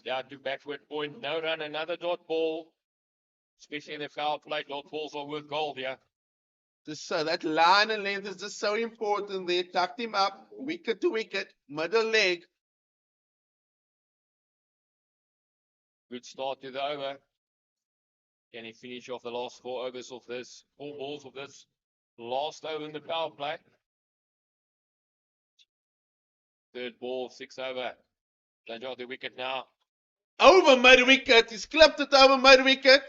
Down to backward point, no run, another dot ball. Especially in the foul play, dot balls are worth gold, yeah. That line and length is just so important. They tucked him up, wicket to wicket, middle leg. Good start to the over. Can he finish off the last 4 overs of this, 4 balls of this last over in the power play? Third ball, 6 over. Change out the wicket now. Over mid wicket. He's clipped it over mid wicket.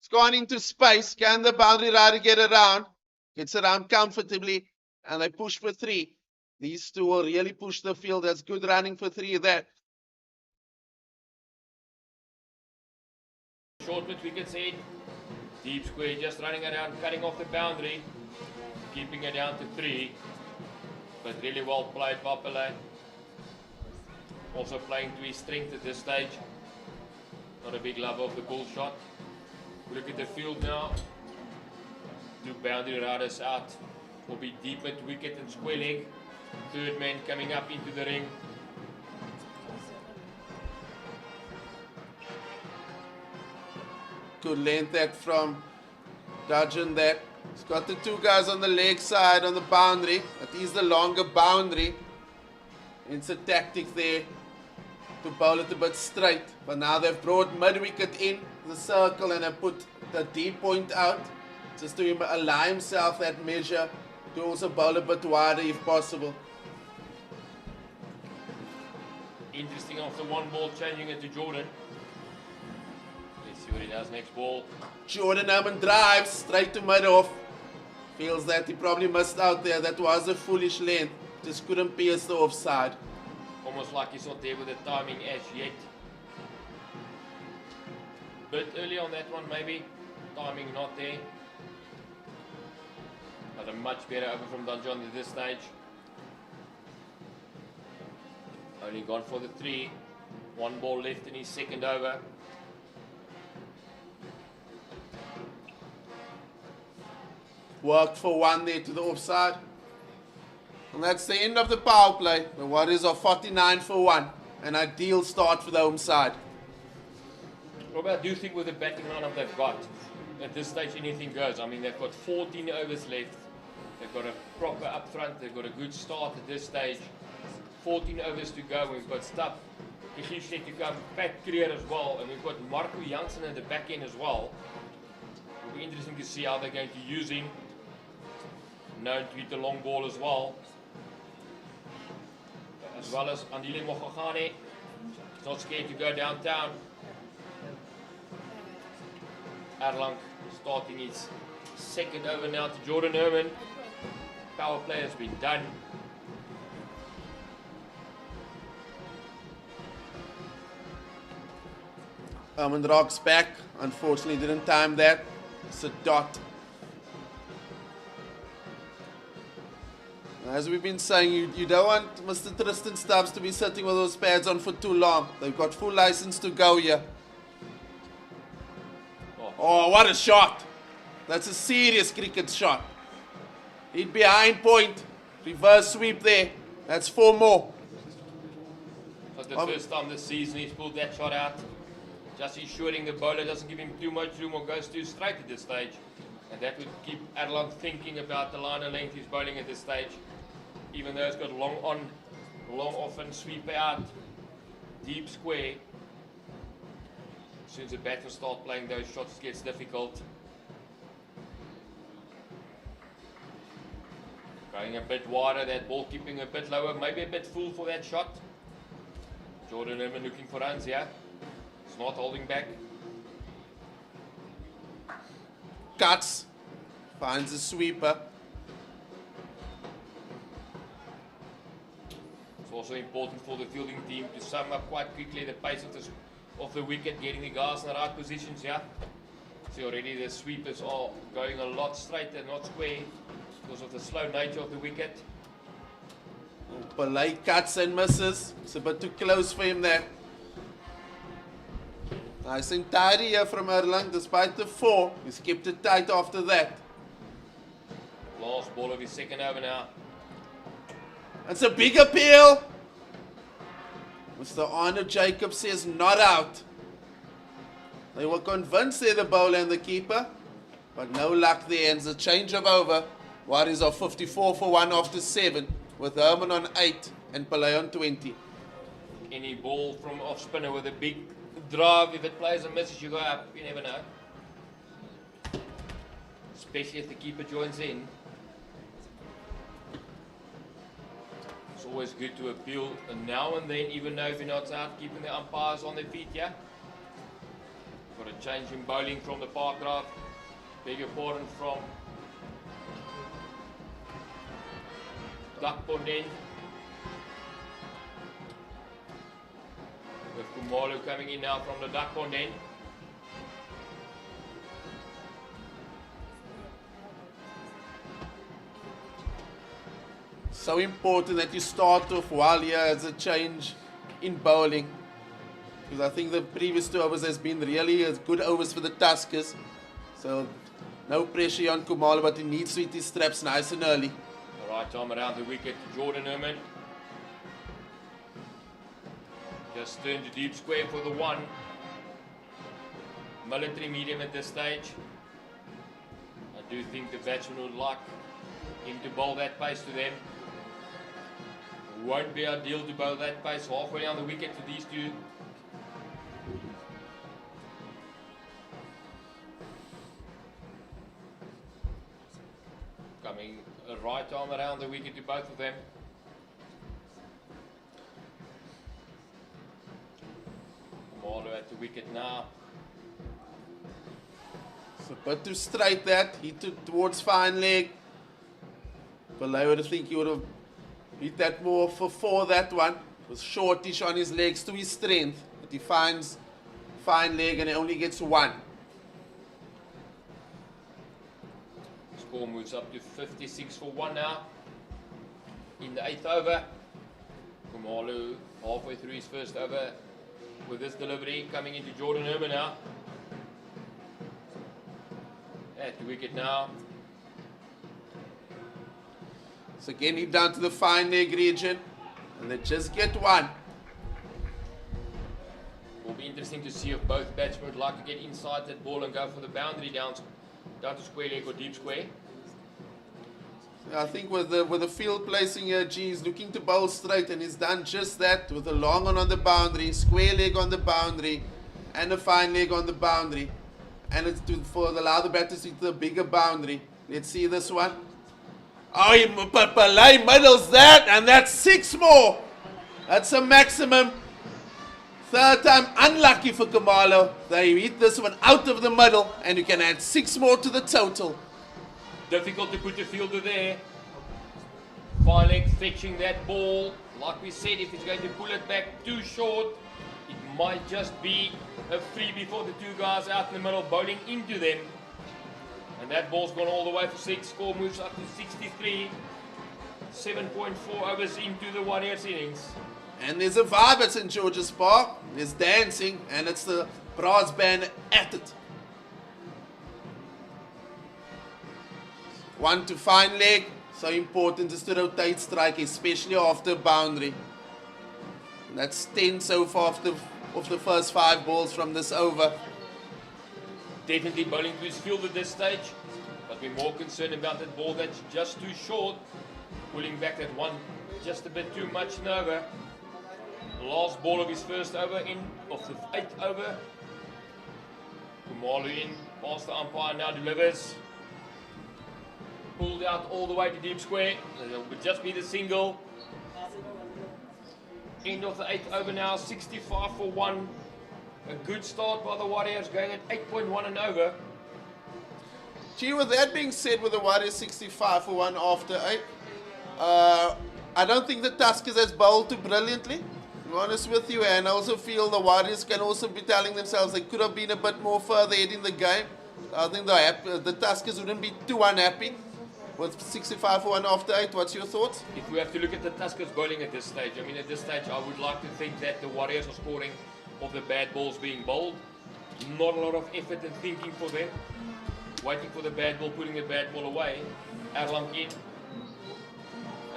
It's gone into space. Can the boundary rider get around? Gets around comfortably. And they push for 3. These two will really push the field. That's good running for 3 there. Short with wickets in. Deep square, just running around, cutting off the boundary. Keeping it down to 3. But really well played, Papele. Also playing to his strength at this stage. Not a big lover of the bull shot. Look at the field now. 2 boundary riders out. Will be deep at wicket and square leg. Third man coming up into the ring. Good length that from Dudgeon there. He's got the 2 guys on the leg side on the boundary. That is the longer boundary. It's a tactic there to bowl it a bit straight. But now they've brought mid wicket in the circle and have put the deep point out. Just to allow himself that measure to also bowl a bit wider if possible. Interesting after 1 ball, changing it to Jordan. Let's see what he does next ball. Jordan Herman drives straight to mid off. Feels that he probably missed out there. That was a foolish length. Just couldn't pierce the offside. Almost like he's not there with the timing as yet. Bit early on that one maybe. Timing not there. But a much better over from Danjon at this stage. Only gone for the 3. 1 ball left in his second over. Worked for 1 there to the offside. And that's the end of the power play. The Warriors are 49 for 1. An ideal start for the home side. Robert, I do think with the batting lineup they've got, at this stage anything goes. I mean, they've got 14 overs left. They've got a proper up front. They've got a good start at this stage. 14 overs to go. We've got stuff. Gqeberha to come, Pat Creer as well. And we've got Marco Jansen at the back end as well. It'll be interesting to see how they're going to use him. Known to hit the long ball as well. As well as Andile Mogogane. He's not scared to go downtown. Erlank starting his second over now to Jordan Herman. Power play has been done. Herman rocks back. Unfortunately didn't time that. It's a dot. As we've been saying, you don't want Mr. Tristan Stubbs to be sitting with those pads on for too long. They've got full license to go here. Oh, what a shot. That's a serious cricket shot. Hit behind point. Reverse sweep there. That's 4 more. Not the first time this season he's pulled that shot out. Just ensuring the bowler doesn't give him too much room or goes too straight at this stage. And that would keep Erlank thinking about the line of length he's bowling at this stage. Even though it's got long on, long off and sweep out, deep square. As soon as the batsmen start playing those shots, it gets difficult. Going a bit wider, that ball keeping a bit lower, maybe a bit full for that shot. Jordan Herman looking for runs here. He's not holding back. Cuts. Finds a sweeper. It's also important for the fielding team to sum up quite quickly the pace of the wicket, getting the guys in the right positions here. See already the sweepers are going a lot straighter, not square, because of the slow nature of the wicket. Polite cuts and misses. It's a bit too close for him there. Nice and tidy here from Erlank, despite the 4. He's kept it tight after that. Last ball of his second over now. That's a big appeal. Mr. Arno Jacob says not out. They were convinced they're the bowler and the keeper, but no luck there. And it's a change of over. Warriors are 54 for 1 after 7, with Herman on 8 and Pillay on 20. Any ball from off spinner with a big drive, if it plays and misses, you go up. You never know. Especially if the keeper joins in. It's always good to appeal now and then, even though if you're not out, keeping the umpires on their feet, yeah? Got a change in bowling from the park drive. Beg your pardon, from Delport end. With Khumalo coming in now from the Delport end. So important that you start off while here as a change in bowling. Because I think the previous 2 overs has been really good overs for the Tuskers. So no pressure on Khumalo, but he needs to hit his straps nice and early. The right time around the wicket, Jordan Herman. Just turned to deep square for the 1. Military medium at this stage. I do think the batsman would like him to bowl that pace to them. Won't be ideal to bowl that pace halfway down the wicket to these 2. Coming a right arm around the wicket to both of them. Khumalo at the wicket now. So but to straight that, he took towards fine leg. But I would think he would have hit that more for 4, that one. It was shortish on his legs to his strength. But he finds fine leg and he only gets 1. Score moves up to 56 for 1 now. In the 8th over. Khumalo halfway through his first over with this delivery, coming into Jordan Herman now. At the wicket now. So again, he down to the fine leg region, and they just get 1. Will be interesting to see if both batsmen would like to get inside that ball and go for the boundary down to square leg or deep square. I think with the field placing here, he's looking to bowl straight, and he's done just that with a long one on the boundary, square leg on the boundary, and a fine leg on the boundary. And it's to allow the batters to hit the bigger boundary. Let's see this one. Oh, he Pillay middles that, and that's 6 more. That's a maximum. 3rd time unlucky for Khumalo. They hit this one out of the middle, and you can add 6 more to the total. Difficult to put the fielder there. Fine leg fetching that ball. Like we said, if he's going to pull it back too short, it might just be a freebie for the 2 guys out in the middle bowling into them. And that ball's gone all the way for 6. Score moves up to 63. 7.4 overs into the Warriors innings. And there's a vibe at St. George's Park. There's dancing, and it's the brass band at it. 1 to fine leg. So important is to rotate strike, especially after boundary. And that's 10 so far of the first 5 balls from this over. Definitely bowling to his field at this stage, but we're more concerned about that ball that's just too short. Pulling back that one just a bit too much and over. The last ball of his first over of the 8th over. Khumalo in, past the umpire, now delivers. Pulled out all the way to deep square. It would just be the single. End of the 8th over now, 65 for 1. A good start by the Warriors, going at 8.1 and over. Gee, with that being said, with the Warriors 65 for 1 after 8, I don't think the Tuskers has bowled too brilliantly, to be honest with you, and I also feel the Warriors can also be telling themselves they could have been a bit more further ahead in the game. I think the Tuskers wouldn't be too unhappy with 65 for 1 after 8. What's your thoughts? If we have to look at the Tuskers bowling at this stage, I mean, at this stage, I would like to think that the Warriors are scoring of the bad balls being bowled. Not a lot of effort and thinking for them. Waiting for the bad ball, putting the bad ball away. Erlank in.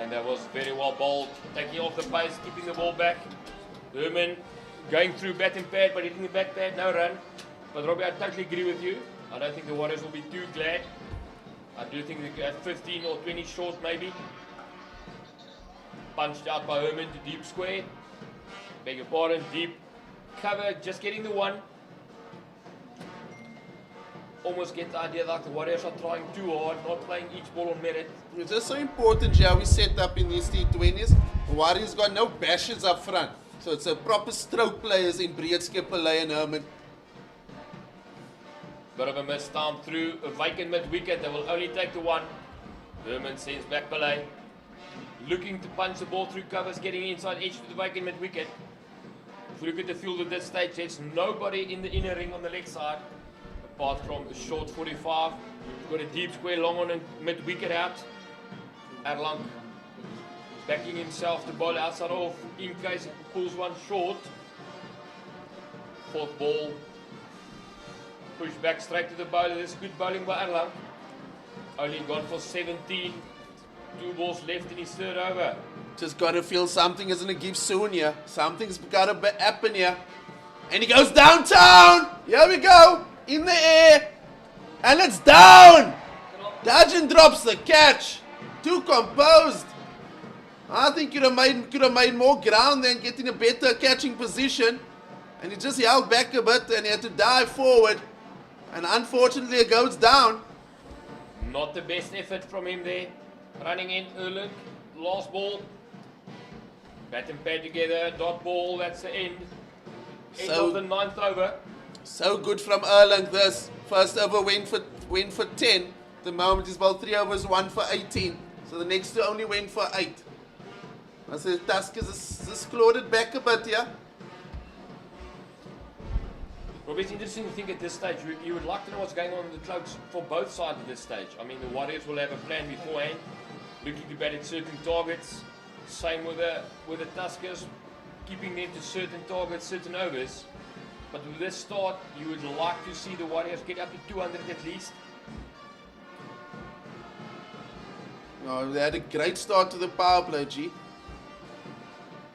And that was very well bowled. Taking off the pace, keeping the ball back. Herman going through bat and pad, but hitting the back pad, no run. But Robbie, I totally agree with you. I don't think the Warriors will be too glad. I do think they could have 15 or 20 short maybe. Punched out by Herman to deep square. Beg your pardon, deep cover, just getting the one. Almost get the idea like the Warriors are trying too hard, not playing each ball on merit. It's just so important how we set up in these T20s. The Warriors got no bashes up front. So it's a proper stroke players in Gqeberha and Herman. Bit of a miss time through, a vacant mid-wicket, they will only take the one. Herman sends back Pillay. Looking to punch the ball through covers, getting inside edge to the vacant mid-wicket. If we look at the field at this stage, there's nobody in the inner ring on the leg side. Apart from a short 45. We've got a deep square long on and mid-wicket out. Erlank backing himself to bowl outside off in case it pulls one short. Fourth ball. Push back straight to the bowler. This is good bowling by Erlank. Only gone for 17. 2 balls left in his third over. Just got to feel something is going to give soon here. Something's got to happen here. And he goes downtown. Here we go. In the air. And it's down. Dajin drops the catch. Too composed. I think could have made more ground than getting a better catching position. And he just held back a bit and he had to dive forward. And unfortunately it goes down. Not the best effort from him there. Running in, Erlank, last ball. Bat and pad together, dot ball, that's the end. End of the 9th over. So good from Erlank this. First over went for 10. The moment is about 3 overs, 1 for 18. So the next two only went for 8. I said Tuskers just clawed it back a bit here. Well, it's interesting to think at this stage, you would like to know what's going on in the clouds for both sides at this stage. I mean, the Warriors will have a plan beforehand, looking to bat at certain targets. Same with the Tuskers, keeping them to certain targets, certain overs. But with this start, you would like to see the Warriors get up to 200 at least. No, they had a great start to the power play, G.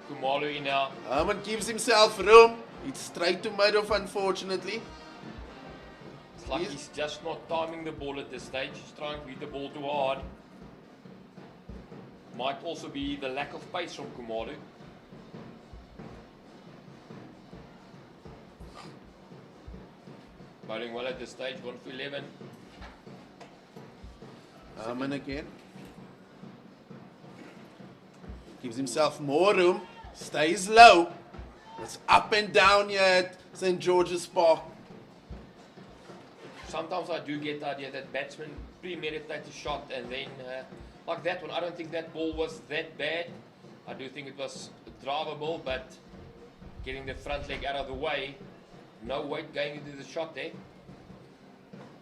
Khumalo in now. Herman gives himself room. It's straight to mid-off, unfortunately. It's like he's just not timing the ball at this stage. He's trying to hit the ball too hard. Might also be the lack of pace from Khumalo. Bowling well at this stage, 1 for 11. Herman again. Gives himself more room. Stays low. It's up and down here at St. George's Park. Sometimes I do get the idea that batsmen premeditate a shot and then, like that one, I don't think that ball was that bad. I do think it was drivable, but getting the front leg out of the way, no weight going into the shot there.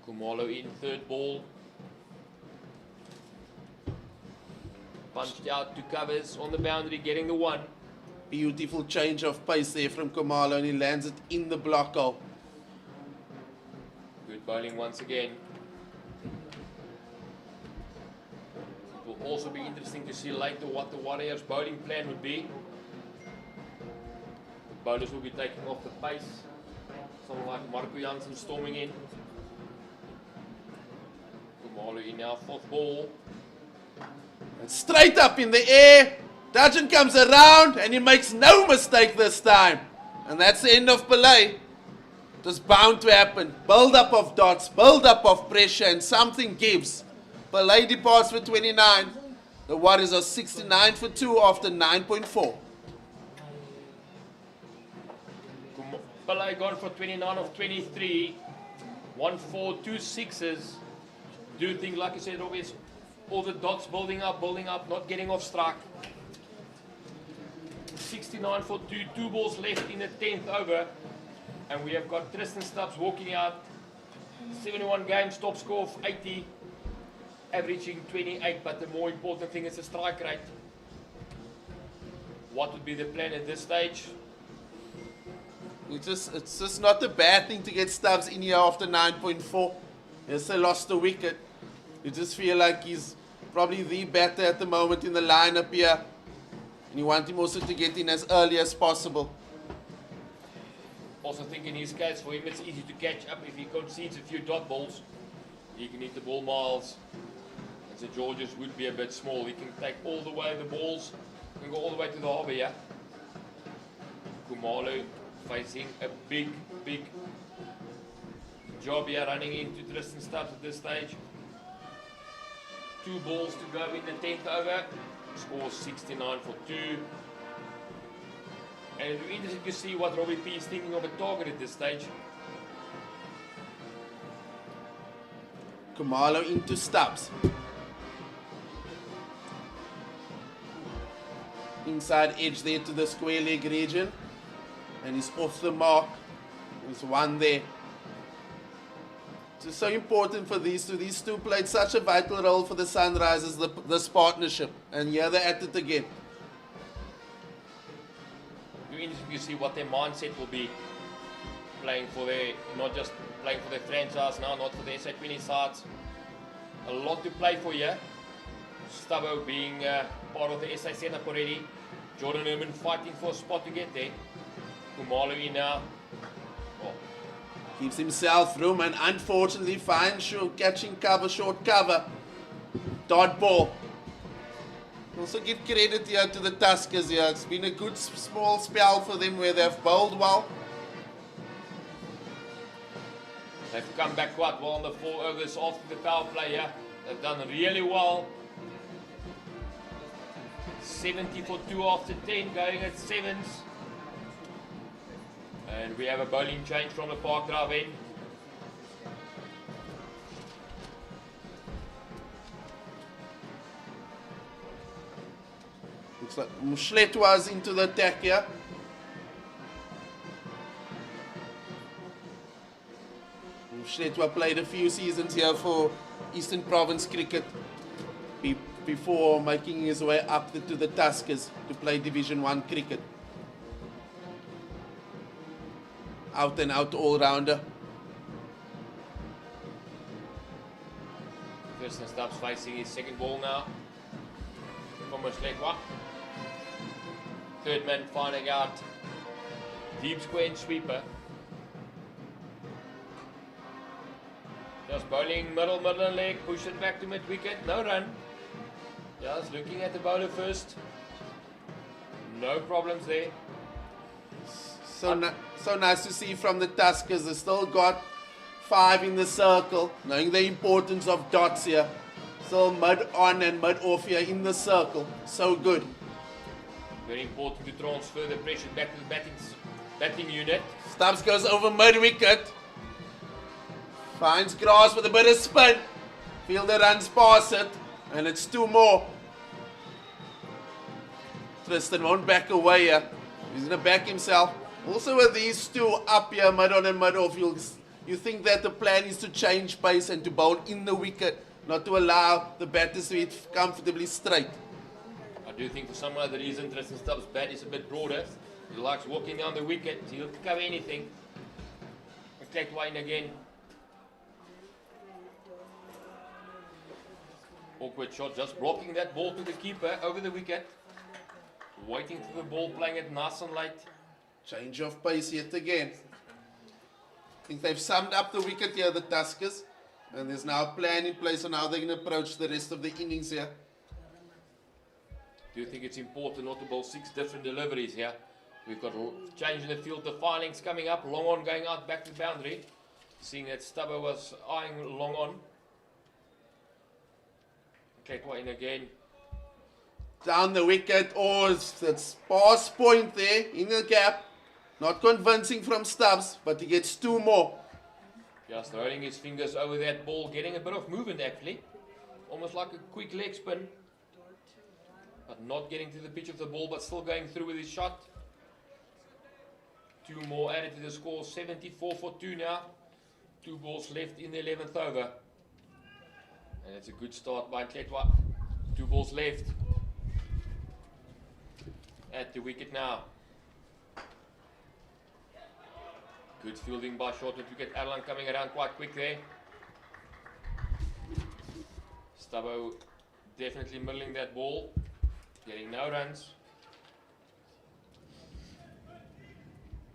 Khumalo in, third ball. Punched out to covers on the boundary, getting the one. Beautiful change of pace there from Khumalo, and he lands it in the block hole. Good bowling once again. It will also be interesting to see later what the Warriors' bowling plan would be. The bowlers will be taking off the pace. Someone like Marco Jansen storming in. Khumalo in now, fourth ball. And straight up in the air. Dajin comes around and he makes no mistake this time. And that's the end of Pillay. It was bound to happen. Build up of dots, build up of pressure, and something gives. Pillay departs for 29. The Warriors are 69 for 2 after 9.4. Pillay gone for 29 of 23. 1 4, 2 6s. Do think, like I said, always all the dots building up, not getting off strike. 69 for 2, 2 balls left in the 10th over. And we have got Tristan Stubbs walking out. 71 games, top score of 80. Averaging 28, but the more important thing is the strike rate. What would be the plan at this stage? It's just not a bad thing to get Stubbs in here after 9.4. Yes, they lost the wicket. You just feel like he's probably the batter at the moment in the lineup here. And you want him also to get in as early as possible. Also think in his case, for him it's easy to catch up. If he concedes a few dot balls, he can hit the ball miles. And St. George's would be a bit small. He can take all the way the balls, can go all the way to the harbour here. Khumalo facing a big job here, running into Tristan Stubbs at this stage. 2 balls to go in the 10th over. Scores 69 for 2. And it'll be interesting to see what Robbie P is thinking of a target at this stage. Khumalo into Stubbs. Inside edge there to the square leg region. And he's off the mark. There's one there. It's so important for these two. These two played such a vital role for the Sunrisers, this partnership. And here they're at it again. It'll be interesting to see what their mindset will be. Playing for their, not just playing for their franchise now, not for the SA20 sides. A lot to play for here. Stubbo being part of the SA setup already. Jordan Herman fighting for a spot to get there. Khumalo in now. Oh. Keeps himself room and unfortunately finds catching cover, short cover. Dot ball. Also give credit here to the Tuskers here. It's been a good small spell for them where they've bowled well. They've come back quite well on the 4 overs after the power play here. They've done really well. 70 for 2 after 10, going at 7s. And we have a bowling change from the Park Drive end. Looks like Mushlet was into the attack here. Mushletwa played a few seasons here for Eastern Province Cricket before making his way up to the Tuskers to play Division 1 cricket. Out and out all-rounder. Tristan Stubbs facing his second ball now. From Mushletwa. Third man finding out. Deep square and sweeper. Just bowling middle and leg. Push it back to mid-wicket. No run. Just looking at the bowler first. No problems there. So nice to see from the Tuskers. They still got 5 in the circle, knowing the importance of dots here. Still mud on and mud off here in the circle. So good. Very important to transfer the pressure back to the batting unit. Stubbs goes over mid-wicket. Finds grass with a bit of spin. Fielder runs past it. And it's 2 more. Tristan won't back away here. He's going to back himself. Also with these two up here, mud on and mud off, you think that the plan is to change pace and to bowl in the wicket, not to allow the batters to hit comfortably straight. I do think for some other reason, Tristan Stubbs' bat is a bit broader. He likes walking down the wicket. He'll cover anything. Mcleod in again. Awkward shot, just blocking that ball to the keeper over the wicket. Waiting for the ball, playing it nice and late. Change of pace yet again. I think they've summed up the wicket here, the Tuskers. And there's now a plan in place on how they're going to approach the rest of the innings here. Do you think it's important not to bowl 6 different deliveries here? We've got change in the field, the filings coming up, long on going out back to the boundary. Seeing that Stubbo was eyeing long on. Mcleod in again. Down the wicket, it's pass point there in the gap. Not convincing from Stubbs, but he gets 2 more. Just rolling his fingers over that ball, getting a bit of movement actually. Almost like a quick leg spin. But not getting to the pitch of the ball, but still going through with his shot. 2 more added to the score, 74 for 2 now. 2 balls left in the 11th over. And it's a good start by Mcleod. 2 balls left. At the wicket now. Good fielding by short wicket. Erlank coming around quite quick there. Stubbo definitely middling that ball. Getting no runs.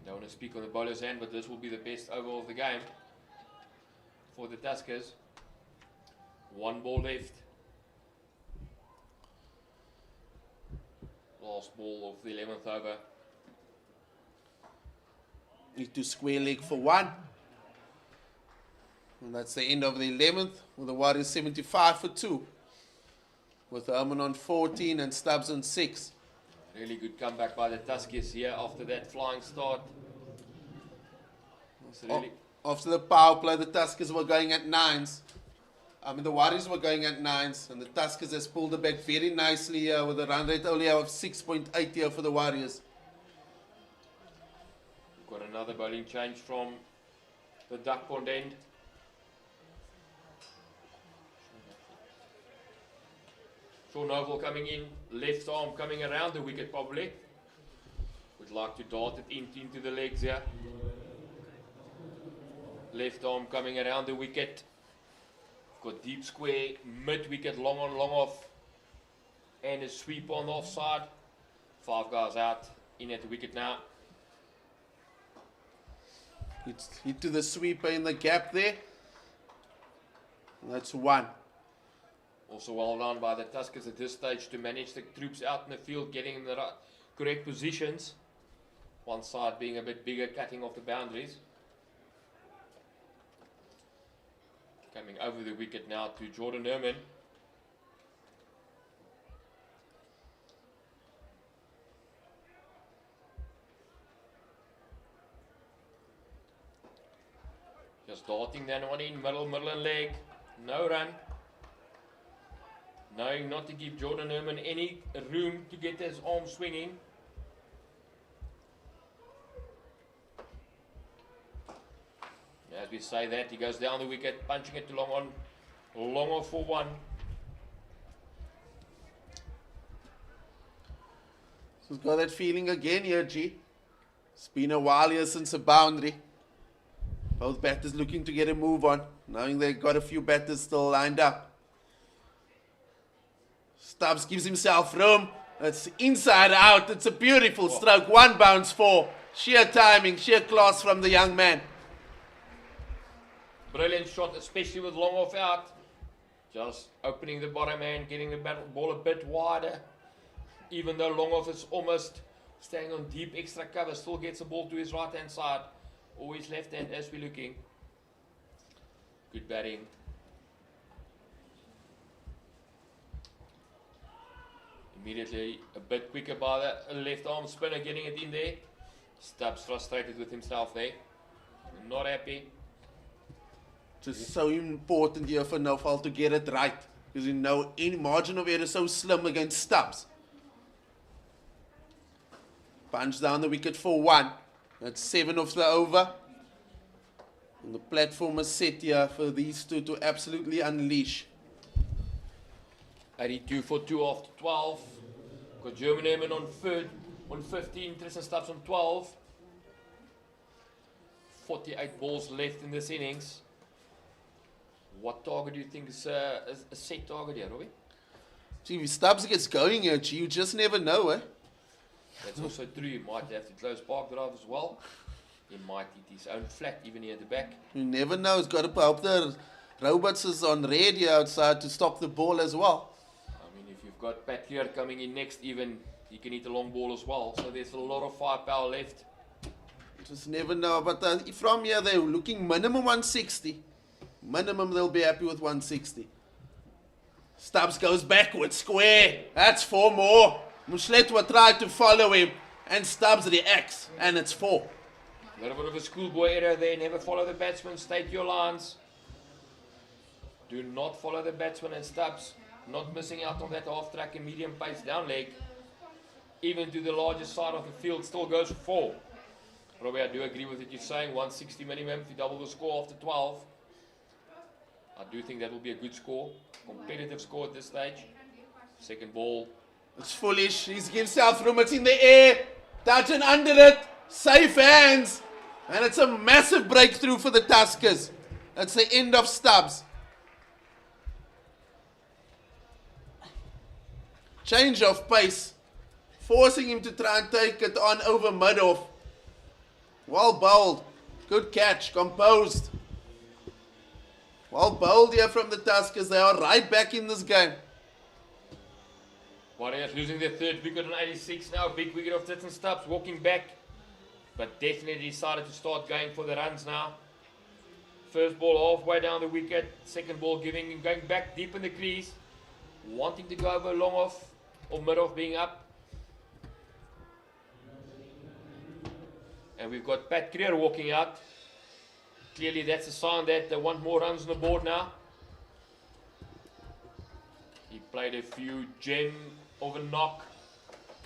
don't want to speak on the bowler's hand, but this will be the best over of the game for the Tuskers. 1 ball left. Last ball of the 11th over. Need to square leg for 1. And that's the end of the 11th, with the Warriors 75 for 2. With Herman on 14 and Stubbs on 6. Really good comeback by the Tuskers here after that flying start. Really After the power play, the Tuskers were going at 9s. The Warriors were going at 9s, and the Tuskers has pulled it back very nicely here with a run rate only of 6.8 here for the Warriors. Got another bowling change from the duck pond end. Sean Noble coming in, left arm coming around the wicket probably. Would like to dart it into the legs here. Left arm coming around the wicket. Got deep square, mid wicket, long on, long off. And a sweep on the offside. 5 guys out, in at the wicket now. It's hit to the sweeper in the gap there. And that's 1. Also well done by the Tuskers at this stage to manage the troops out in the field, getting in the correct positions. One side being a bit bigger, cutting off the boundaries. Coming over the wicket now to Jordan Herman. Just darting that one in, middle and leg. No run. Knowing not to give Jordan Herman any room to get his arm swinging. As we say that, he goes down the wicket, punching it to long on. Long off for 1. So it's got that feeling again here, G. It's been a while here since a boundary. Both batters looking to get a move on, knowing they've got a few batters still lined up. Stubbs gives himself room. It's inside out. It's a beautiful stroke. 1 bounce 4. Sheer timing, sheer class from the young man. Brilliant shot, especially with long off out. Just opening the bottom hand, getting the ball a bit wider. Even though long off is almost staying on deep extra cover, still gets the ball to his right hand side. Always left hand as we're looking. Good batting. Immediately a bit quicker by the left arm spinner, getting it in there. Stubbs frustrated with himself there. Not happy. Just so important here for Nofal to get it right. Because you know any margin of error is so slim against Stubbs. Punch down the wicket for 1. That's 7 of the over. And the platform is set here for these two to absolutely unleash. 82 for 2 after 12. Got German Herman on 15, Tristan Stubbs on 12. 48 balls left in this innings. What target do you think is a set target here, Robbie? Gee, if Stubbs gets going here, G, you just never know, eh? That's also true. You might have to close park drive as well. He might hit his own flat even here at the back. You never know. He's got to hope the robots is on red here outside to stop the ball as well. I mean, if you've got Pat Clear coming in next, even he can hit a long ball as well. So there's a lot of firepower left. Just never know. But from here, they're looking minimum 160. Minimum, they'll be happy with 160. Stubbs goes backwards, square. That's 4 more. Musletwa tried to follow him, and Stubbs reacts, and it's 4. A little bit of a schoolboy error there. Never follow the batsman. Stay to your lines. Do not follow the batsman, and Stubbs not missing out on that half track and medium pace down leg. Even to the largest side of the field, still goes for 4. Robbie, I do agree with what you're saying. 160 minimum if you double the score after 12. I do think that will be a good score. Competitive score at this stage. Second ball. It's foolish. He gives himself room. It's in the air. Touching under it. Safe hands. And it's a massive breakthrough for the Tuskers. That's the end of Stubbs. Change of pace. Forcing him to try and take it on over mid-off. Well bowled. Good catch. Composed. Well bowled here from the Tuskers. They are right back in this game. Warriors losing their third wicket on 86 now. Big wicket of Tits and Stubbs walking back. But definitely decided to start going for the runs now. First ball halfway down the wicket. Second ball going back deep in the crease. Wanting to go over long off or mid off being up. And we've got Pat Creer walking out. Clearly that's a sign that they want more runs on the board now. He played a few gem of a knock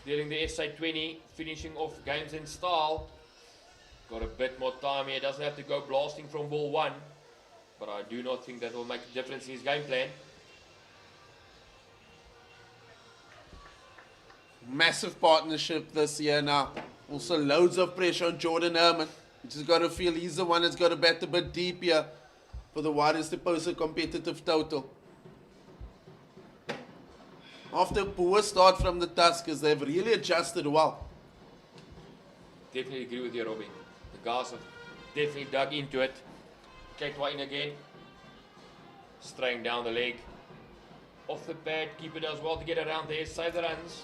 during the SA 20, finishing off games in style. Got a bit more time here. Doesn't have to go blasting from ball one. But I do not think that will make a difference in his game plan. Massive partnership this year now. Also loads of pressure on Jordan Herman. You just got to feel he's the one that's got to bat a bit deep here for the Warriors to post a competitive total. After a poor start from the Tuskers, they've really adjusted well. Definitely agree with you, Robbie. The guys have definitely dug into it. K-Twa in again. Straying down the leg. Off the pad, keeper does well to get around there, save the runs.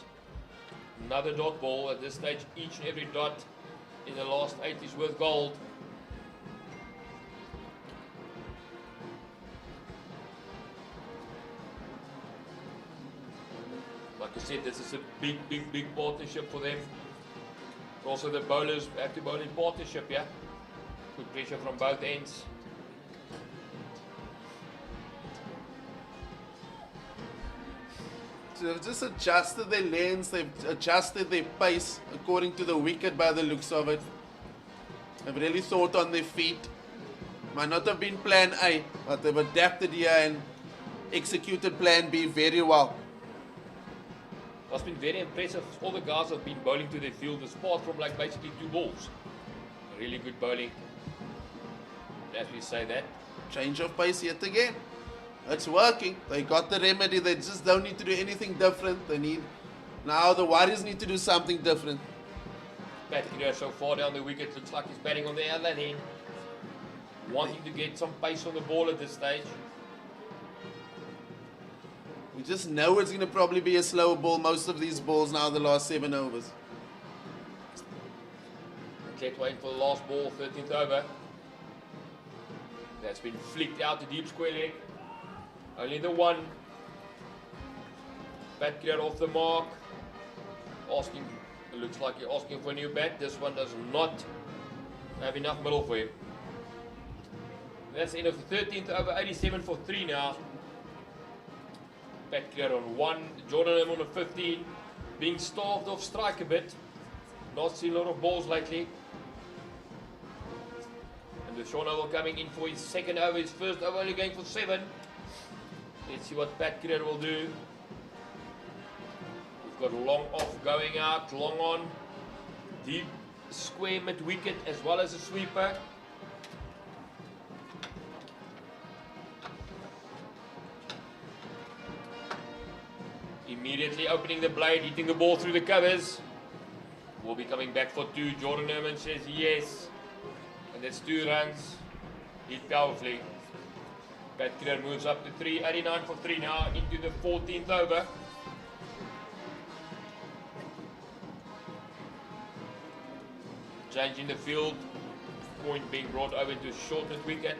Another dot ball. At this stage, each and every dot in the last 8 is worth gold. Like I said, this is a big partnership for them. Also the bowlers have to bowl in partnership, yeah? Good pressure from both ends. So they've just adjusted their lanes, they've adjusted their pace according to the wicket by the looks of it. They've really thought on their feet. Might not have been plan A, but they've adapted here and executed plan B very well. It's been very impressive. All the guys have been bowling to their field, apart from like basically 2 balls. Really good bowling. As we say that. Change of pace yet again. It's working. They got the remedy. They just don't need to do anything different. Now the Warriors need to do something different. Pat Creer so far down the wicket, looks like he's batting on the other end. Wanting to get some pace on the ball at this stage. We just know it's going to probably be a slower ball, most of these balls now, the last 7 overs. Let's wait for the last ball, 13th over. That's been flicked out to deep square leg. Only the one. Pat Creer off the mark. Asking, it looks like he's asking for a new bat. This one does not have enough middle for him. That's the end of the 13th over, 87 for 3 now. Pat Creer on 1, Jordan on a 15, being starved off strike a bit. Not seen a lot of balls lately. And with Sean Oval coming in for his second over, his first over only going for 7. Let's see what Pat Creer will do. We've got long off going out, long on, deep square mid wicket as well as a sweeper. Immediately opening the blade, hitting the ball through the covers. Will be coming back for 2. Jordan Herman says yes. And that's 2 runs. Hit powerfully. Pat Creer moves up to 3. 89 for 3 now into the 14th over. Change in the field. Point being brought over to short mid wicket.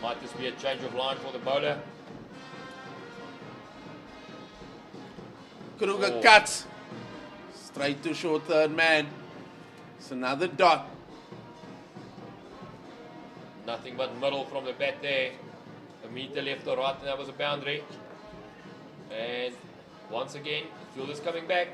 Might just be a change of line for the bowler. Kruger cuts. Straight to short third man. It's another dot. Nothing but middle from the bat there. A meter left or right, and that was a boundary. And once again, the field is coming back.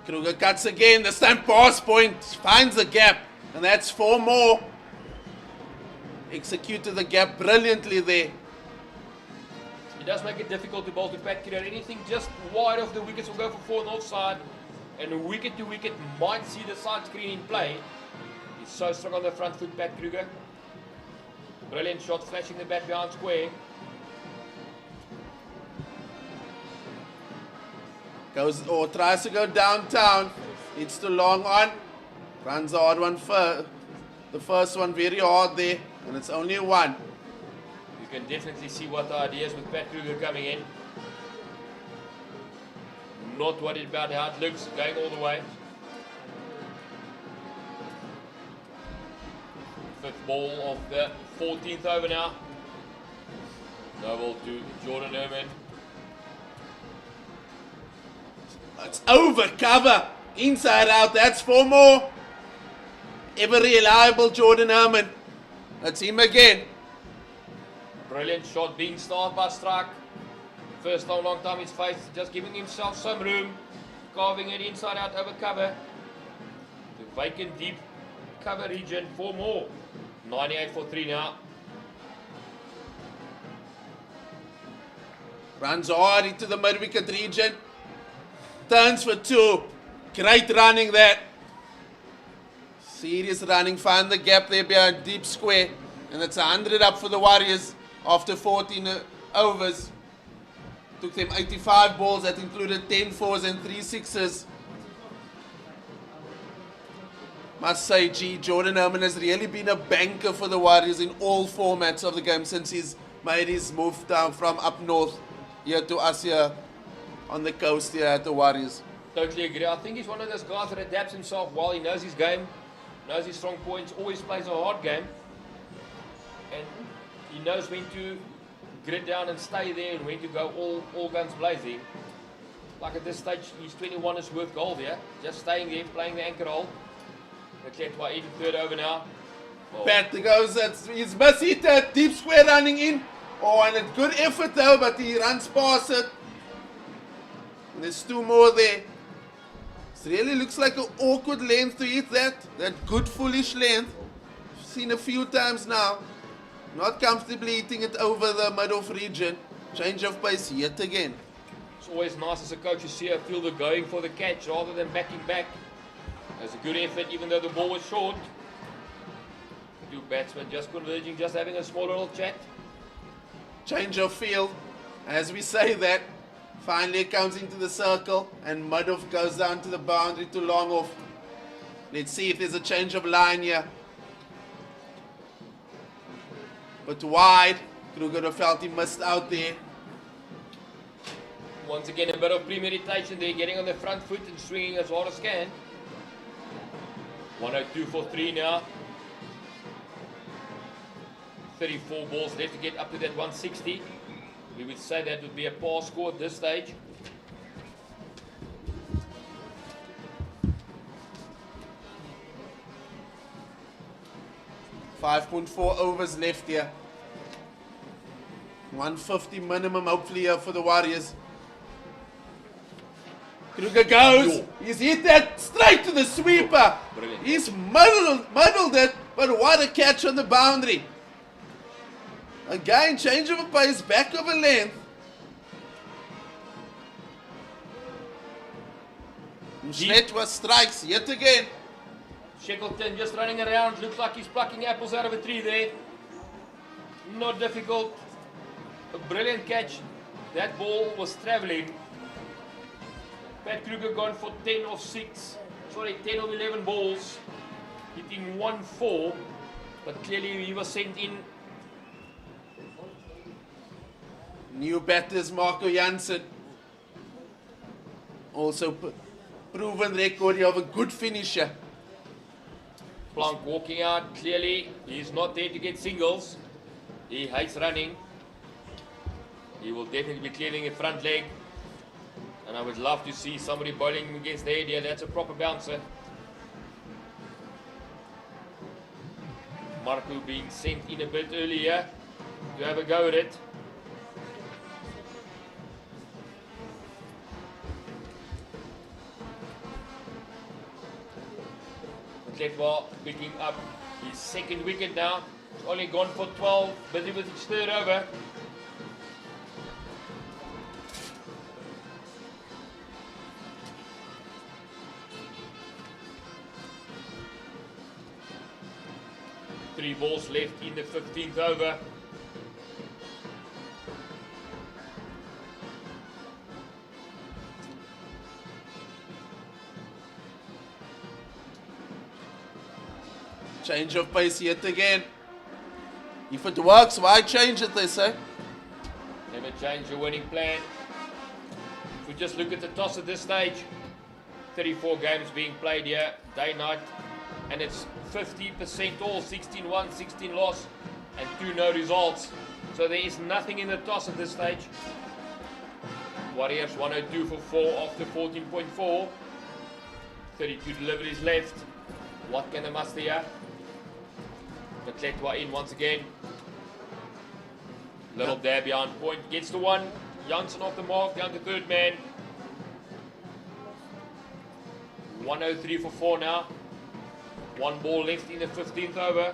Kruger cuts again. This time pass point. Finds the gap. And that's 4 more. Executed the gap brilliantly there. It does make it difficult to bowl to Pat Creer. Anything just wide of the wickets will go for 4 on the offside. And wicket to wicket might see the side screen in play. He's so strong on the front foot, Pat Kruger. Brilliant shot, flashing the bat behind square. Goes or tries to go downtown. It's too long on. Runs the hard one first. The first one very hard there, and it's only one. You can definitely see what the idea is with Pat Kruger coming in. Not worried about how it looks, going all the way. Fifth ball of the 14th over now. No ball to Jordan Herman. It's over, cover, inside out, that's 4 more. Ever reliable Jordan Herman. That's him again. Brilliant shot being started by Strike. First time, long time he's faced, just giving himself some room. Carving it inside out over cover. The vacant deep cover region, 4 more. 98 for 3 now. Runs hard into the mid-wicket region. Turns for 2. Great running there. Serious running. Found the gap there behind deep square. And that's 100 up for the Warriors after 14 overs. Took them 85 balls. That included 10 fours and 3 sixes. Must say, Jordan Herman has really been a banker for the Warriors in all formats of the game since he's made his move down from up north here to us here on the coast here at the Warriors. Totally agree. I think he's one of those guys that adapts himself well. He knows his game, knows his strong points, always plays a hard game. And he knows when to grit down and stay there and when to go all guns blazing. Like at this stage, he's 21 is worth gold here. Just staying there, playing the anchor hole. By 83rd over now. Oh. Pat goes, he's must hit that deep square running in. Oh, and a good effort though, but he runs past it. And there's 2 more there. It really looks like an awkward length to hit that. That good foolish length. I've seen a few times now. Not comfortably hitting it over the mid-off region. Change of pace yet again. It's always nice as a coach to see a fielder going for the catch rather than backing back. That's a good effort, even though the ball was short. 2 batsmen just converging, just having a small little chat. Change of field. As we say that, finally it comes into the circle and mid-off goes down to the boundary to long off. Let's see if there's a change of line here. But wide. Kruger felt he missed out there. Once again, a bit of premeditation there, getting on the front foot and swinging as hard as can. 102 for 3 now. 34 balls left to get up to that 160. We would say that would be a par score at this stage. .4 overs left here. 150 minimum hopefully here for the Warriors. Kruger goes. He's hit that straight to the sweeper. Brilliant. He's muddled it, but what a catch on the boundary. Again, change of a pace, back of a length. Msletwa strikes yet again. Shackleton just running around, looks like he's plucking apples out of a tree there. Not difficult. A brilliant catch. That ball was traveling. Pat Kruger gone for 10 of 11 balls, hitting 1-4, but clearly he was sent in. New batters, Marco Jansen. Also proven record of a good finisher. Plank walking out, clearly he's not there to get singles. He hates running. He will definitely be clearing the front leg. And I would love to see somebody bowling against the head here. That's a proper bouncer. Marco being sent in a bit earlier to have a go at it. Gqeberha picking up his 2nd wicket now. He's only gone for 12, busy with his 3rd over. 3 balls left in the 15th over. Change of pace yet again. If it works, why change it, they say? Never change your winning plan. If we just look at the toss at this stage, 34 games being played here, day, night, and it's 50% all, 16-1, 16 loss, and 2 no results. So there is nothing in the toss at this stage. Warriors 102 for 4 after 14.4. 32 deliveries left. What can they muster here? Matletwa in once again. Little dab behind point. Gets the one. Jansen off the mark. Down to third man. 103 for 4 now. 1 ball left in the 15th over.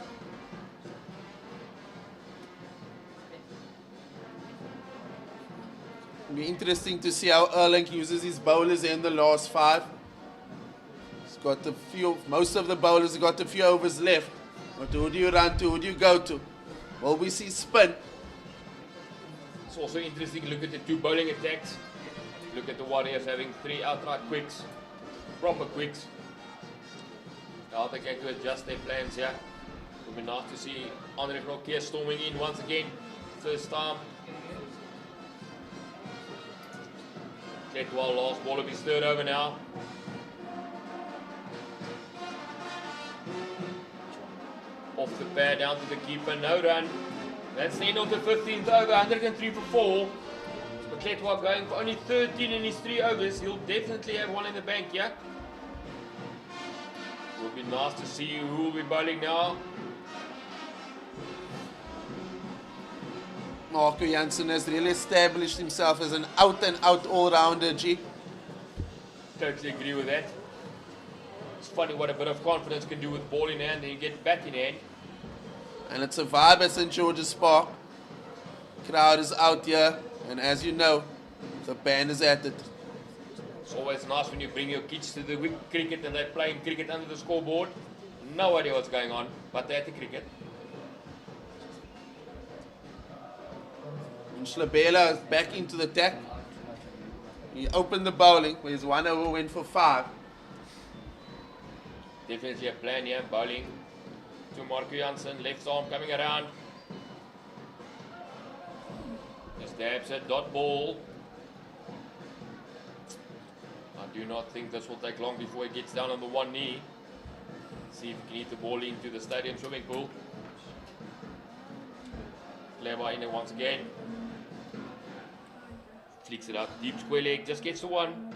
It'll be interesting to see how Erlank uses his bowlers in the last 5. He's got a few, most of the bowlers have got a few overs left. But who do you run to? Who do you go to? Will we see spin? It's also interesting to look at the 2 bowling attacks. Look at the Warriors having 3 outright quicks. Proper quicks. Now they're going to adjust their plans here. It will be nice to see Andre Roquier storming in once again. First time. Cletwell, last ball of his 3rd over now. Off the pad, down to the keeper, no run. That's the end of the 15th over, 103 for 4. But Cletwell going for only 13 in his 3 overs. He'll definitely have 1 in the bank, yeah? Will be nice to see who will be bowling now. Marco Jansen has really established himself as an out-and-out all-rounder, G. Totally agree with that. It's funny what a bit of confidence can do with ball in hand and you get bat in hand. And it's a vibe at St. George's Park. Crowd is out here, and as you know, the band is at it. It's always nice when you bring your kids to the cricket and they're playing cricket under the scoreboard. No idea what's going on, but they're at the cricket. And Gqeberha is back into the attack. He opened the bowling, where his 1 over went for 5. Definitely a plan here, bowling to Marco Jansen, left arm coming around. Just dabs it, dot ball. I do not think this will take long before he gets down on the 1 knee. See if he can hit the ball into the stadium swimming pool. Gqeberha in it once again. Flicks it up, deep square leg, just gets the 1.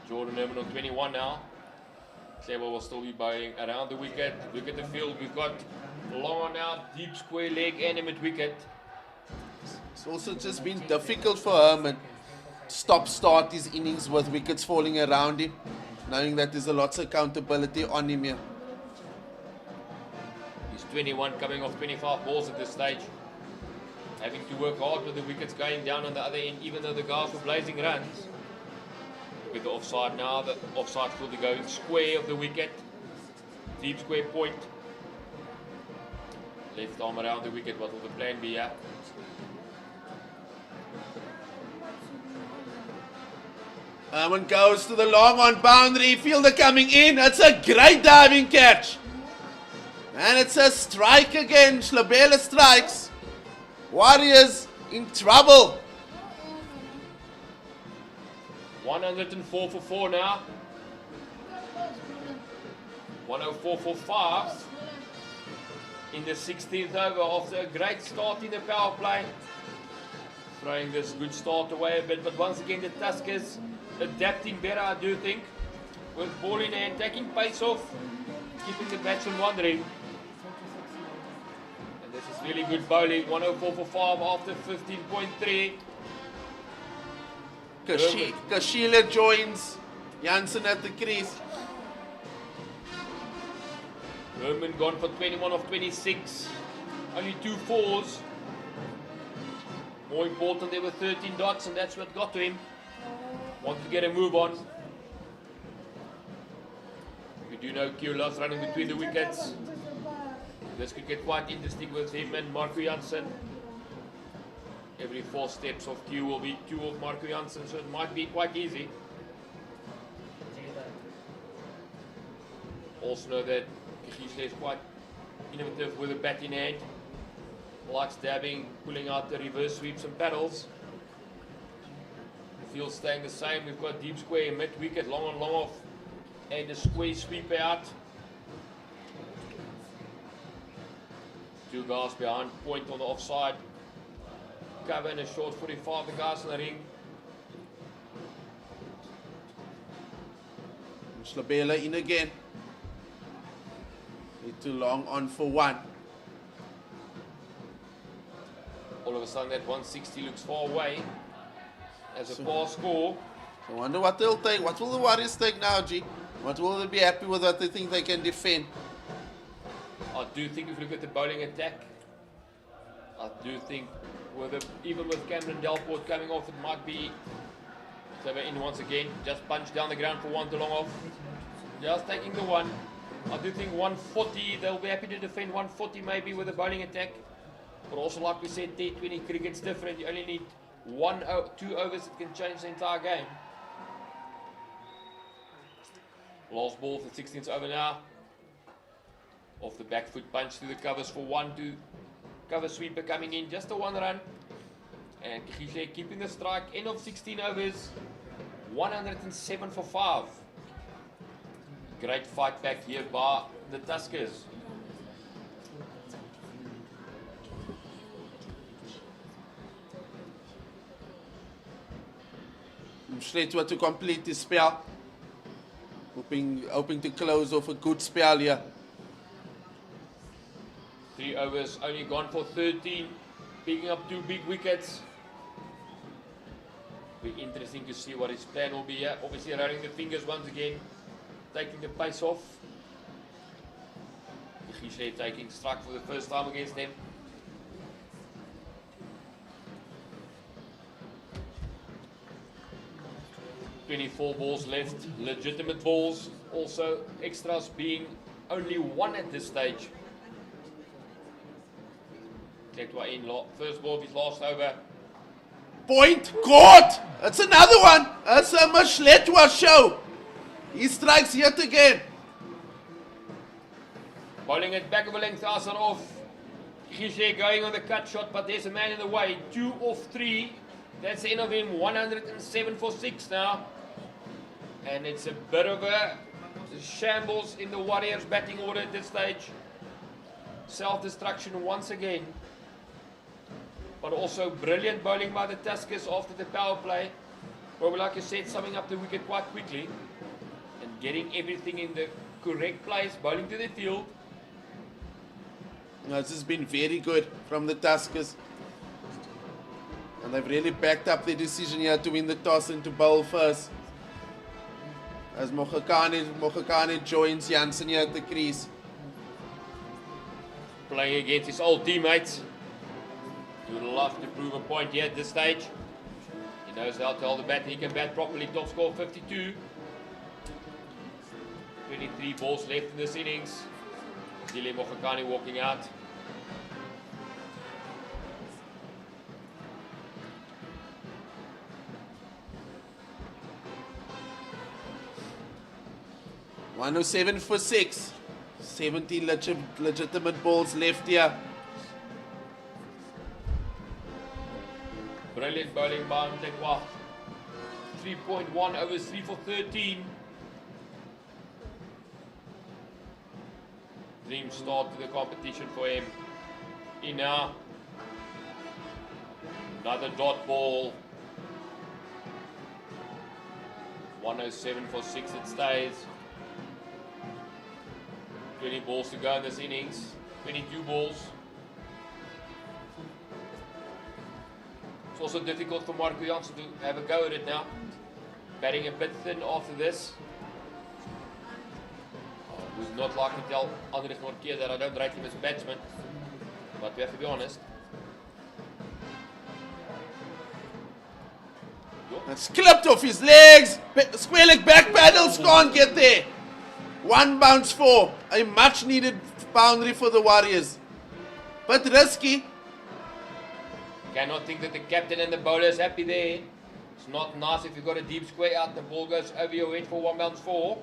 Jordan Herman on 21 now. Gqeberha will still be bowling around the wicket. Look at the field. We've got long on out, deep square leg and a mid wicket. It's also just been difficult for Herman to start his innings with wickets falling around him, knowing that there's a lot of accountability on him here. He's 21 coming off 25 balls at this stage. Having to work hard with the wickets going down on the other end, even though the guys were blazing runs. With the offside now, the offside field going square of the wicket. Deep square point. Left arm around the wicket, what will the plan be here? Herman goes to the long on boundary, fielder coming in, it's a great diving catch. And it's a strike again, Gqeberha strikes. Warriors in trouble. 104 for 4 now. 104 for 5 in the 16th over after a great start in the power play. Throwing this good start away a bit, but once again the Tuskers adapting better, I do think, with ball in hand, taking pace off, keeping the batsmen wondering. And this is really good bowling. 104 for 5 after 15.3. Kashila joins Jansen at the crease. Herman gone for 21 of 26. Only 2 fours. More important, there were 13 dots, and that's what got to him. Want to get a move on. We do know Q loves running between the wickets. This could get quite interesting with him and Marco Jansen. Every 4 steps of Q will be 2 of Marco Jansen, so it might be quite easy. Also know that Gqeberha is quite innovative with a bat in hand. Likes dabbing, pulling out the reverse sweeps and paddles. The field staying the same. We've got deep square, mid wicket, long on, long off, and a square sweep out. 2 guys behind point on the offside. Cover in a short 45, the guys in the ring. Gqeberha in again. Too long on for 1. All of a sudden that 160 looks far away as a pass score. I wonder what they'll take. What will the Warriors take now, G? What will they be happy with? What they think they can defend? I do think if you look at the bowling attack, I do think even with Cameron Delport coming off, it might be Clever in once again. Just punch down the ground for 1 to long off. Just taking the 1. I do think 140, they'll be happy to defend 140 maybe with a bowling attack. But also, like we said, T20 cricket's different. You only need 2 overs that can change the entire game. Last ball for 16th over now. Off the back foot punch through the covers for 1 to cover sweeper coming in. Just a 1 run. And Gqeberha keeping the strike. End of 16 overs. 107 for 5. Great fight back here by the Tuskers. Straight to complete the spell. Hoping to close off a good spell here. 3 overs, only gone for 13. Picking up 2 big wickets. Be interesting to see what his plan will be here. Obviously running the fingers once again. Taking the pace off. Gqeberha taking strike for the first time against them. .24 balls left, legitimate balls. Also extras being only 1 at this stage. Kletwa in, first ball of his last over. Point caught! That's another one! That's a Mashletwa show! He strikes yet again. Bowling it back of a length, Asa off. Gqeberha going on the cut shot, but there's a man in the way. 2 off 3. That's the end of him. 107 for 6 now. And it's a bit of a shambles in the Warriors batting order at this stage. Self-destruction once again. But also brilliant bowling by the Tuskers after the power play. Probably, like I said, summing up the wicket quite quickly. And getting everything in the correct place. Bowling to the field. This has been very good from the Tuskers. And they've really backed up their decision here to win the toss and to bowl first. As Mokhakane joins Jansen here at the crease. Playing against his old teammates. He would love to prove a point here at this stage. He knows how to hold the bat. He can bat properly. Top score 52. 23 balls left in this innings. Dile Mokhakane walking out. .107 for 6. 17 legitimate balls left here. Brilliant bowling by Mtekwa. 3.1 overs, 3 for 13. Dream start to the competition for him. In now. Another dot ball. 107 for 6 it stays. 20 balls to go in this innings. 22 balls. It's also difficult for Marco Jansen to have a go at it now. Batting a bit thin after this. Would not like to tell André Norkeer that I don't rate him as a batsman. But we have to be honest. That's clipped off his legs. Square leg back paddles can't get there. 1 bounce 4. A much needed boundary for the Warriors. But risky. Cannot think that the captain and the bowler is happy there. It's not nice if you've got a deep square out, the ball goes over your head for 1 bounce 4.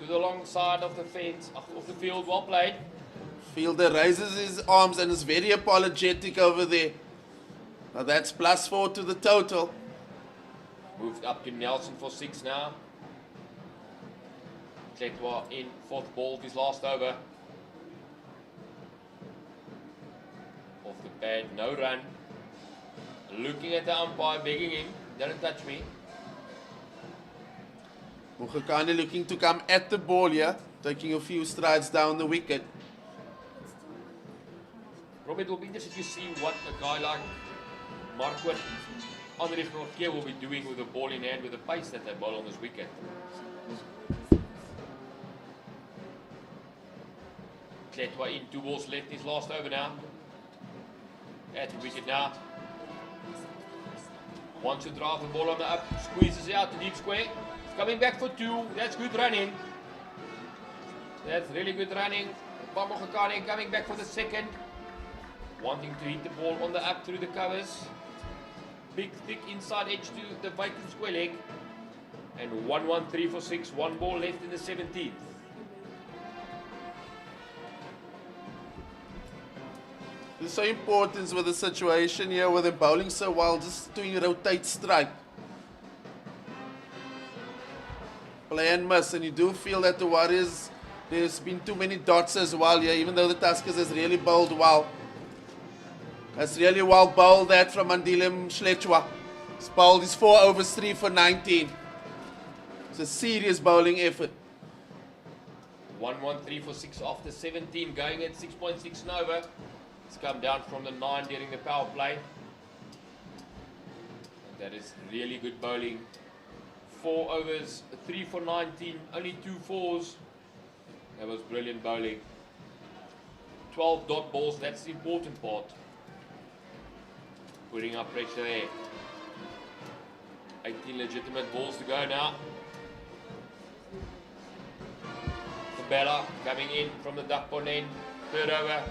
To the long side of the fence, of the field, well played. Fielder raises his arms and is very apologetic over there. Now that's +4 to the total. Moved up to Nelson for 6 now. Gqeberha in 4th ball of his last over. Off the pad, no run. Looking at the umpire, begging him, don't touch me. Mokgekane looking to come at the ball here, taking a few strides down the wicket. Robert, it will be interesting to see what a guy like Marco Jansen will be doing with the ball in hand with the pace that they bowl on this wicket. Gqeberha in 2 balls left, his last over now. At the wicket now. Wants to drive the ball on the up, squeezes it out to deep square. It's coming back for 2, that's good running. That's really good running. Mokgekane coming back for the 2nd. Wanting to hit the ball on the up through the covers. Big, thick inside edge to the vacant square leg. And 1-1-3 for 6, 1 ball left in the 17th. It's so important with the situation here where they're bowling so well, just doing rotate strike. Play and miss, and you do feel that the Warriors, there's been too many dots as well here, even though the Tuskers has really bowled well. That's really well bowled that from Andile Mshletshwa. He's bowled his 4 overs 3 for 19. It's a serious bowling effort. 1-1-3 for 6 after 17, going at 6.6 and over. It's come down from the 9 during the power play. And that is really good bowling. 4 overs, 3 for 19, only 2 fours. That was brilliant bowling. 12 dot balls, that's the important part. Putting up pressure there. 18 legitimate balls to go now. Gqeberha coming in from the Delport end. 3rd over.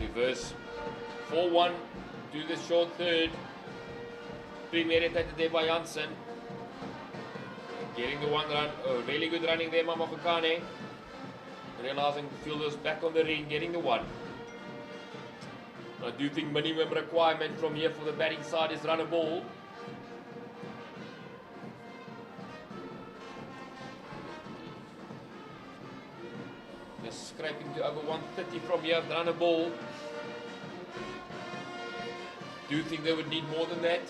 Reverse 4-1 to the short 3rd. Premeditated there by Jansen. Getting the 1 run. Oh, really good running there, Mokgekane. Realizing the fielder's back on the ring, getting the 1. I do think minimum requirement from here for the batting side is run a ball. Just scraping to over 130 from here, run a ball. Do you think they would need more than that?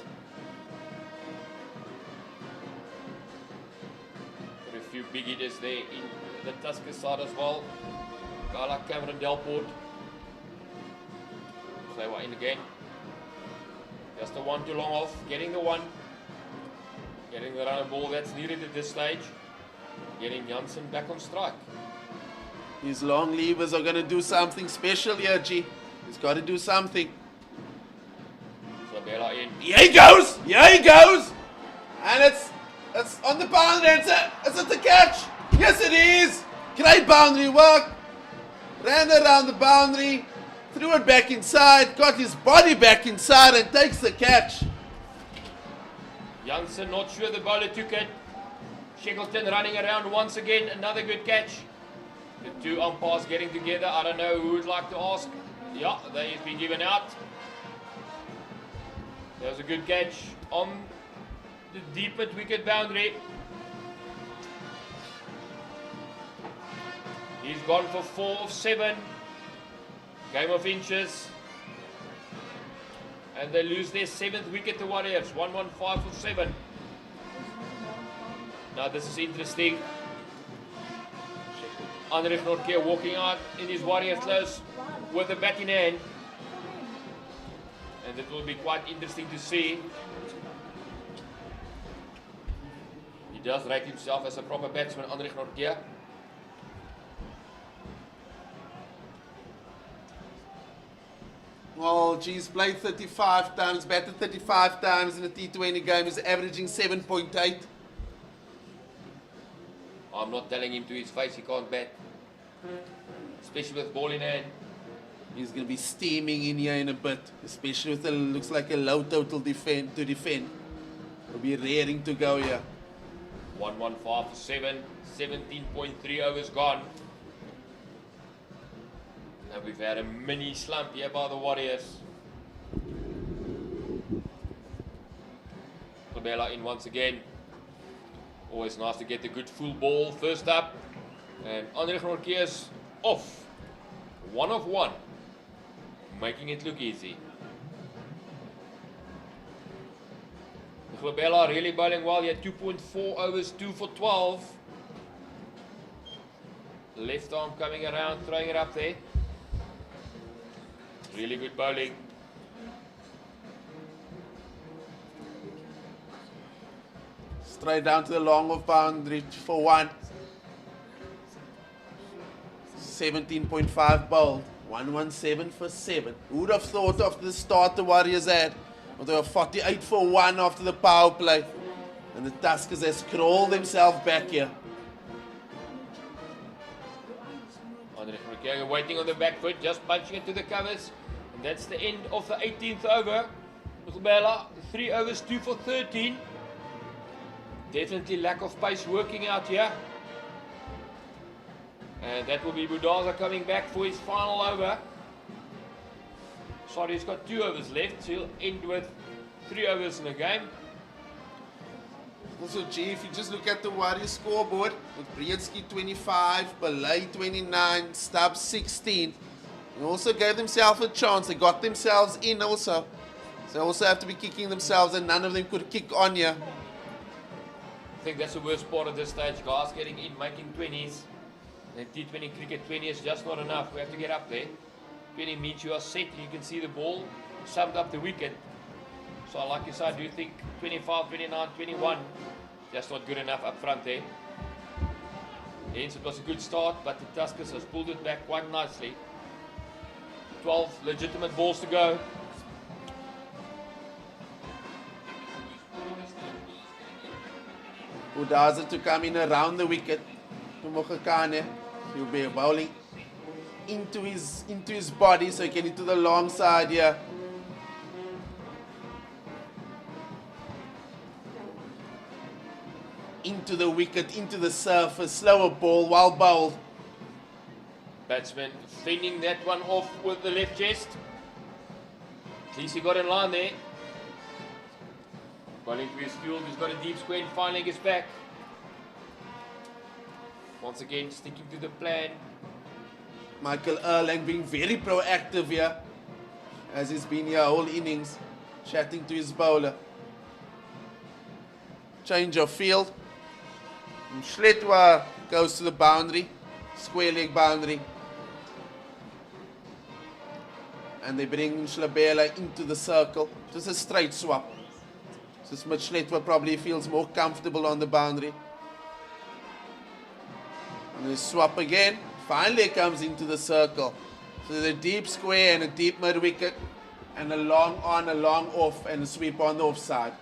Got a few big hitters there in the Tusker side as well. Guy like Cameron Delport. They were in again. Just the 1 too long off. Getting the 1. Getting the run and ball that's needed at this stage. Getting Jansen back on strike. His long levers are going to do something special here, G. He's got to do something. Gqeberha in. Here he goes! Here he goes! And it's on the boundary. It's at the catch. Yes, it is. Great boundary work. Ran around the boundary. Threw it back inside, got his body back inside and takes the catch. Jansen not sure the bowler took it. Shackleton running around once again, another good catch. The 2 umpires getting together. I don't know who would like to ask. Yeah, they've been given out. That was a good catch on the deep at wicket boundary. He's gone for 4 of 7. Game of inches. And they lose their 7th wicket, the Warriors. 115 for 7. Now this is interesting. Andre Nortje walking out in his Warriors clothes with the bat in hand. And it will be quite interesting to see. He does rate himself as a proper batsman, Andre Nortje. Oh, geez, played 35 times, batted 35 times in a T20 game, is averaging 7.8. I'm not telling him to his face he can't bat. Especially with ball in hand. He's going to be steaming in here in a bit, especially with looks like a low total to defend. He'll be raring to go here. 115 for 7, 17.3 overs gone. Now we've had a mini slump here by the Warriors. Gqeberha in once again. Always nice to get the good full ball first up. And Andre Gqeberha's off. 1 of 1. Making it look easy. Gqeberha really bowling well. He had 2.4 overs, 2 for 12. Left arm coming around, throwing it up there. Really good bowling. Straight down to the long of boundary for 1. 17.5 bowled. 117 for 7. Who would have thought after the start the Warriors had? But they were 48 for 1 after the power play. And the Tuskers have crawled themselves back here. Andre Gqeberha waiting on the back foot, just punching it to the covers. And that's the end of the 18th over. Gqeberha, 3 overs, 2 for 13. Definitely lack of pace working out here. And that will be Budaza coming back for his final over. Sorry, he's got 2 overs left, so he'll end with 3 overs in the game. Also, G, if you just look at the Warriors scoreboard, with Brzezinski 25, Belay 29, Stubbs 16, they also gave themselves a chance. They got themselves in also. So they also have to be kicking themselves, and none of them could kick on here. I think that's the worst part of this stage, guys, getting in, making 20s. And T20 cricket, 20 is just not enough. We have to get up there. 20 means you are set. You can see the ball summed up the wicket. So like you said, do you think 25, 29, 21, just not good enough up front there? Hence it was a good start, but the Tuskers has pulled it back quite nicely. 12 legitimate balls to go. Budaza to come in around the wicket. To Mokakane. He'll be bowling into his body, so he can into the long side here. Into the wicket, into the surface, slower ball, well bowled. Batsman fending that one off with the left chest. At least he got in line there. Bowling to his field, he's got a deep square and finally gets back. Once again, sticking to the plan. Michael Erlank being very proactive here, as he's been here whole innings, chatting to his bowler. Change of field. Schletwa goes to the boundary, square leg boundary. And they bring Gqeberha into the circle. Just a straight swap. So Schletwa probably feels more comfortable on the boundary. And they swap again. Finally it comes into the circle. So there's a deep square and a deep mid wicket. And a long on, a long off, and a sweep on the offside.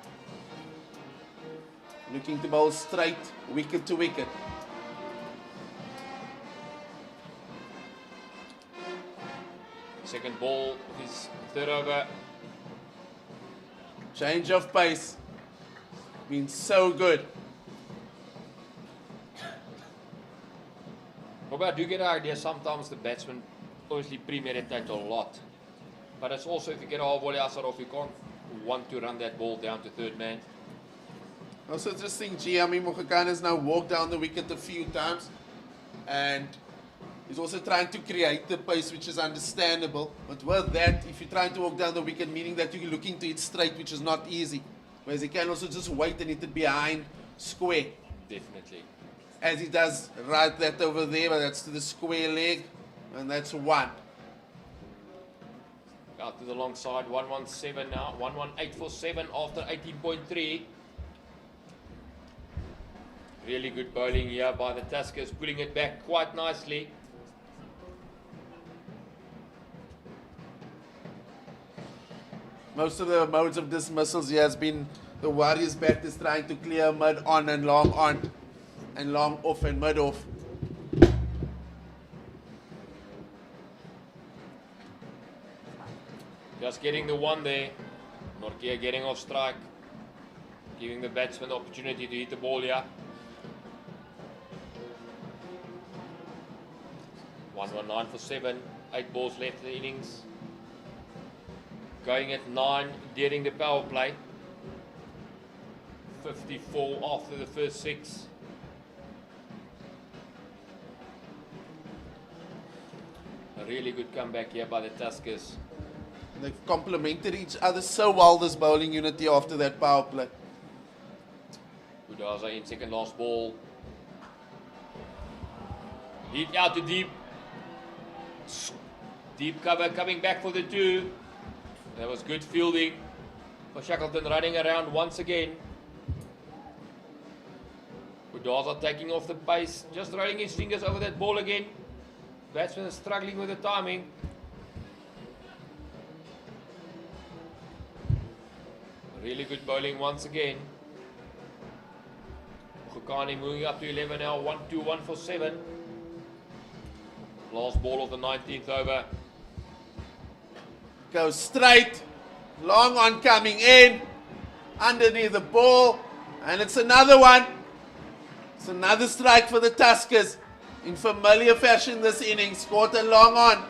Looking to bowl straight, wicket to wicket. Second ball, his third over. Change of pace. Been so good. But I do get an idea sometimes the batsmen obviously premeditate a lot. But it's also if you get a half volley outside off, you can't want to run that ball down to third man. Also just think Giami Mokakane has now walked down the wicket a few times. And he's also trying to create the pace, which is understandable. But with that, if you're trying to walk down the wicket, meaning that you're looking to hit straight, which is not easy. Whereas he can also just wait and hit it behind square. Definitely. As he does right that over there, but that's to the square leg. And that's 1. Out to the long side, 117 now. 118 for 7 after 18.3. Really good bowling here by the Tuskers, putting it back quite nicely. Most of the modes of dismissals here has been the Warriors batters trying to clear mid on and long on. and long off and mid off. Just getting the one there. Nortje getting off strike. Giving the batsman the opportunity to hit the ball here. 119 for 7. 8 balls left in the innings. Going at 9 during the power play. 54 after the first 6. A really good comeback here by the Tuskers. They've complemented each other so well, this bowling unit here after that power play. Gqeberha in second last ball. Hit out to deep. Deep cover coming back for the 2. That was good fielding for Shackleton, running around once again. Gqeberha taking off the pace, just rolling his fingers over that ball again. Batsman is struggling with the timing. Really good bowling once again. Khukani moving up to 11 now, 1-2-1 for 7. Last ball of the 19th over. Goes straight, long on coming in, underneath the ball, and it's another one. It's another strike for the Tuskers in familiar fashion this inning. Scored a long on.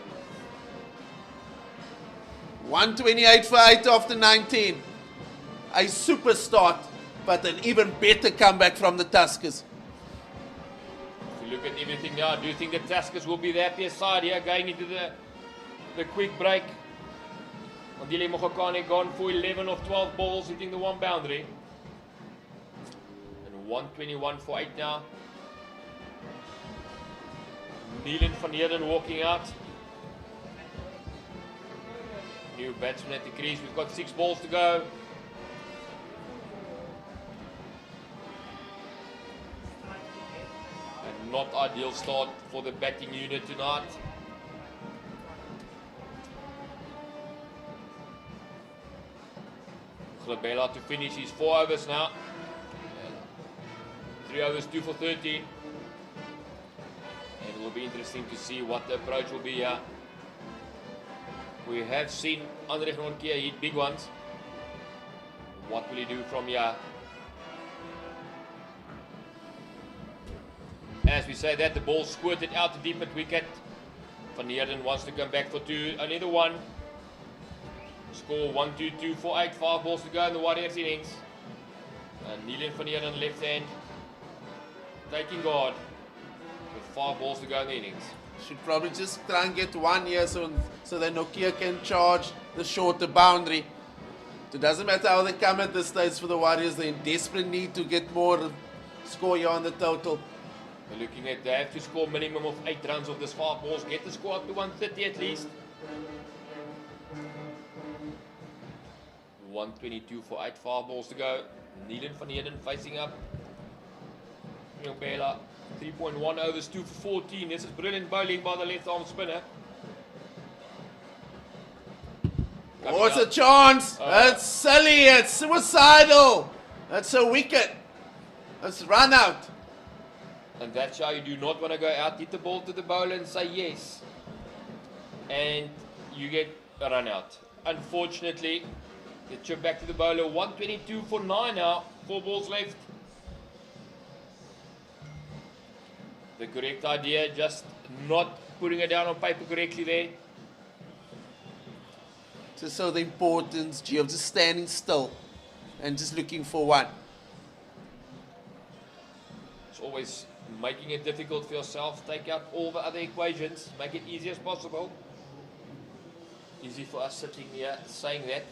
128 for 8 after 19. A super start, but an even better comeback from the Tuskers. If you look at everything now, do you think the Tuskers will be the happiest side here going into the quick break? Andile Mogokane gone for 11 of 12 balls, hitting the 1 boundary. And 121 for 8 now. Neelan van Heerden walking out. New batsman at the crease. We've got 6 balls to go. And not ideal start for the batting unit tonight. Gqeberha to finish his 4 overs now. 3 overs, 2 for 13. And it will be interesting to see what the approach will be here. We have seen Andrej Nortje hit big ones. What will he do from here? As we say that, the ball squirted out to deep at wicket. Van Heerden wants to come back for 2. Only the 1. Score 1-2-2 for 8. 5 balls to go in the Warriors innings. And Neelan van Heerden left hand taking guard with 5 balls to go in the innings. Should probably just try and get 1 here so that Nokia can charge the shorter boundary. It doesn't matter how they come at this stage for the Warriors. They're in desperate need to get more score here on the total. We're looking at they have to score minimum of 8 runs of this 5 balls. Get the score up to 130 at least. 122 for 8, 5 balls to go. Neelan van Heerden facing up. Gqeberha, 3.1 overs, 2 for 14. This is brilliant bowling by the left arm spinner. Oh, it's a chance. That's silly. It's suicidal. That's a wicket. That's run out. And that's how you do not want to go out, hit the ball to the bowler and say yes. And you get a run out. Unfortunately, the chip back to the bowler. 122 for 9 now. 4 balls left. The correct idea, just not putting it down on paper correctly there. Just so the importance, G, of just standing still and just looking for 1. It's always making it difficult for yourself. Take out all the other equations. Make it easy as possible. Easy for us sitting here saying that.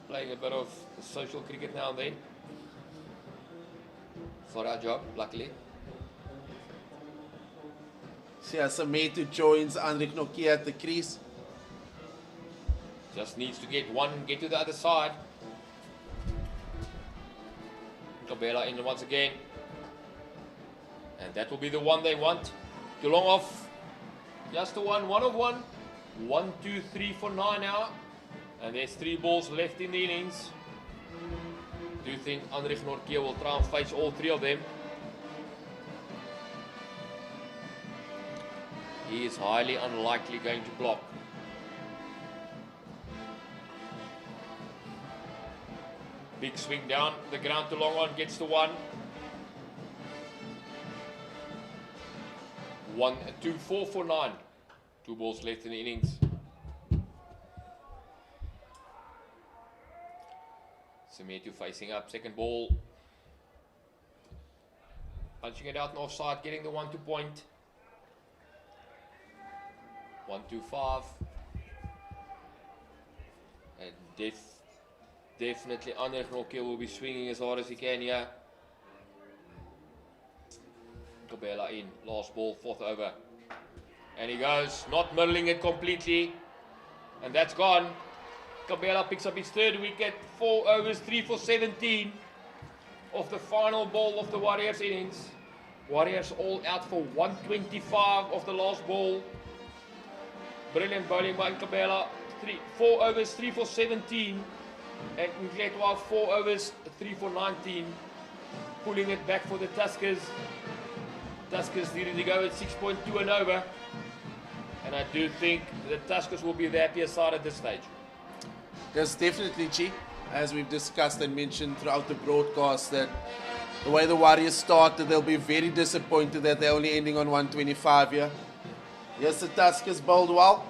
Playing a bit of social cricket now and then. For our job, luckily. Siya Simetu joins Andrej Nortje at the crease. Just needs to get 1, get to the other side. Gqeberha in once again. And that will be the 1 they want. Too long off. Just a 1, 1 of 1. 1, 2, 3 for 9 now. And there's 3 balls left in the innings. Do you think Andrej Nortje will try and face all 3 of them? He is highly unlikely going to block. Big swing down the ground to long on, gets to 1. 1, 2, 4 for 9. 2 balls left in the innings. Simetu facing up, second ball. Punching it out and offside, getting the 1-2 point. 1-2-5. And definitely Gqeberha will be swinging as hard as he can here. Gqeberha in, last ball, 4th over. And he goes, not middling it completely. And that's gone. Gqeberha picks up his 3rd wicket, 4 overs, 3 for 17 of the final ball of the Warriors innings. Warriors all out for 125 of the last ball. Brilliant bowling by Gqeberha. 4 overs, 3 for 17. And Gqeberha 4 overs, 3 for 19. Pulling it back for the Tuskers. Tuskers needed to go at 6.2 and over. And I do think the Tuskers will be the happier side at this stage. Yes, definitely, Chi. As we've discussed and mentioned throughout the broadcast, that the way the Warriors started, they'll be very disappointed that they're only ending on 125 here. Yes, the Tuskers bowled well.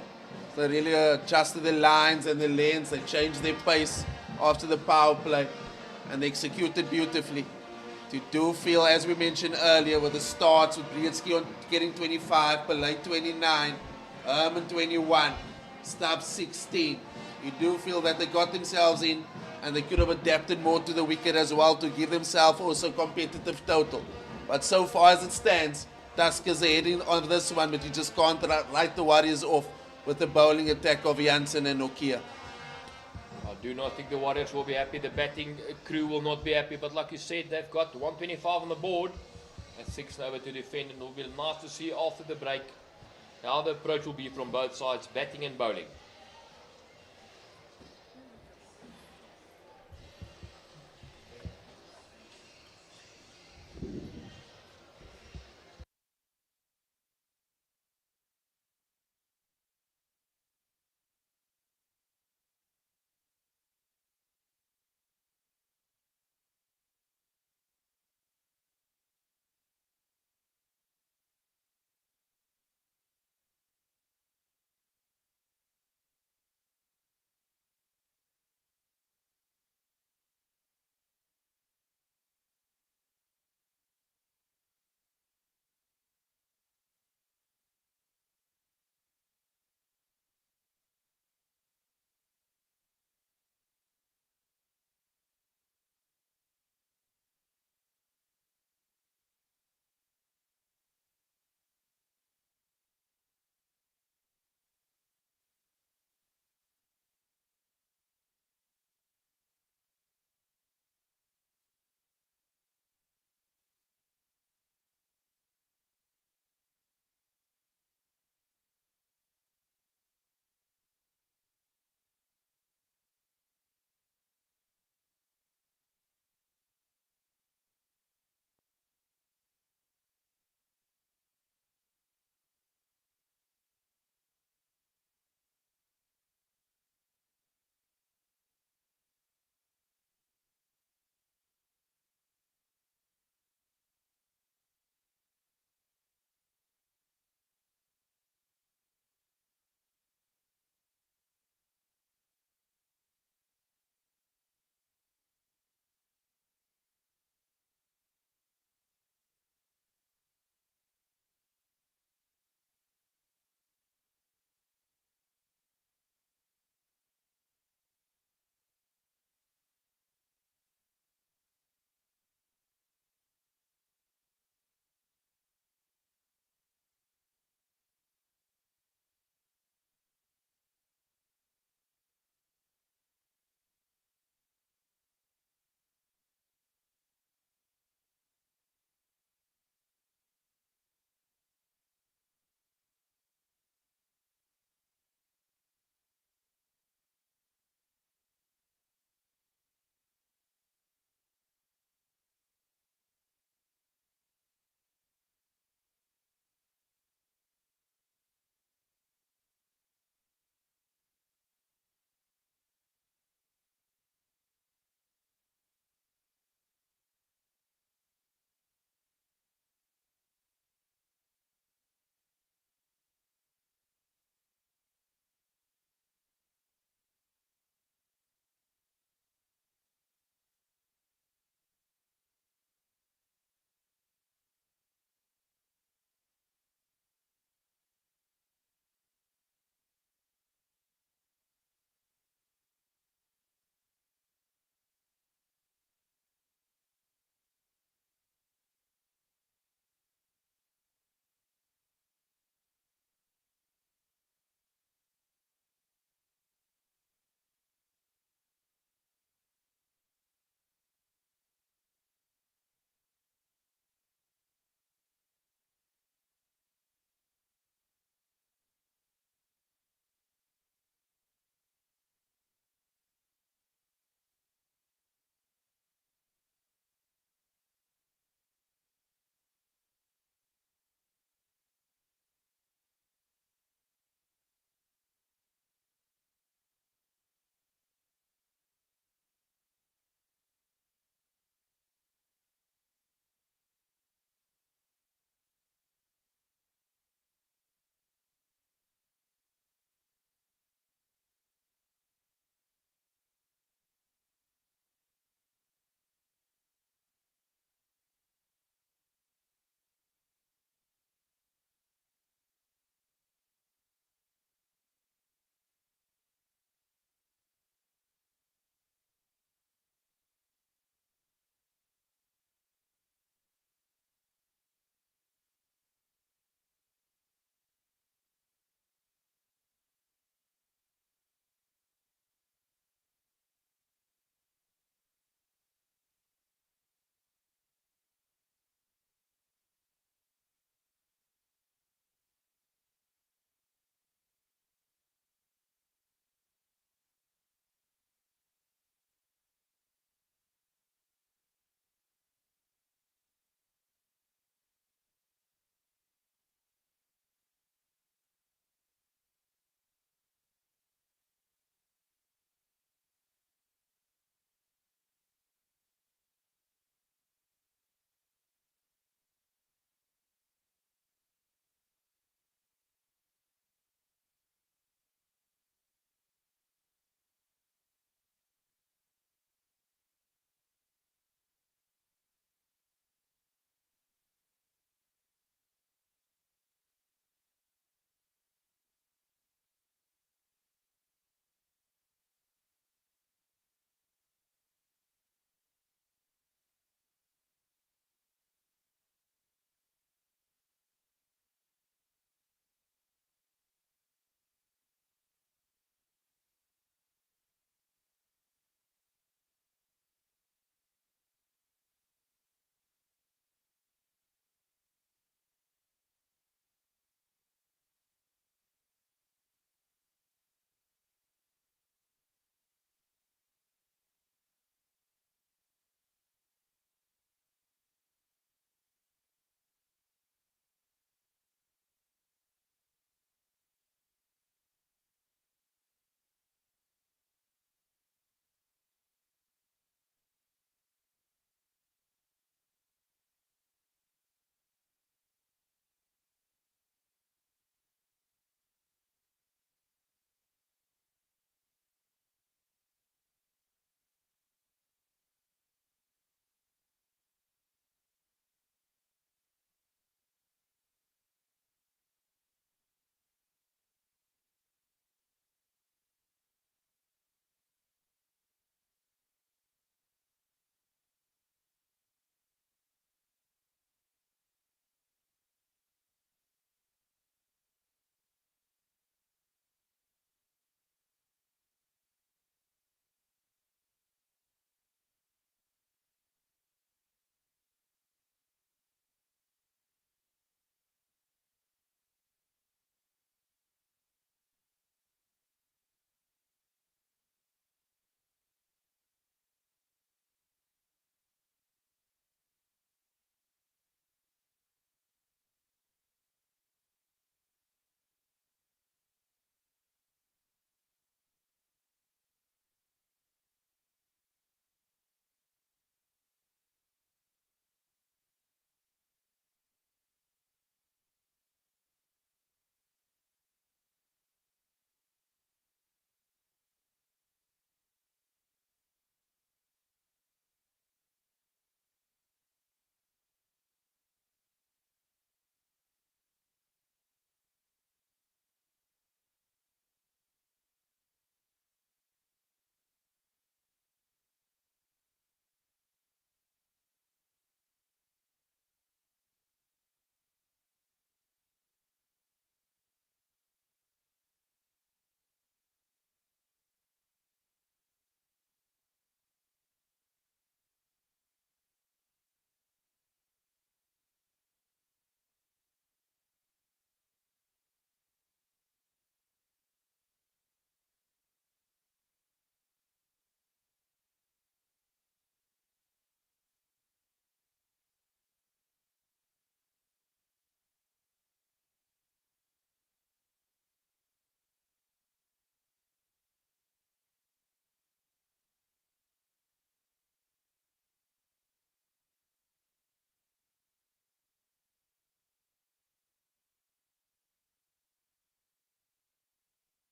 They really adjusted their lines and their lanes. They changed their pace after the power play. And they executed beautifully. You do feel, as we mentioned earlier, with the starts, with Brietsky on getting 25, Pillay 29, Herman 21, Stubbs 16. You do feel that they got themselves in and they could have adapted more to the wicket as well to give themselves also competitive total. But so far as it stands, Tuskers are heading on this one, but you just can't write the Warriors off with the bowling attack of Jansen and Nokia. I do not think the Warriors will be happy. The batting crew will not be happy. But like you said, they've got 125 on the board and 6 over to defend. And it will be nice to see after the break how the approach will be from both sides, batting and bowling.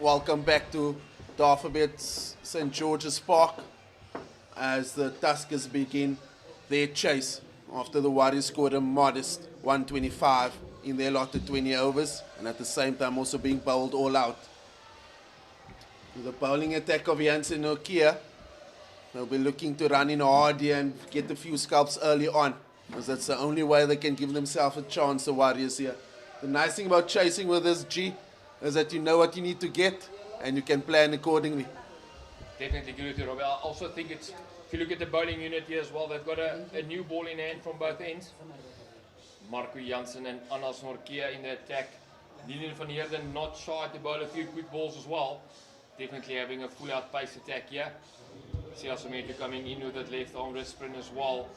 welcome back to Dafabet St. George's Park as the Tuskers begin their chase after the Warriors scored a modest 125 in their allotted 20 overs, and at the same time also being bowled all out. With the bowling attack of Jansen and Nokia, they'll be looking to run in hard here and get a few scalps early on, because that's the only way they can give themselves a chance, the Warriors here. The nice thing about chasing with this G is that you know what you need to get and you can plan accordingly. Definitely agree with you, Robbie. I also think it's, if you look at the bowling unit here as well, they've got a new ball in hand from both ends. Marco Jansen and Anas Norkia in the attack. Lilian van Heerden not shy to bowl a few quick balls as well. Definitely having a full out pace attack here. Siya Simetu coming in with that left arm wrist sprint as well.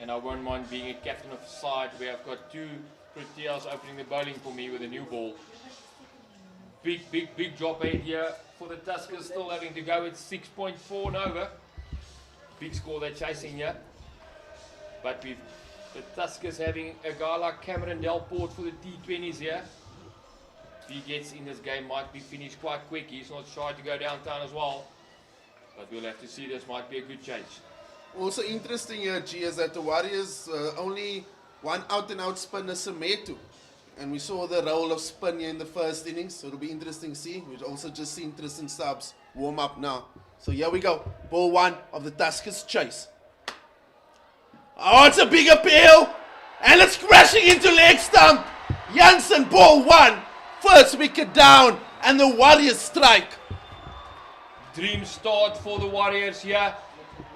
And I won't mind being a captain of the side where I've got two Proteas opening the bowling for me with a new ball. Big drop ahead here for the Tuskers, still having to go with 6.4 and over. Big score they're chasing here. But with the Tuskers having a guy like Cameron Delport for the T20s here. If he gets in this game, might be finished quite quick. He's not shy to go downtown as well. But we'll have to see, this might be a good change. Also interesting here, G, is that the Warriors only one out and out spinner, Simetu. And we saw the role of spin here in the first innings, so it'll be interesting to see. We'll also just see interesting subs warm up now. So here we go, ball one of the Tuskers chase. Oh, it's a big appeal, and it's crashing into leg stump. Jansen, ball one, first wicket down, and the Warriors strike. Dream start for the Warriors here.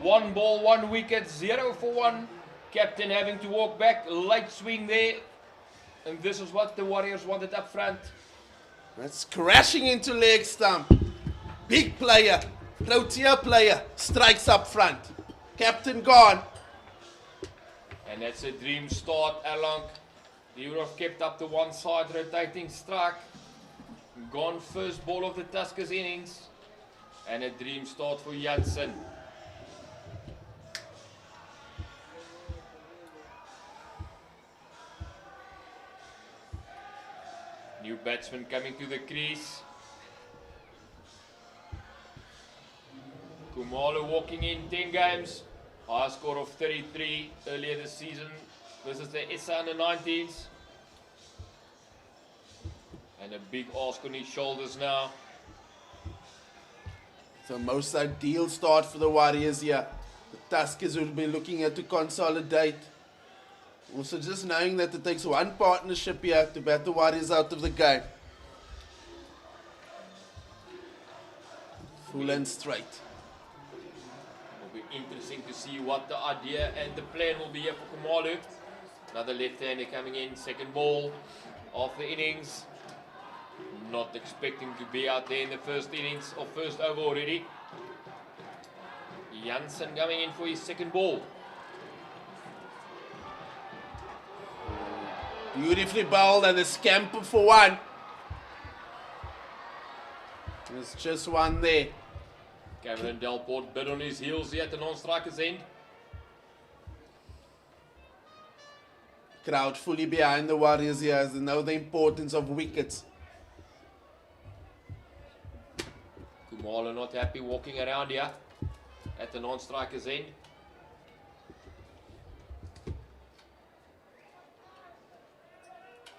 1 ball, 1 wicket, 0 for 1. Captain having to walk back, light swing there. And this is what the Warriors wanted up front. That's crashing into leg stump. Big player, Protea player, strikes up front. Captain gone. And that's a dream start, Erlank. He would have kept up the one side rotating strike. Gone first ball of the Tuskers innings. And a dream start for Jansen. New batsman coming to the crease. Khumalo walking in 10 games. High score of 33 earlier this season versus the SA under 19s. And a big ask on his shoulders now. So most ideal start for the Warriors here. The Tuskers will be looking at to consolidate. Also just knowing that it takes one partnership here to bat the Warriors out of the game. Full and straight. Will be interesting to see what the idea and the plan will be here for Khumalo. Another left-hander coming in, second ball of the innings. Not expecting to be out there in the first innings or first over already. Jansen coming in for his second ball. Beautifully bowled and a scamper for one. There's just one there. Cameron Delport bit on his heels here at the non-striker's end. Crowd fully behind the Warriors here as they know the importance of wickets. Khumalo not happy walking around here at the non-striker's end.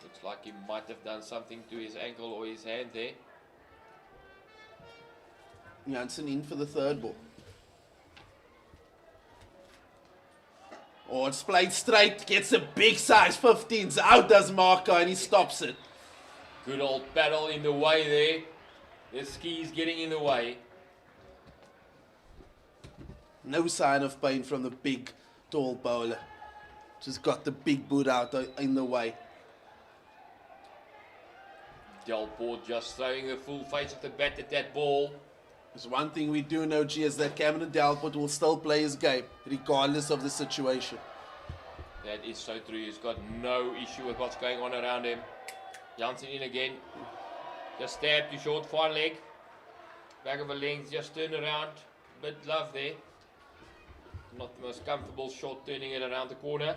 Looks like he might have done something to his ankle or his hand there. Jansen in for the third ball. Oh, it's played straight, gets a big size 15s, out does Marco and he stops it. Good old paddle in the way there. The ski's getting in the way. No sign of pain from the big, tall bowler. Just got the big boot out in the way. Delport just throwing the full face of the bat at that ball. There's one thing we do know, G, is that Cameron Delport will still play his game, regardless of the situation. That is so true. He's got no issue with what's going on around him. Jansen in again. Just stab to short, fine leg. Back of a length, just turn around. Bit love there. Not the most comfortable shot, turning it around the corner.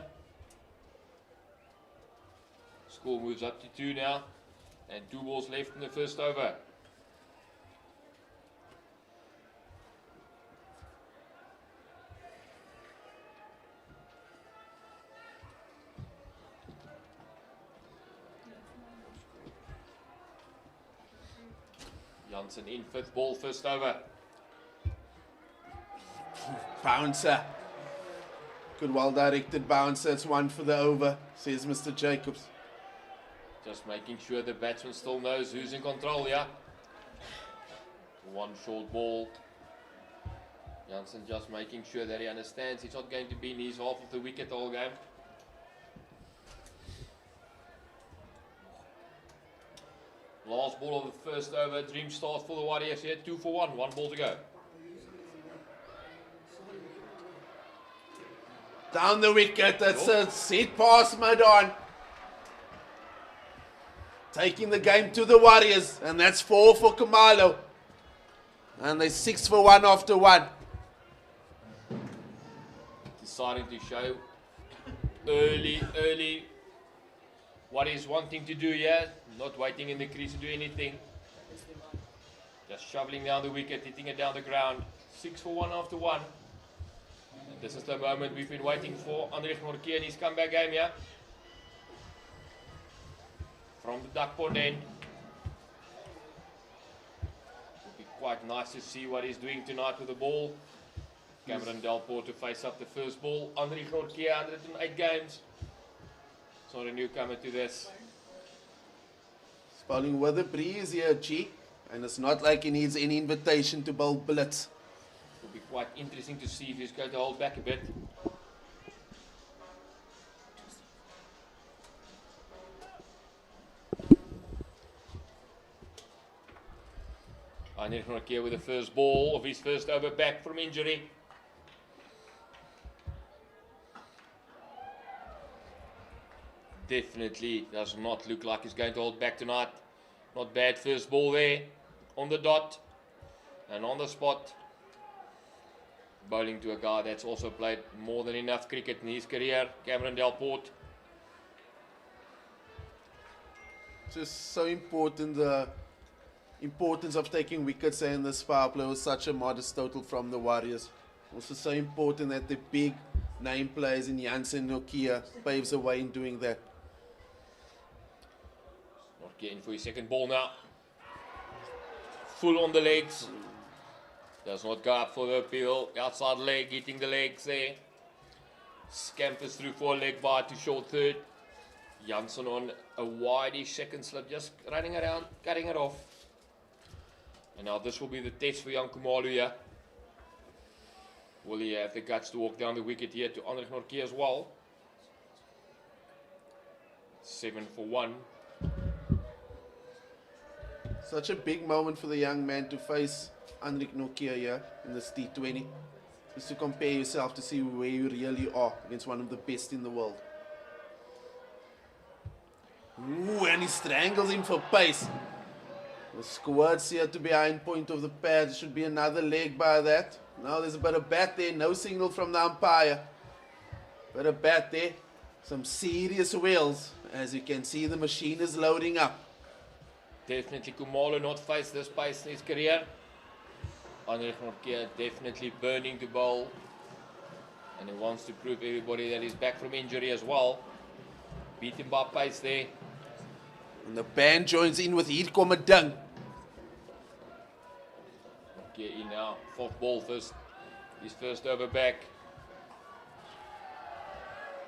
Score moves up to 2 now. And 2 balls left in the first over. Jansen in, 5th ball, first over. Bouncer. Good, well-directed bouncer. It's 1 for the over, says Mr. Jacobs. Just making sure the batsman still knows who's in control, yeah. 1 short ball. Jansen just making sure that he understands he's not going to be in his half of the wicket all game. Last ball of the first over. Dream start for the Warriors here. 2 for 1. 1 ball to go. Down the wicket. That's a set pass, Madon. Taking the game to the Warriors. And that's 4 for Khumalo. And they're 6 for 1 after 1. Deciding to show early what he's wanting to do here. Not waiting in the crease to do anything. Just shoveling down the wicket, hitting it down the ground. 6 for 1 after 1. And this is the moment we've been waiting for. Andrich Nortje in his comeback game here. From the Delport end. Would be quite nice to see what he's doing tonight with the ball. Cameron Delport to face up the first ball. Andrich Nortje, 108 games. It's not a newcomer to this. Bowling with a breeze here, G. And it's not like he needs any invitation to bowl blitz. It will be quite interesting to see if he's going to hold back a bit. Andrich Nortje with the first ball of his first over back from injury. Definitely does not look like he's going to hold back tonight. Not bad first ball there. On the dot. And on the spot. Bowling to a guy that's also played more than enough cricket in his career. Cameron Delport. Just so important, the importance of taking wickets in this power play was such a modest total from the Warriors. Also so important that the big name players in Jansen and Nokia paves the way in doing that. Not getting for his second ball now. Full on the legs. Does not go up for the appeal. Outside leg, hitting the legs there. Scampers through for a leg by to short third. Jansen on a wide-ish second slip, just running around, cutting it off. And now this will be the test for young Khumalo here. Will he have the guts to walk down the wicket here to Andrich Nortje as well? 7 for 1. Such a big moment for the young man to face Andrich Nortje here in this T20. Just to compare yourself to see where you really are against one of the best in the world. Ooh, and he strangles him for pace. The squirts here to behind point of the pad. Should be another leg by that. Now there's a bit of bat there. No signal from the umpire. Bit of bat there. Some serious wheels. As you can see, the machine is loading up. Definitely Khumalo not faced this pace in his career. Andrich Nortje definitely burning to bowl. And he wants to prove everybody that he's back from injury as well. Beat him by pace there. And the band joins in with Hier Kom 'n Ding. Get in now. 4th ball first. His first over back.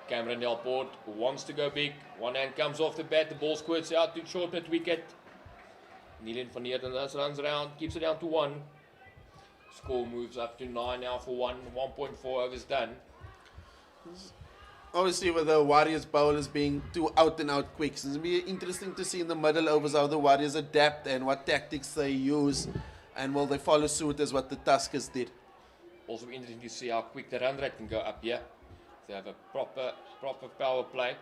Cameron Delport wants to go big. One hand comes off the bat. The ball squirts out to short mid wicket. Nielen van Heerden runs around. Keeps it down to 1. Score moves up to 9 now for 1. 1.4 overs done. Obviously, with the Warriors bowlers being too out and out quick, so it'll be interesting to see in the middle overs how the Warriors adapt and what tactics they use, and will they follow suit as what the Tuskers did. Also interesting to see how quick the run rate can go up here. They have a proper power play.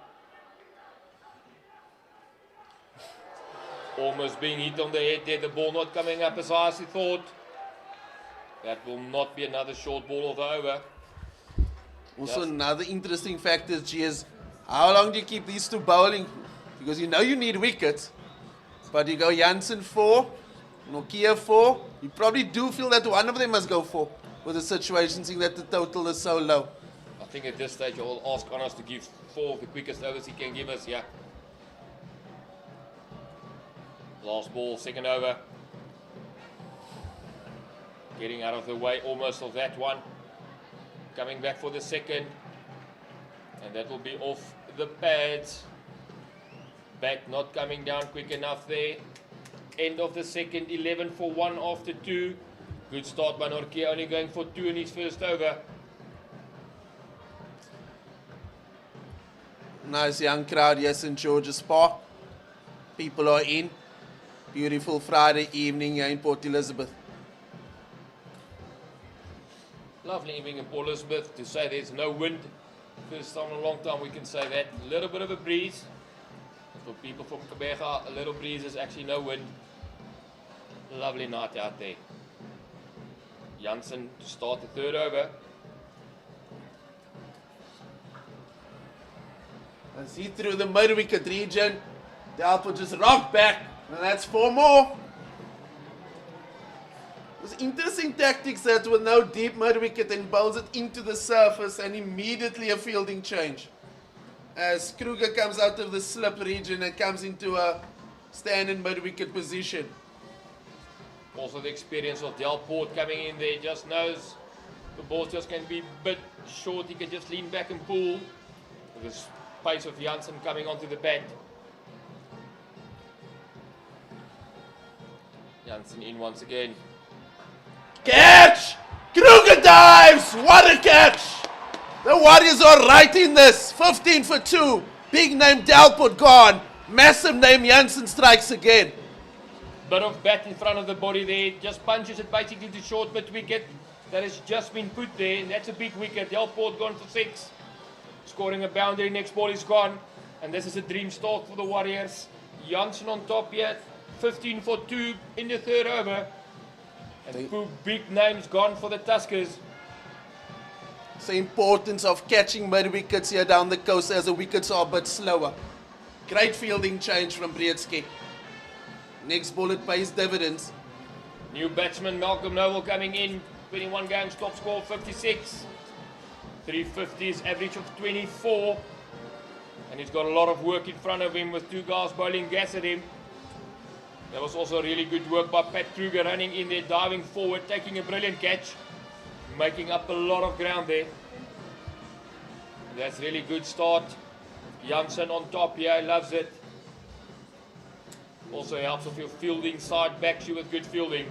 Almost being hit on the head there. The ball not coming up as high as he thought. That will not be another short ball of the over. Also, another interesting factor is how long do you keep these two bowling? Because you know you need wickets, but you go Jansen 4, Nortje 4. You probably do feel that one of them must go 4 with the situation, seeing that the total is so low. I think at this stage I'll ask Honors to give 4 of the quickest overs he can give us, yeah. Last ball, second over. Getting out of the way almost of that one. Coming back for the second. And that will be off the pads. Bat not coming down quick enough there. End of the second, 11 for 1 after 2. Good start by Nortje, only going for 2 in his first over. Nice young crowd here, St. George's Park. People are in. Beautiful Friday evening here in Port Elizabeth. Lovely evening in Port Elizabeth. To say there's no wind, first time in a long time we can say that. A little bit of a breeze. For people from Gqeberha, a little breeze is actually no wind. Lovely night out there. Jansen to start the third over. As he threw the mid-wicket region, Delport just rocked back, and that's 4 more. It was interesting tactics that with no deep mid-wicket and bowls it into the surface, and immediately a fielding change. As Kruger comes out of the slip region and comes into a standing mid-wicket position. Also the experience of Delport coming in there, just knows the ball just can be a bit short, he can just lean back and pull. With the pace of Jansen coming onto the bat. Jansen in once again. Catch! Kruger dives! What a catch! The Warriors are right in this. 15 for 2. Big name Delport gone. Massive name Jansen strikes again. Bit of bat in front of the body there. Just punches it basically to short mid wicket. That has just been put there. And that's a big wicket. Delport gone for 6. Scoring a boundary. Next ball is gone. And this is a dream start for the Warriors. Jansen on top here. 15 for 2 in the third over. And 2 big names gone for the Tuskers. It's the importance of catching mid-wickets here down the coast as the wickets are a bit slower. Great fielding change from Breedsky. Next ball it pays dividends. New batsman Malcolm Noble coming in. 21 games, top score 56. 350s, average of 24. And he's got a lot of work in front of him with 2 guys bowling gas at him. There was also really good work by Pat Kruger running in there, diving forward, taking a brilliant catch. Making up a lot of ground there. That's really good start. Jansen on top here, loves it. Also helps with your fielding side, backs you with good fielding.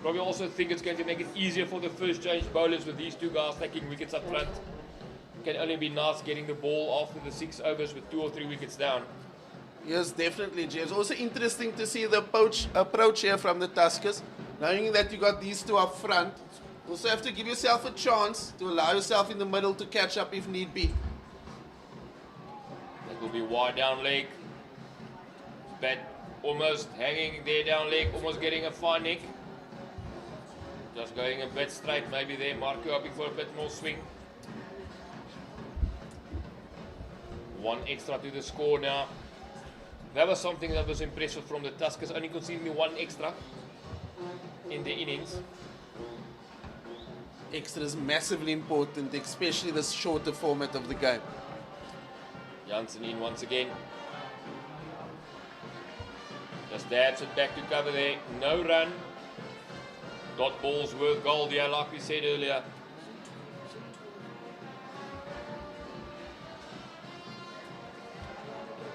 Probably also think it's going to make it easier for the first change bowlers with these 2 guys taking wickets up front. Can only be nice getting the ball after the 6 overs with 2 or 3 wickets down. Yes, definitely, James. Also interesting to see the approach here from the Tuskers. Knowing that you got these 2 up front, you also have to give yourself a chance to allow yourself in the middle to catch up if need be. That will be wide down leg. Bat almost hanging there down leg, almost getting a fine nick. Just going a bit straight, maybe there. Marco hoping for a bit more swing. 1 extra to the score now. That was something that was impressive from the Tuskers, only conceding 1 extra in the innings. Extra is massively important, especially the shorter format of the game. Jansen in once again. Just dabs it back to cover there. No run. Dot balls worth gold here, like we said earlier.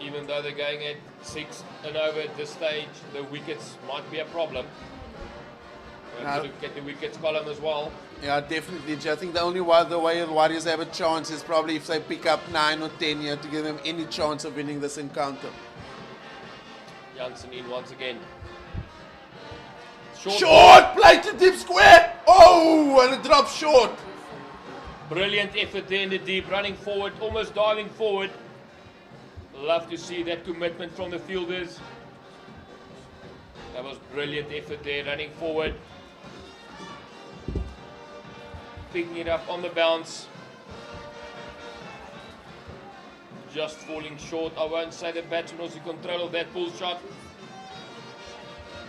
Even though they're going at 6 and over at this stage, the wickets might be a problem. We'll have to look at the wickets column as well. Yeah, definitely. I think the only way the Warriors have a chance is probably if they pick up 9 or 10 here to give them any chance of winning this encounter. Jansen in once again. Short! Play to deep square! Oh, and it drops short. Brilliant effort there in the deep, running forward, almost diving forward. Love to see that commitment from the fielders. That was brilliant effort there, running forward. Picking it up on the bounce. Just falling short. I won't say the batsman was in control of that pull shot.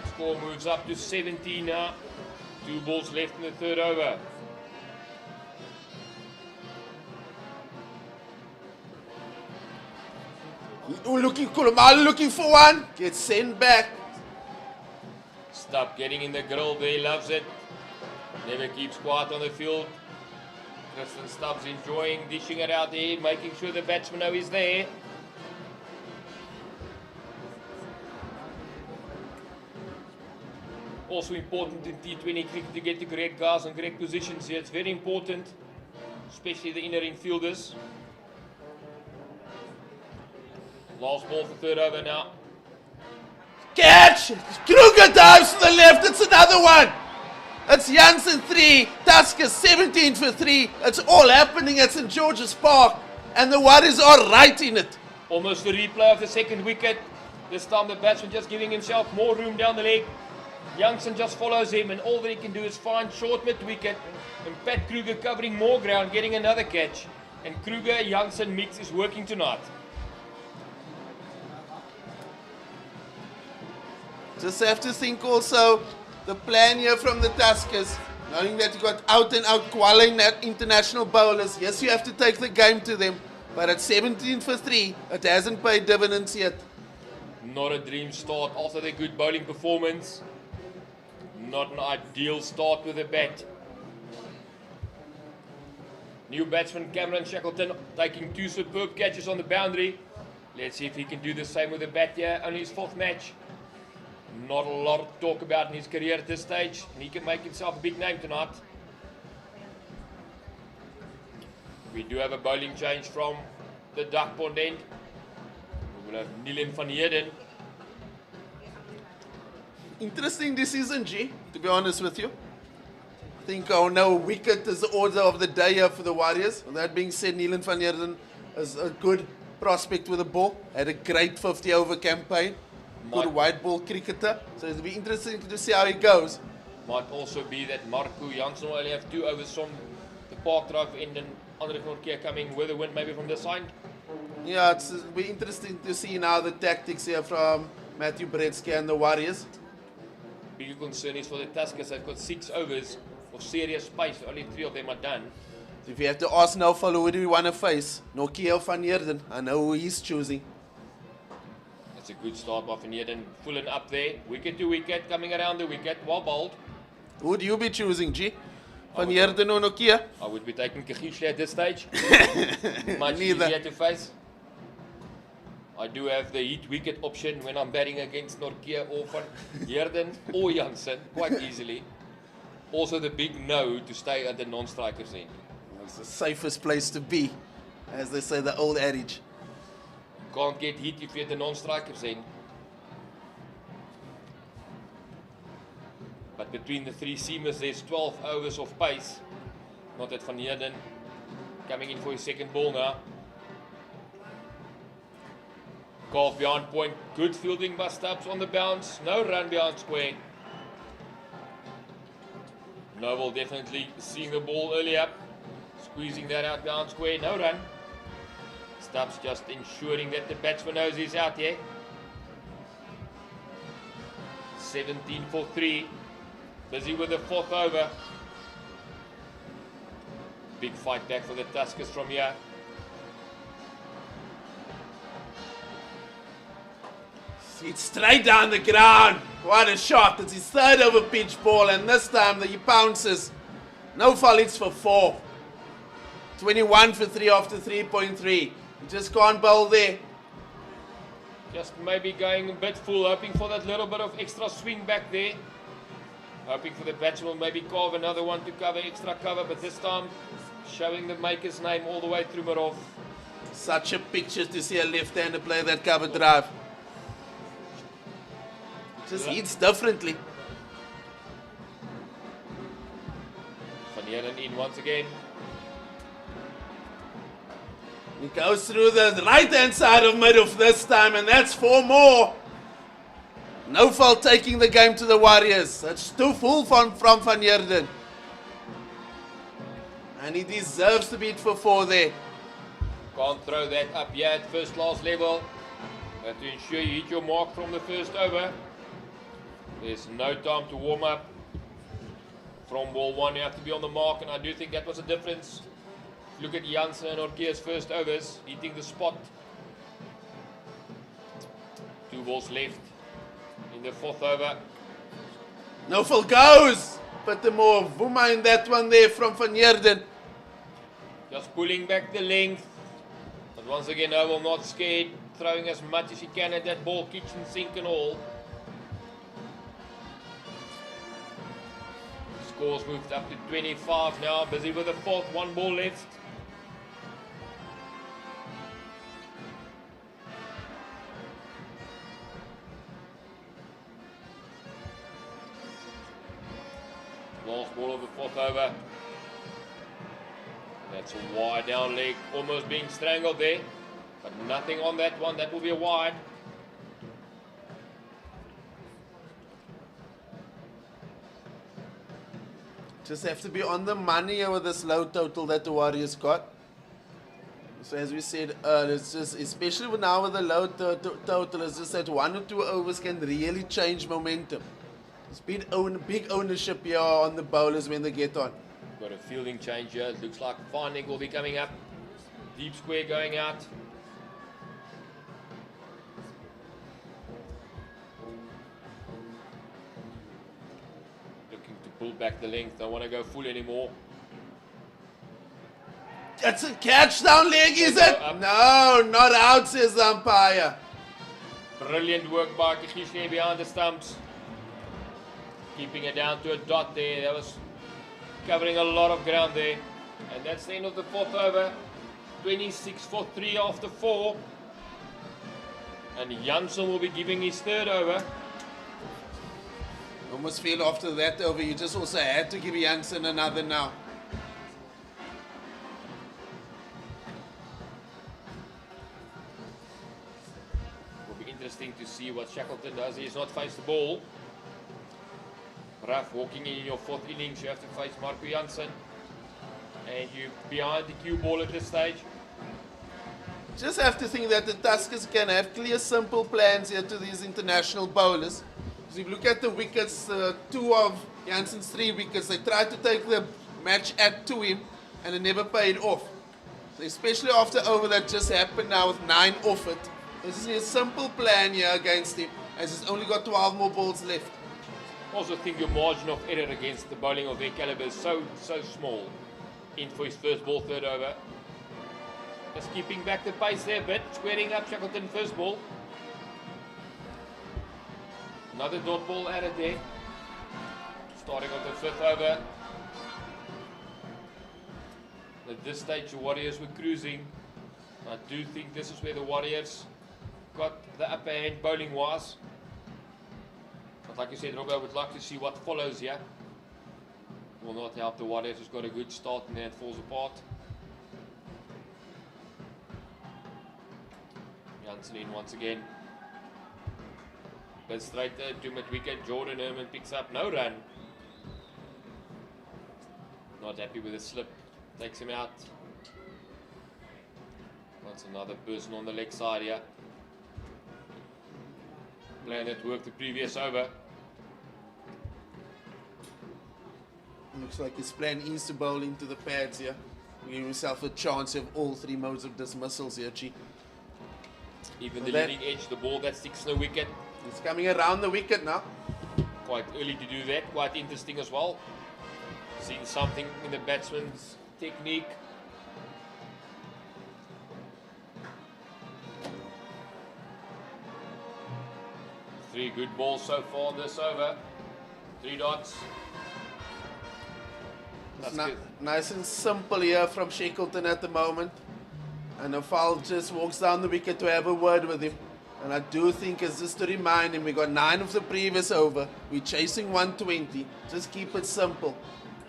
Score moves up to 17 now. 2 balls left in the third over. Khumalo looking for one. Gets sent back. Stop getting in the grill there, loves it. Never keeps quiet on the field. Tristan Stubbs enjoying dishing it out there, making sure the batsman know he's there. Also important in T20 cricket to get the correct guys and correct positions here. It's very important, especially the inner infielders. Last ball for third over now. Catch! Kruger dives to the left. It's another one. It's Jansen 3, Tuskers 17 for 3. It's all happening at St. George's Park, and the Warriors are right in it. Almost a replay of the second wicket. This time the batsman just giving himself more room down the leg. Jansen just follows him, and all that he can do is find short mid-wicket. And Pat Kruger covering more ground, getting another catch. And Kruger-Jansen mix is working tonight. Just have to think also the plan here from the Tuskers, knowing that you got out and out quality international bowlers. Yes, you have to take the game to them, but at 17 for 3, it hasn't paid dividends yet. Not a dream start after the good bowling performance. Not an ideal start with the bat. New batsman Cameron Shackleton taking 2 superb catches on the boundary. Let's see if he can do the same with the bat here. Only his 4th match. Not a lot to talk about in his career at this stage. And he can make himself a big name tonight. We do have a bowling change from the Delport end. We will have Nielen van Heerden. Interesting decision, G, to be honest with you. I think no wicket is the order of the day here for the Warriors. With that being said, Nielen van Heerden is a good prospect with the ball. Had a great 50-over campaign. Good white ball cricketer. So it'll be interesting to see how he goes. Might also be that Marco Jansen will only have 2 overs from the Park Drive end and Andre Nortje coming with a win maybe from the side. Yeah, it'll be interesting to see now the tactics here from Matthew Bretsky and the Warriors. Bigger concern is for the Tuskers. They've got 6 overs of serious pace. Only 3 of them are done. If you have to ask now, who do we want to face? Nortje or van Heerden? I know who he's choosing. It's a good start by Van Heerden. Fulling up there. Wicket to wicket. Coming around the wicket. Well bowled. Who would you be choosing, G? Van Heerden or Nortje? I would be taking Gqeberha at this stage. Much Neither. easier to face. I do have the heat wicket option when I'm batting against Nortje or Van Heerden or Jansen quite easily. Also the big no to stay at the non-strikers end. It's the safest place to be, as they say, the old adage. Can't get hit if you're at the non-strikers end. But between the 3 seamers, there's 12 overs of pace. Not that Van Heerden coming in for his 2nd ball now. Calf behind point. Good fielding by Stubbs on the bounce. No run behind square. Noble definitely seeing the ball early up. Squeezing that out behind square. No run. Stubbs just ensuring that the batsman knows he's out here. 17 for 3. Busy with the 4th over. Big fight back for the Tuskers from here. It's straight down the ground. What a shot. It's his 3rd over pitch ball, and this time he pounces. No foul hits for 4. 21 for 3 after 3.3. You just can't bowl there. Just maybe going a bit full, hoping for that little bit of extra swing back there. Hoping for the batsman will maybe carve another one to cover extra cover, but this time showing the maker's name all the way through Marov. Such a picture to see a left-hander play that cover drive. Just hits differently. Van Heerden in once again. He goes through the right-hand side of middle this time, and that's 4 more. No fault taking the game to the Warriors. That's too full from Van Heerden. And he deserves to beat for 4 there. Can't throw that up yet at first class level. Have to ensure you hit your mark from the first over. There's no time to warm up. From ball 1 you have to be on the mark, and I do think that was a difference. Look at Jansen and Nortje's first overs, hitting the spot. 2 balls left in the 4th over. No full goes. But the more Vuma in that one there from Van Heerden. Just pulling back the length. But once again, Oval not scared. Throwing as much as he can at that ball, kitchen sink and all. Scores moved up to 25 now. Busy with the fourth, one ball left. Last ball of the fourth over. That's a wide down leg, almost being strangled there. But nothing on that one, that will be a wide. Just have to be on the money with this low total that the Warriors got. So as we said earlier, it's just, especially now with the low total, it's just that 1 or 2 overs can really change momentum. It's big ownership here on the bowlers when they get on. Got a fielding change here. It looks like Finding will be coming up. Deep square going out. Looking to pull back the length. Don't want to go full anymore. That's a catch down leg, is it? No, not out, says the umpire. Brilliant work by Gqeberha behind the stumps. Keeping it down to a dot there. That was covering a lot of ground there. And that's the end of the fourth over. 26 for 3 after 4. And Jansen will be giving his third over. Almost feel after that over, you just also had to give Jansen another now. Will be interesting to see what Shackleton does. He has not faced the ball. Rough walking in your fourth innings, you have to face Marco Jansen. And you behind the cue ball at this stage. Just have to think that the Tuskers can have clear, simple plans here to these international bowlers. Because if you look at the wickets, 2 of Jansen's 3 wickets, they tried to take the match to him and it never paid off. So especially after over that just happened now with 9 off it. This is a simple plan here against him, as he's only got 12 more balls left. Also think your margin of error against the bowling of their caliber is so small. In for his first ball, third over. Just keeping back the pace there a bit, squaring up Shackleton first ball. Another dot ball added there. Starting on the fifth over. At this stage the Warriors were cruising. I do think this is where the Warriors got the upper hand bowling wise. But like you said, Robert, I would like to see what follows here. Will not help the Warriors, who's got a good start and then it falls apart. Jansen in once again. But straight to mid-wicket, Jordan Herman picks up no run. Not happy with the slip, takes him out. Wants another person on the leg side here. Plan that worked the previous over. Looks like his plan is to bowl into the pads here. Give himself a chance of all 3 modes of dismissals here, Chi. Even the leading edge, the ball that sticks in the wicket. It's coming around the wicket now. Quite early to do that, quite interesting as well. Seeing something in the batsman's technique. Three good balls so far this over. 3 dots. That's good. Nice and simple here from Shackleton at the moment. And Afal just walks down the wicket to have a word with him. And I do think it's just to remind him, we got 9 of the previous over. We're chasing 120. Just keep it simple.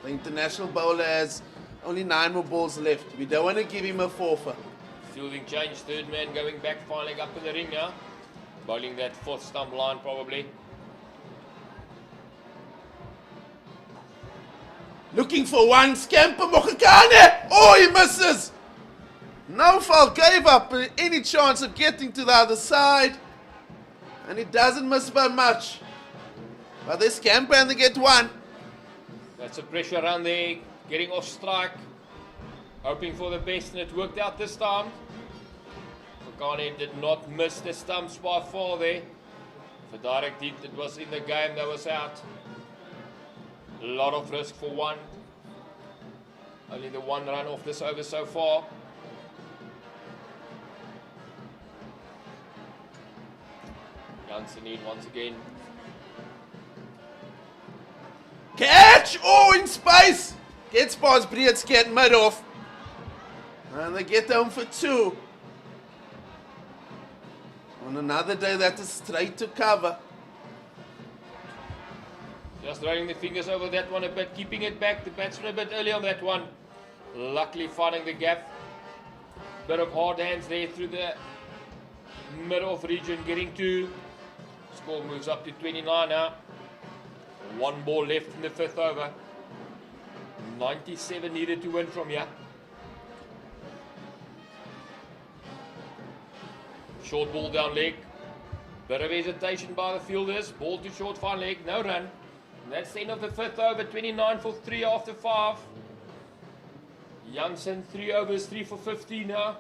The international bowler has only 9 more balls left. We don't want to give him a forfeit. Fielding change, third man going back, filing up in the ring now. Bowling that 4th stump line probably. Looking for one, Scamper Mokakane. Oh, he misses. No foul, gave up any chance of getting to the other side. And he doesn't miss by much. But they scamper and they get 1. That's a pressure run there, getting off strike. Hoping for the best, and it worked out this time. Mokakane did not miss the stumps by far there. If a direct hit, it was in the game, that was out. A lot of risk for one. Only the one run off this over so far. Jansen in once again. Catch! Oh, in space! Gets past Breedsket mid off. And they get home for 2. On another day, that is straight to cover. Just running the fingers over that one a bit, keeping it back. The batsman a bit early on that one. Luckily finding the gap. Bit of hard hands there through the mid-off region, getting to. Score moves up to 29 now. 1 ball left in the 5th over. 97 needed to win from here. Short ball down leg. Bit of hesitation by the fielders. Ball to short fine leg. No run. And that's the end of the 5th over. 29 for 3 after 5. Jansen 3 overs, 3 for 50 now.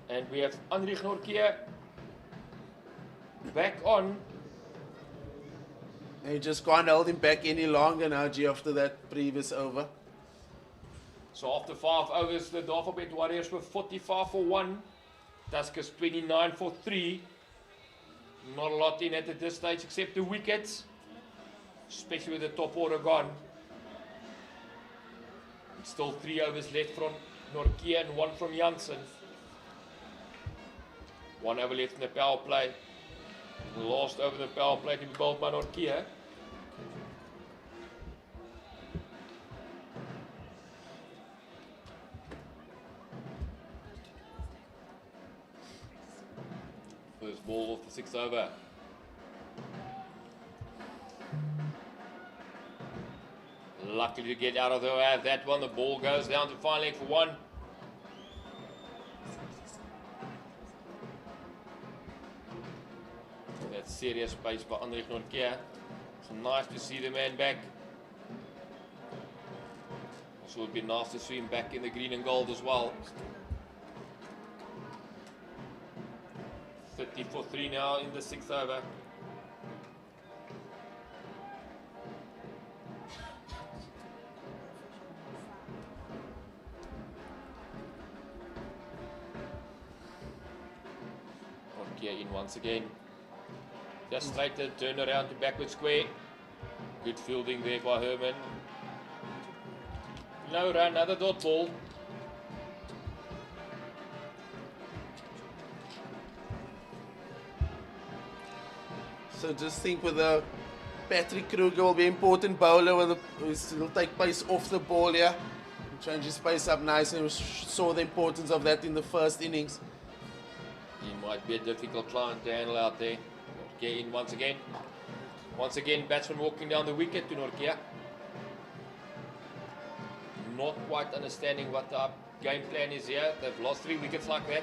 And we have Andrich Nortje back on. They just can't hold him back any longer now, G, after that previous over. So after 5 overs, the Dafabet Warriors were 45 for 1. Tuskers 29 for 3. Not a lot in it at this stage except the wickets. Especially with the top order gone. Still 3 overs left from Nortje and 1 from Jansen. 1 over left in the power play. The last over the power play to be bowled by Nortje. First ball off the 6th over. Luckily to get out of the way of that one. The ball goes down to fine leg for 1. That's serious pace by Andrich Nortje. It's nice to see the man back. Also, it would be nice to see him back in the green and gold as well. 30 for 3 now in the 6th over. In once again. Just straightened, turn around to backward square. Good fielding there by Herman. No run, another dot ball. So just think with the Patrick Kruger will be important bowler with he'll take pace off the ball here. Change his pace up nice, and we saw the importance of that in the first innings. He might be a difficult client to handle out there. Nortje in once again. Once again, batsman walking down the wicket to Nortje. Not quite understanding what the game plan is here. They've lost 3 wickets like that.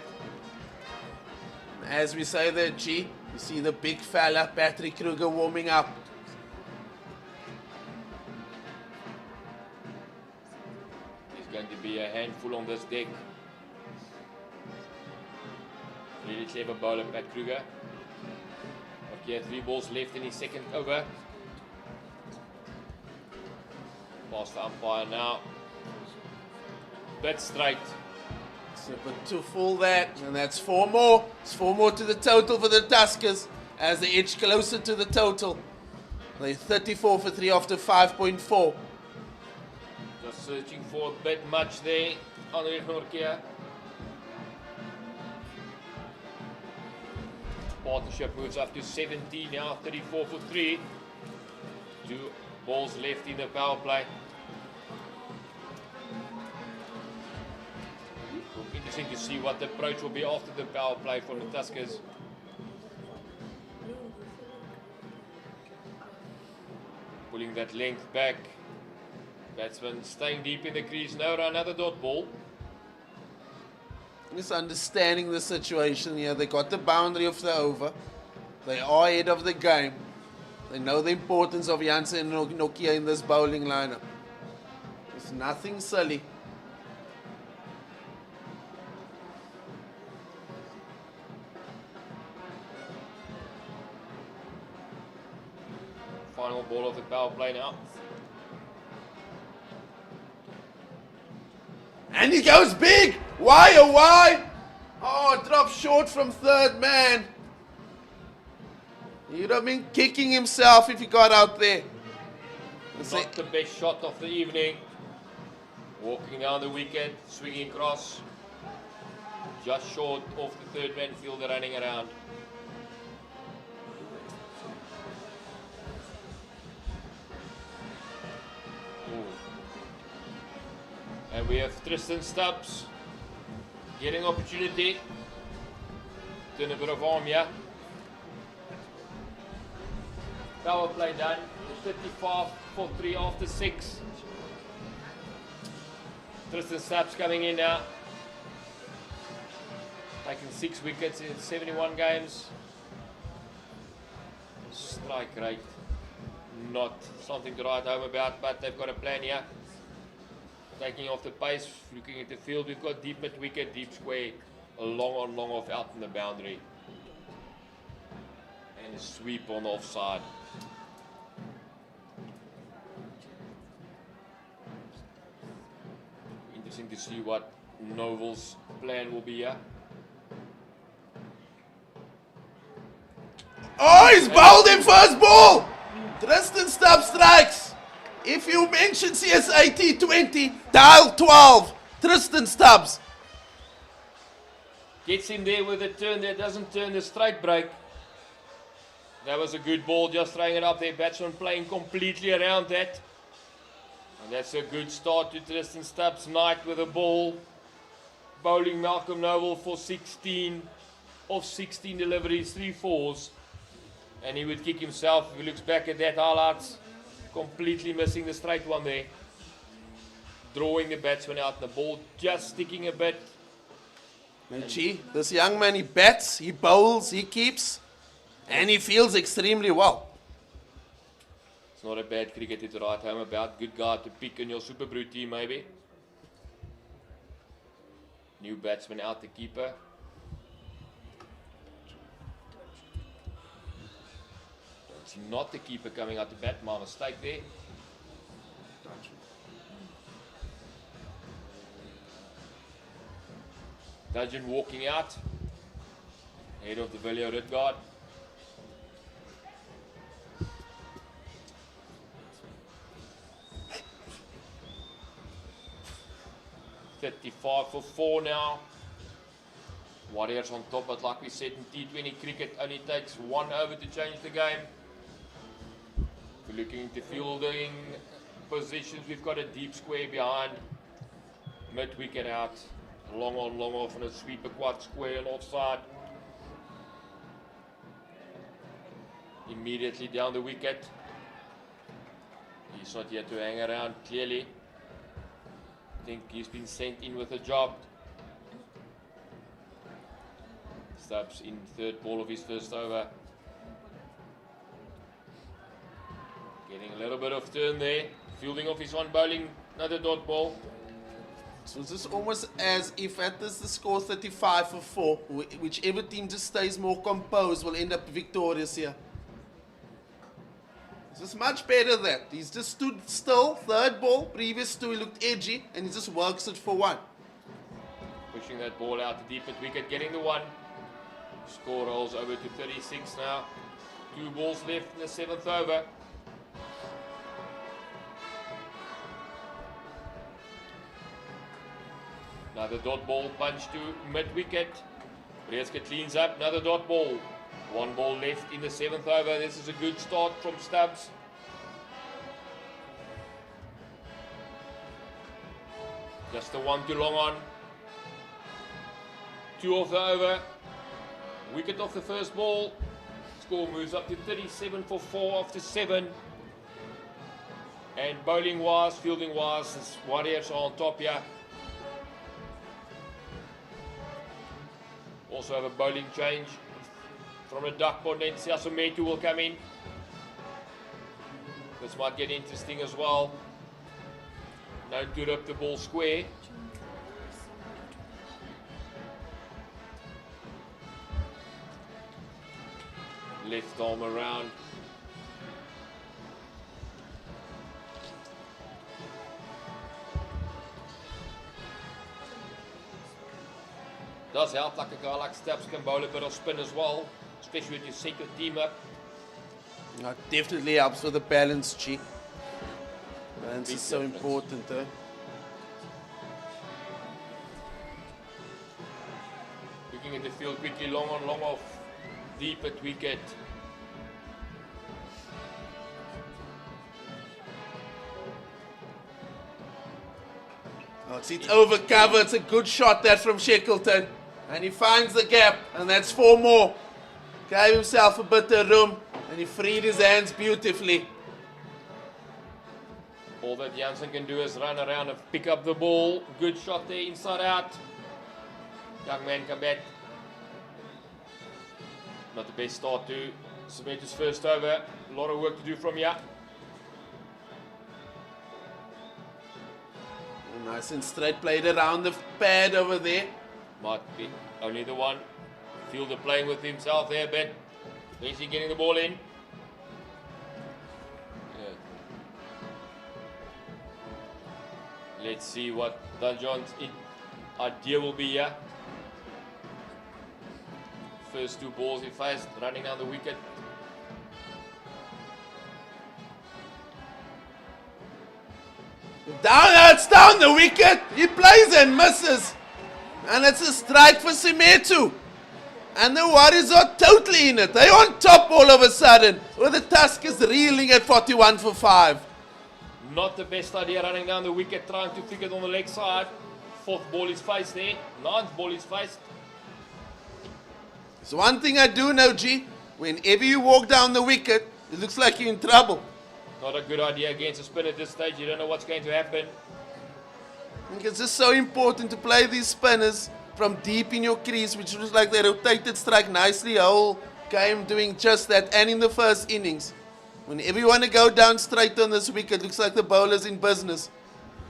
As we say there, G, you see the big fella, Patrick Kruger, warming up. There's going to be a handful on this deck. Really clever bowler, Pat Kruger. Okay, 3 balls left in his 2nd over. Past the umpire now. Bit straight. It's a bit too full that, and that's 4 more. It's 4 more to the total for the Tuskers as they edge closer to the total. They're 34 for 3 after 5.4. Just searching for a bit much there on the Nortje. Partnership moves up to 17 now, 34 for 3. 2 balls left in the power play. Interesting to see what the approach will be after the power play for the Tuskers. Pulling that length back. Batsman staying deep in the crease. No run, another dot ball. Just understanding the situation here. They got the boundary of the over. They are ahead of the game. They know the importance of Jansen and Nortje in this bowling lineup. It's nothing silly. Final ball of the power play now. And he goes big. Why, oh why? Oh, drop short from third man. He'd have been kicking himself if he got out there. Not the best shot of the evening. Walking down the wicket, swinging across. Just short of the third man fielder running around. And we have Tristan Stubbs getting opportunity. Turn a bit of arm, yeah. Power play done. 35 for 3 after 6. Tristan Stubbs coming in now. Taking 6 wickets in 71 games. Strike rate, not something to write home about, but they've got a plan here. Taking off the pace, looking at the field, we've got deep mid wicket, deep square, a long on, long off out in the boundary. And a sweep on the offside. Interesting to see what Novel's plan will be here. Oh, he's bowled him first ball. Tristan Stubbs strikes. If you mention CSA T20, dial 12. Tristan Stubbs. Gets in there with a turn that doesn't turn the straight break. That was a good ball, just throwing it up there. Batsman playing completely around that. And that's a good start to Tristan Stubbs' night with a ball. Bowling Malcolm Noble for 16 of 16 deliveries, 3 fours. And he would kick himself if he looks back at that highlights. Completely missing the straight one there. Drawing the batsman out, the ball just sticking a bit. And gee, this young man, he bats, he bowls, he keeps, and he feels extremely well. It's not a bad cricketer to write home about. Good guy to pick in your Super Brew team maybe. New batsman out, the keeper. Not the keeper coming out to bat, my mistake there. Dudgeon walking out, head of the Villiers red guard. .35 for 4 now. Warriors on top, but like we said in T20 cricket, only takes 1 over to change the game. We're looking into fielding positions. We've got a deep square behind, mid wicket out, long on, long off, and a sweeper quad square and offside. Immediately down the wicket. He's not here to hang around, clearly. I think he's been sent in with a job. Stubbs in third ball of his first over. Getting a little bit of turn there. Fielding off his one, bowling another dot ball. So it's just almost as if at this the score 35 for 4. Whichever team just stays more composed will end up victorious here. It's just much better that. He's just stood still, third ball. Previous two he looked edgy and he just works it for 1. Pushing that ball out to deep at wicket, getting the 1. Score rolls over to 36 now. 2 balls left in the 7th over. Another dot ball, punch to mid-wicket. Breeske cleans up, another dot ball. 1 ball left in the 7th over. This is a good start from Stubbs. Just a 1 too long on. 2 off the over. Wicket off the first ball. Score moves up to 37 for 4 after 7. And bowling wise, fielding wise, Warriors are on top here. Also have a bowling change from a duckboard, then Siya Simetu will come in. This might get interesting as well. Known to rip the ball square. Left arm around. Does help like a guy like Steps can bowl a bit of spin as well, especially when you set your team up. It definitely helps with the balance, G. Balance Big is so difference. important, eh? Looking at the field quickly, long on, long off, deep at wicket. Oh, it's over cover. It's a good shot that from Shackleton. And he finds the gap, and that's 4 more. Gave himself a bit of room, and he freed his hands beautifully. All that Jansen can do is run around and pick up the ball. Good shot there, inside out. Young man come back. Not the best start to Simetu's first over. A lot of work to do from here. Nice and straight, played around the pad over there. Might be only the one. Fielder playing with himself there, but is he getting the ball in? Yeah. Let's see what Dungeon's idea will be here. First 2 balls he faced, running down the wicket. It's down the wicket. He plays and misses. And it's a strike for Simetu. And the Warriors are totally in it. They're on top all of a sudden. With the Tuskers reeling at 41 for 5. Not the best idea running down the wicket, trying to flick it on the leg side. 4th ball is faced there. 9th ball is faced. There's one thing I do know, G. Whenever you walk down the wicket, it looks like you're in trouble. Not a good idea against a spin at this stage. You don't know what's going to happen. I think it's just so important to play these spinners from deep in your crease, which looks like they rotated strike nicely a whole game doing just that, and in the first innings. Whenever you want to go down straight on this wicket, looks like the bowler's in business.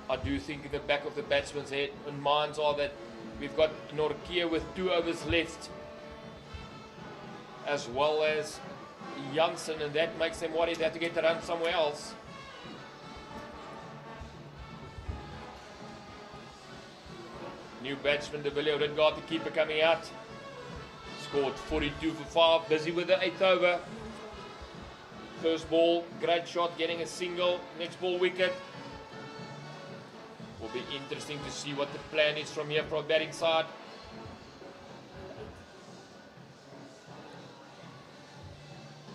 I do think in the back of the batsman's head and minds are that we've got Norkia with 2 overs left, as well as Jansen, and that makes them worried they have to get the run somewhere else. New batsman, De Villiers, Ridgard, the keeper coming out. Scored 42 for 5, busy with the 8th over. First ball, great shot, getting a single. Next ball, wicket. Will be interesting to see what the plan is from here from batting side.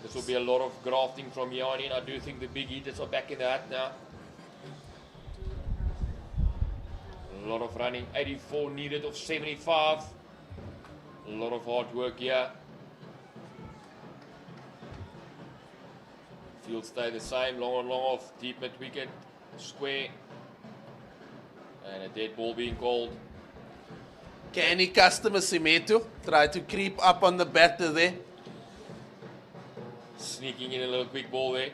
This will be a lot of grafting from here on in. I do think the big hitters are back in the hat now. A lot of running, 84 needed of 75. A lot of hard work here. Field stay the same, long on, long off, deep mid wicket, square. And a dead ball being called. Can he customer Simetu? Try to creep up on the batter there. Sneaking in a little quick ball there.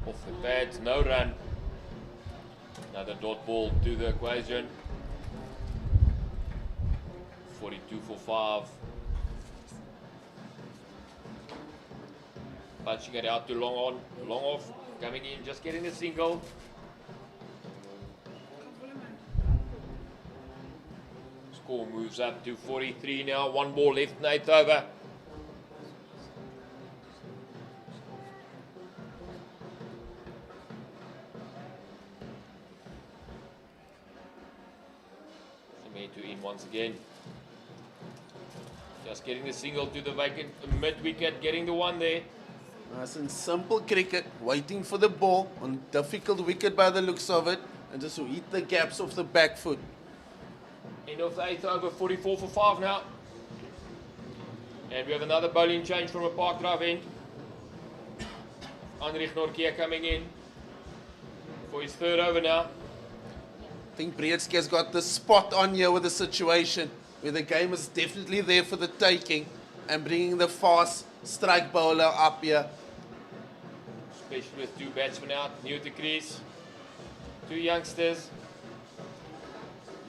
Off the pads, no run. Another dot ball to the equation. 42 for 5. Punching it out to long on, long off. Coming in, just getting the single. Score moves up to 43 now. 1 ball left, 8th over. Simetu in once again. Just getting the single to the vacant mid wicket, getting the 1 there. Nice and simple cricket, waiting for the ball on difficult wicket by the looks of it, and just to hit the gaps off the back foot. End of the 8th over, 44 for 5 now. And we have another bowling change from a Park Drive end. Anrich Norkia coming in for his 3rd over now. I think Breedski has got the spot on here with the situation, where the game is definitely there for the taking, and bringing the fast strike bowler up here. Especially with 2 batsmen out, new to crease. 2 youngsters.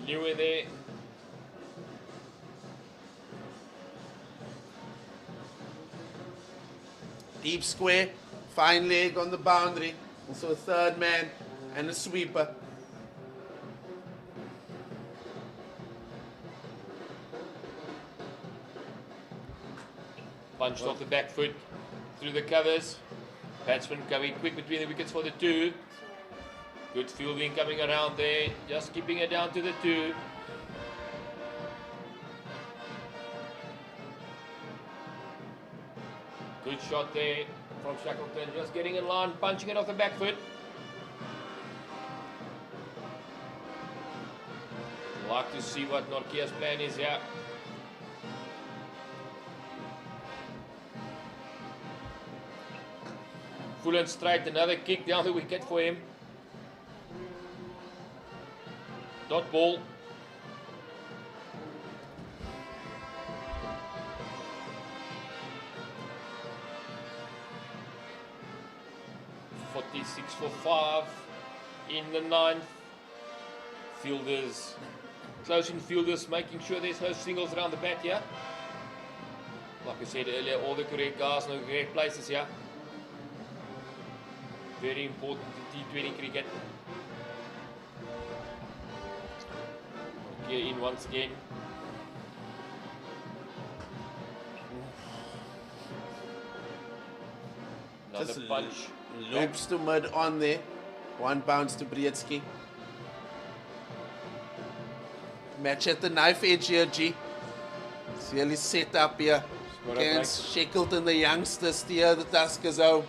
New in there. Deep square, fine leg on the boundary. Also a 3rd man and a sweeper. Punched off the back foot through the covers. Batsman coming quick between the wickets for the 2. Good fielding coming around there. Just keeping it down to the 2. Good shot there from Shackleton. Just getting in line, punching it off the back foot. Like to see what Nortjia's plan is here. Full and straight, another kick down the wicket for him. Dot ball. .46 for 5 in the 9th. Fielders, close in fielders, making sure there's no singles around the bat here. Like I said earlier, all the correct guys, no correct places here. Very important in T20 cricket. Here in once again. Another Just punch. Loops to mid on there. 1 bounce to Brzezinski. Match at the knife edge here, G. It's really set up here. Against Shackleton, the youngster, steer the Tuskers out.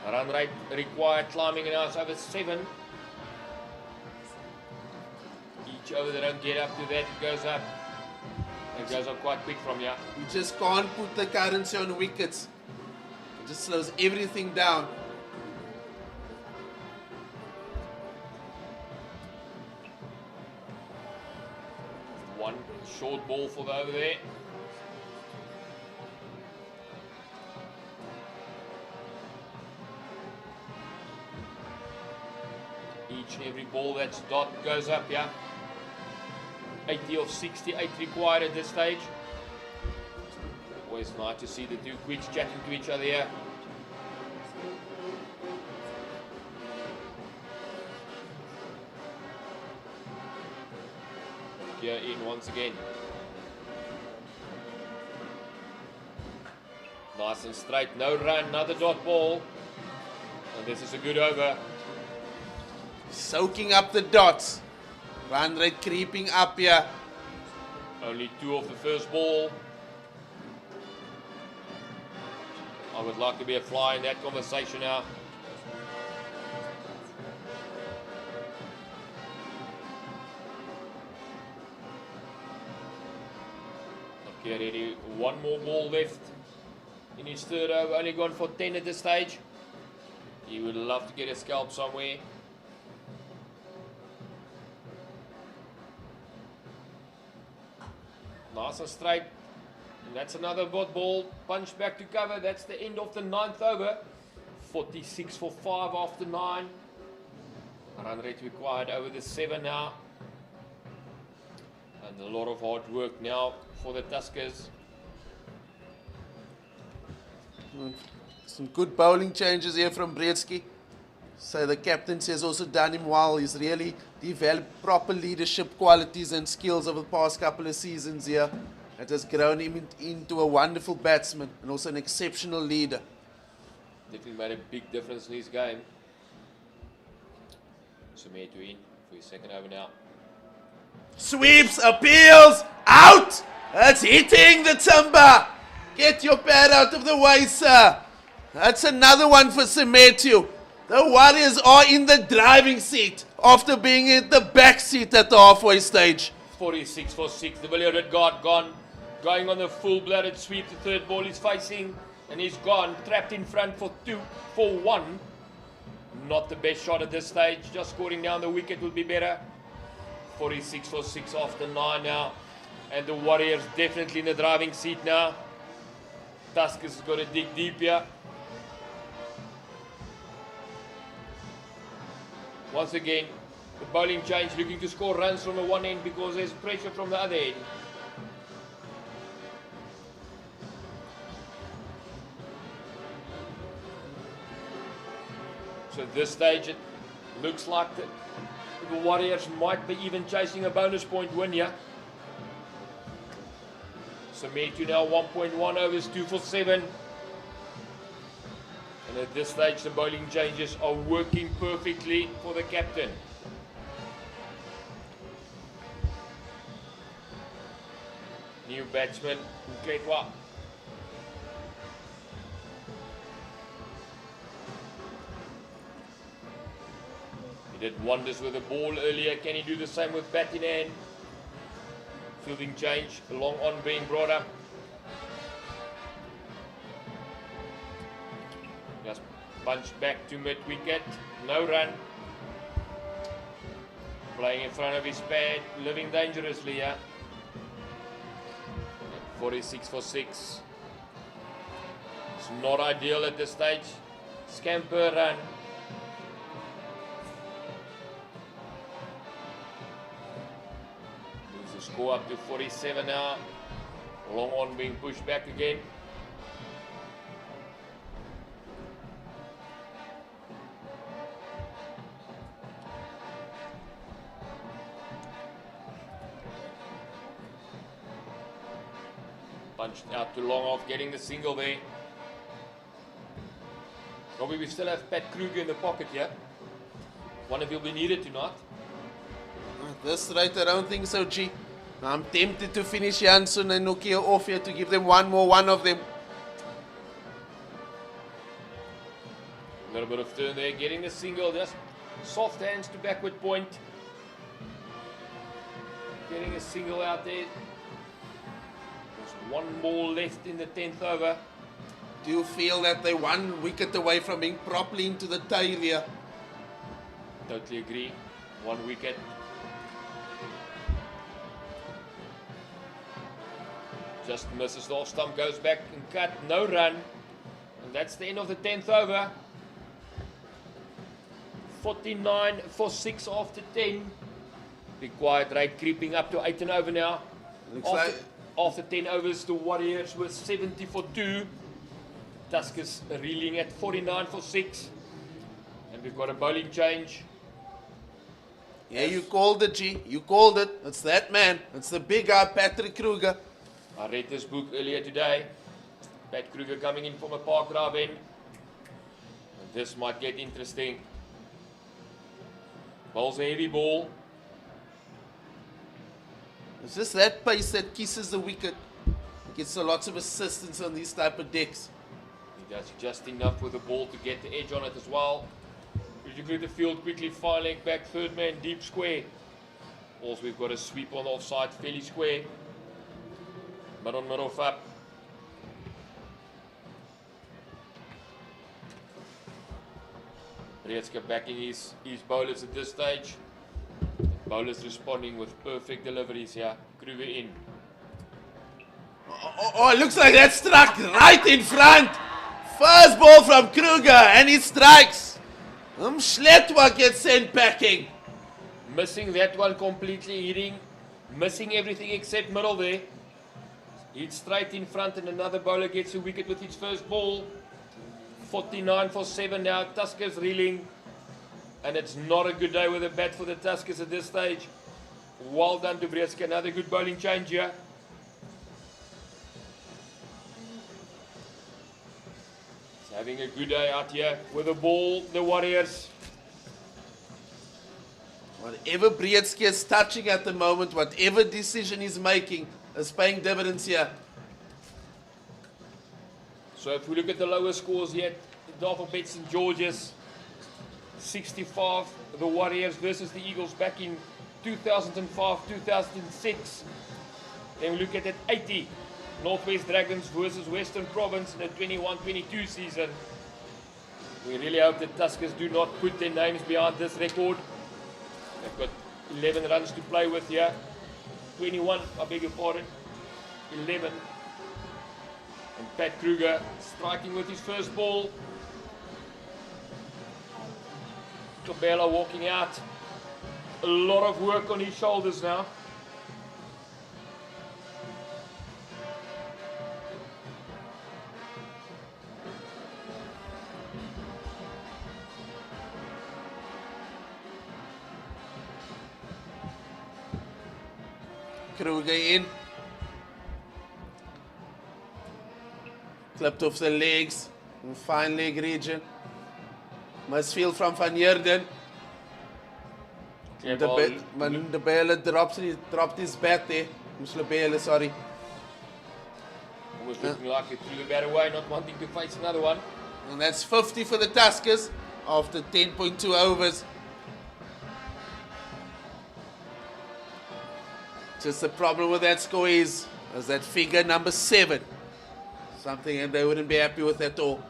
Run rate required, climbing now, it's over 7. Each over, they don't get up to that, it goes up. It goes up quite quick from here. You just can't put the currency on wickets. It just slows everything down. One short ball for the over there. Each and every ball that's dot goes up, yeah. 80 of 68 required at this stage. Always nice to see the 2 quicks chatting to each other here. Here in once again. Nice and straight, no run, another dot ball. And this is a good over. Soaking up the dots. Run rate creeping up here. Only 2 off the first ball. I would like to be a fly in that conversation now. Okay, ready. 1 more ball left in his 3rd over. Only gone for 10 at this stage. He would love to get a scalp somewhere. Nice and straight. And that's another dot ball. Punch back to cover. That's the end of the 9th over. 46 for 5 after 9. Run rate required over the 7 now. And a lot of hard work now for the Tuskers. Some good bowling changes here from Brzezinski. So the captain says also done him well. He's really developed proper leadership qualities and skills over the past couple of seasons here. It has grown him into a wonderful batsman and also an exceptional leader. Definitely made a big difference in his game. Simetu in for his 2nd over now. Sweeps, appeals, out! That's hitting the timber. Get your pad out of the way, sir. That's another one for Simetu. The Warriors are in the driving seat after being in the back seat at the halfway stage. 46 for 6. The Villiers guard gone. Going on the full-blooded sweep. The 3rd ball is facing and he's gone. Trapped in front for 1. Not the best shot at this stage. Just scoring down the wicket would be better. 46 for 6 after 9 now. And the Warriors definitely in the driving seat now. Tuskers has got to dig deep here. Once again, the bowling change, looking to score runs from the one end because there's pressure from the other end. So at this stage, it looks like the Warriors might be even chasing a bonus point win here. Simetu now 1.1 overs, 2 for 7. And at this stage, the bowling changes are working perfectly for the captain. New batsman, Gqeberha. He did wonders with the ball earlier. Can he do the same with bat in hand? Fielding change, long on being brought up. Just punched back to mid-wicket. No run. Playing in front of his pad, living dangerously here. 46 for 6. It's not ideal at this stage. Scamper run. Moves the score up to 47 now. Long on being pushed back again. Punched out too long off, getting the single there. Robbie, we still have Pat Kruger in the pocket here. One of you will be needed tonight. At this rate, I don't think so, G. I'm tempted to finish Jansen and Nokia off here to give them one of them. A little bit of turn there, getting the single, just soft hands to backward point. Getting a single out there. There's one ball left in the 10th over. Do you feel that they're 1 wicket away from being properly into the tail here? Totally agree. 1 wicket. Just misses the off stump, goes back and cut, no run. And that's the end of the 10th over. 49 for 6 after 10. Big quiet rate creeping up to 8 and over now. After 10 overs, the Warriors were 70 for 2. Tuskers reeling at 49 for 6. And we've got a bowling change. Yeah, you called it, G. You called it. It's that man. It's the big guy, Patrick Kruger. I read this book earlier today. Pat Kruger coming in from a park grab end. This might get interesting. Ball's a heavy ball. It's just that pace that kisses the wicket. Gets a lots of assistance on these type of decks. He does just enough with the ball to get the edge on it as well. Usually the field quickly, far leg back, third man, deep square. Also we've got a sweep on the offside, fairly square. But on middle up. Breedske backing his bowlers at this stage. Bowlers responding with perfect deliveries here. Kruger in. Oh, it looks like that struck right in front. First ball from Kruger and he strikes. Schletwa gets sent packing. Missing that one completely, hitting, missing everything except middle there. Hits straight in front and another bowler gets a wicket with his first ball. 49 for 7 now, Tuskers reeling. And it's not a good day with a bat for the Tuskers at this stage. Well done to Breedske, another good bowling change here. He's having a good day out here with the ball, the Warriors. Whatever Breedske is touching at the moment, whatever decision he's making, is paying dividends here. So if we look at the lower scores here, Dafabet St. George's, 65, the Warriors versus the Eagles back in 2005, 2006. Then we look at that 80, Northwest Dragons versus Western Province in the 21-22 season. We really hope that Tuskers do not put their names behind this record. They've got 11 runs to play with here. 21, I beg your pardon. 11. And Pat Kruger striking with his first ball. Gqeberha walking out. A lot of work on his shoulders now. Kruger in. Clipped off the legs. In fine leg region. Misfield from Van Heerden. Gqeberha dropped his bat there. Gqeberha, sorry. Almost looking like he threw the bat away, not wanting to face another one. And that's 50 for the Tuskers after 10.2 overs. Just the problem with that score is that figure number 7. Something and they wouldn't be happy with at all.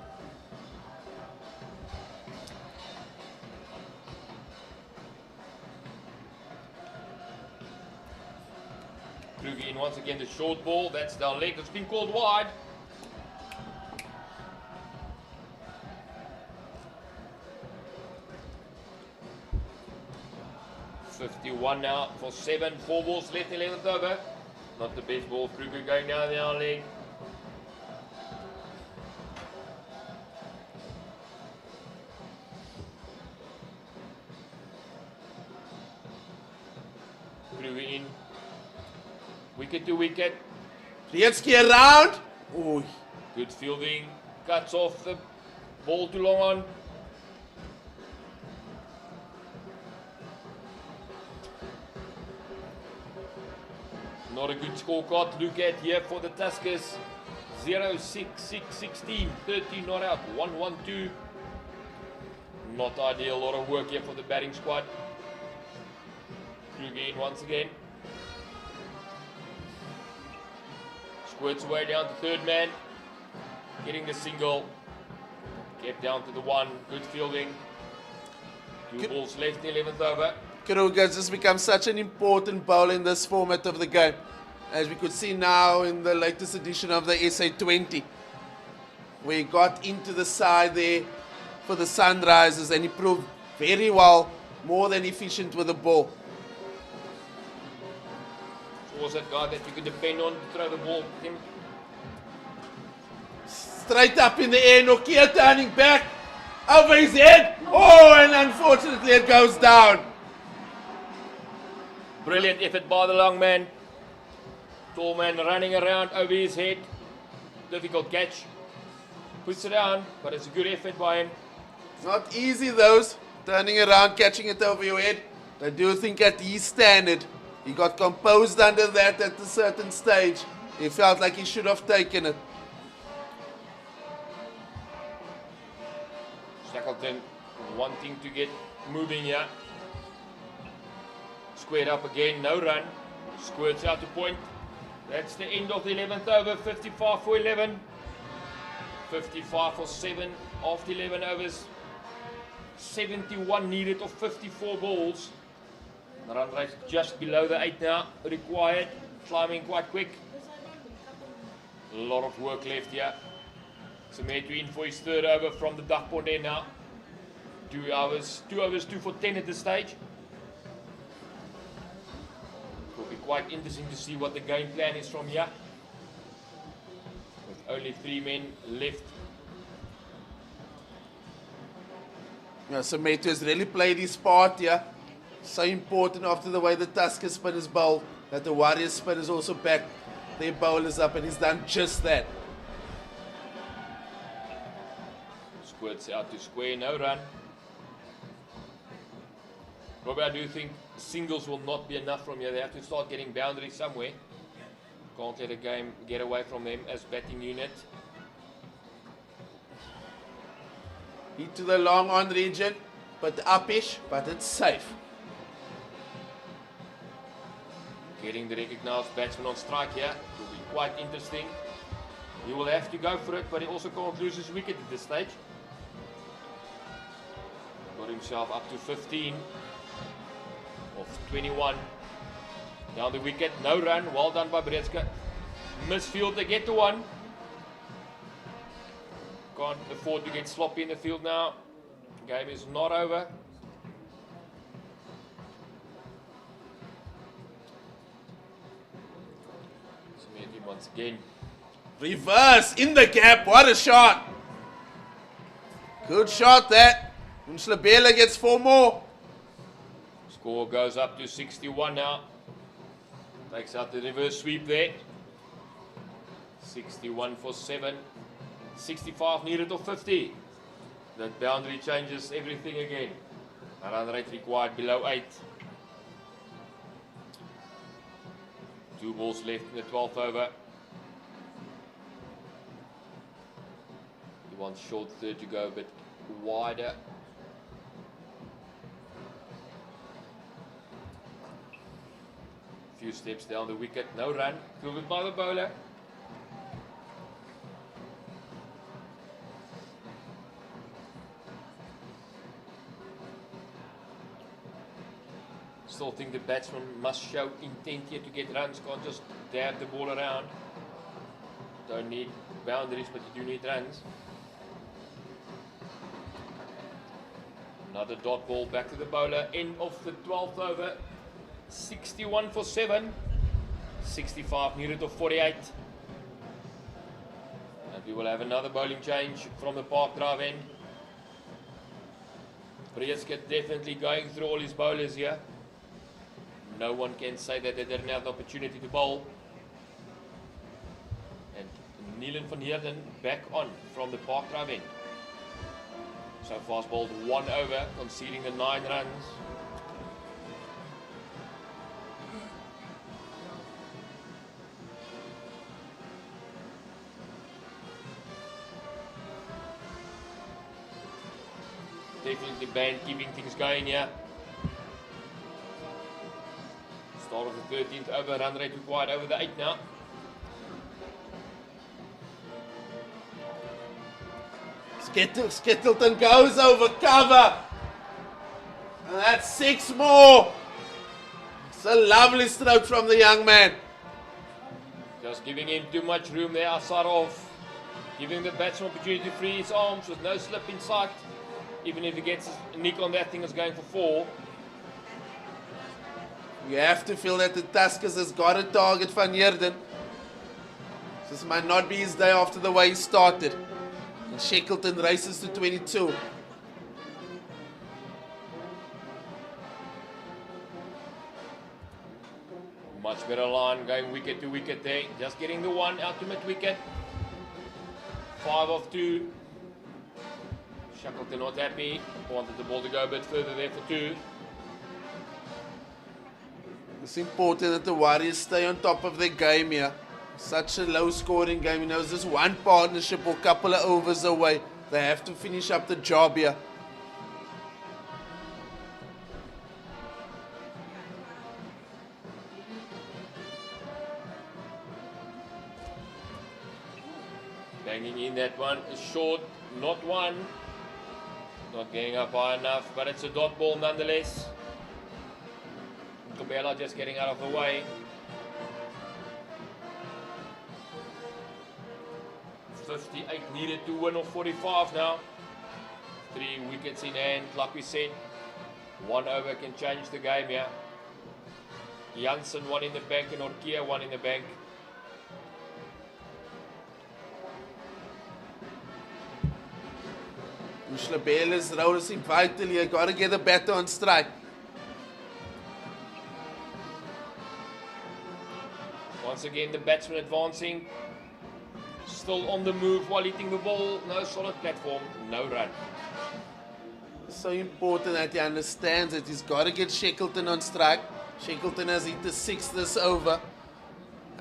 Kruger in once again, the short ball. That's down leg. It's been called wide. .51 now for 7. 4 balls left, 11th over. Not the best ball. Kruger going down the down leg. Kruger in. Wicket to wicket. Prietsky around. Ooh. Good fielding. Cuts off the ball too long on. Not a good scorecard to look at here for the Tuskers. 0, 6, 6, 16, 13 not out, 1, 1, 2. Not ideal, a lot of work here for the batting squad. Kruger in once again. Squirts away down to third man. Getting the single. Kept down to the 1. Good fielding. 2 balls left, 11th over. Kruger has just become such an important bowler in this format of the game. As we could see now in the latest edition of the SA 20. Where he got into the side there for the Sunrisers and he proved very well, more than efficient with the ball. Was that guy that you could depend on to throw the ball at him? Straight up in the air, Nokia turning back over his head. Oh, and unfortunately it goes down. Brilliant effort by the long man. Tall man running around over his head. Difficult catch. Puts it down, but it's a good effort by him. Not easy those, turning around, catching it over your head. I do think at his standard, he got composed under that at a certain stage. He felt like he should have taken it. Shackleton wanting to get moving here. Squared up again, no run. Squirts out to point. That's the end of the 11th over, 55 for 11. 55 for 7 after 11 overs. 71 needed of 54 balls. The run rate just below the 8 now, required. Climbing quite quick. A lot of work left here. Simetu in for his 3rd over from the Delport end now. 2 overs, 2 for 10 at this stage. Will be quite interesting to see what the game plan is from here. With only 3 men left. Yeah, Simetu has really played his part here. So important after the way the Tuskers spinners bowl, that the Warriors spinners also back their bowlers up, and he's done just that. Squirts out to square, no run. Robert, I do think singles will not be enough from here. They have to start getting boundaries somewhere. Can't let a game get away from them as batting unit. Hit to the long on region, but uppish, but it's safe. Getting the recognised batsman on strike here will be quite interesting. He will have to go for it, but he also can't lose his wicket at this stage. Got himself up to 15 of 21. Down the wicket, no run, well done by Bretzke. Misfield to get to 1. Can't afford to get sloppy in the field now. Game is not over. Simetu once again. Reverse in the gap, what a shot. Good shot that. And Gqeberha gets 4 more. Score goes up to 61 now. Takes out the reverse sweep there. 61 for 7. 65 needed or 50. That boundary changes everything again. A run rate required below 8. 2 balls left in the 12th over. He wants short third to go a bit wider. Few steps down the wicket, no run, fielded by the bowler. Still think the batsman must show intent here to get runs, can't just dab the ball around. Don't need boundaries, but you do need runs. Another dot ball back to the bowler, end of the 12th over. 61 for 7, 65 needed of 48. And we will have another bowling change from the Park Drive end. Breedsket definitely going through all his bowlers here. No one can say that they didn't have the opportunity to bowl. And Nielen van Heerden back on from the Park Drive end. So fast bowled 1 over, conceding the 9 runs. Definitely band keeping things going here. Start of the 13th over, run rate required over the 8 now. Skittleton goes over cover. And that's 6 more. It's a lovely stroke from the young man. Just giving him too much room there outside of. Giving the batsman opportunity to free his arms with no slip in sight. Even if he gets a nick on that thing, is going for 4. You have to feel that the Tuskers has got a target van Heerden. This might not be his day after the way he started. And Shackleton races to 22. Much better line, going wicket to wicket there. Just getting the 1 ultimate wicket. 5 of 2. Shackleton not happy. Wanted the ball to go a bit further there for 2. It's important that the Warriors stay on top of their game here. Such a low scoring game. You know, it's just one partnership or couple of overs away. They have to finish up the job here. Banging in that one is short, not 1. Not getting up high enough, but it's a dot ball nonetheless. Gqeberha just getting out of the way. 58 needed to win, or 45 now. 3 wickets in hand, like we said. 1 over can change the game here. Jansen 1 in the bank and Orkia 1 in the bank. Gqeberha's role is vital here. Got to get the batter on strike. Once again, the batsman advancing. Still on the move while hitting the ball. No solid platform, no run. So important that he understands that he's got to get Shackleton on strike. Shackleton has hit the 6th this over.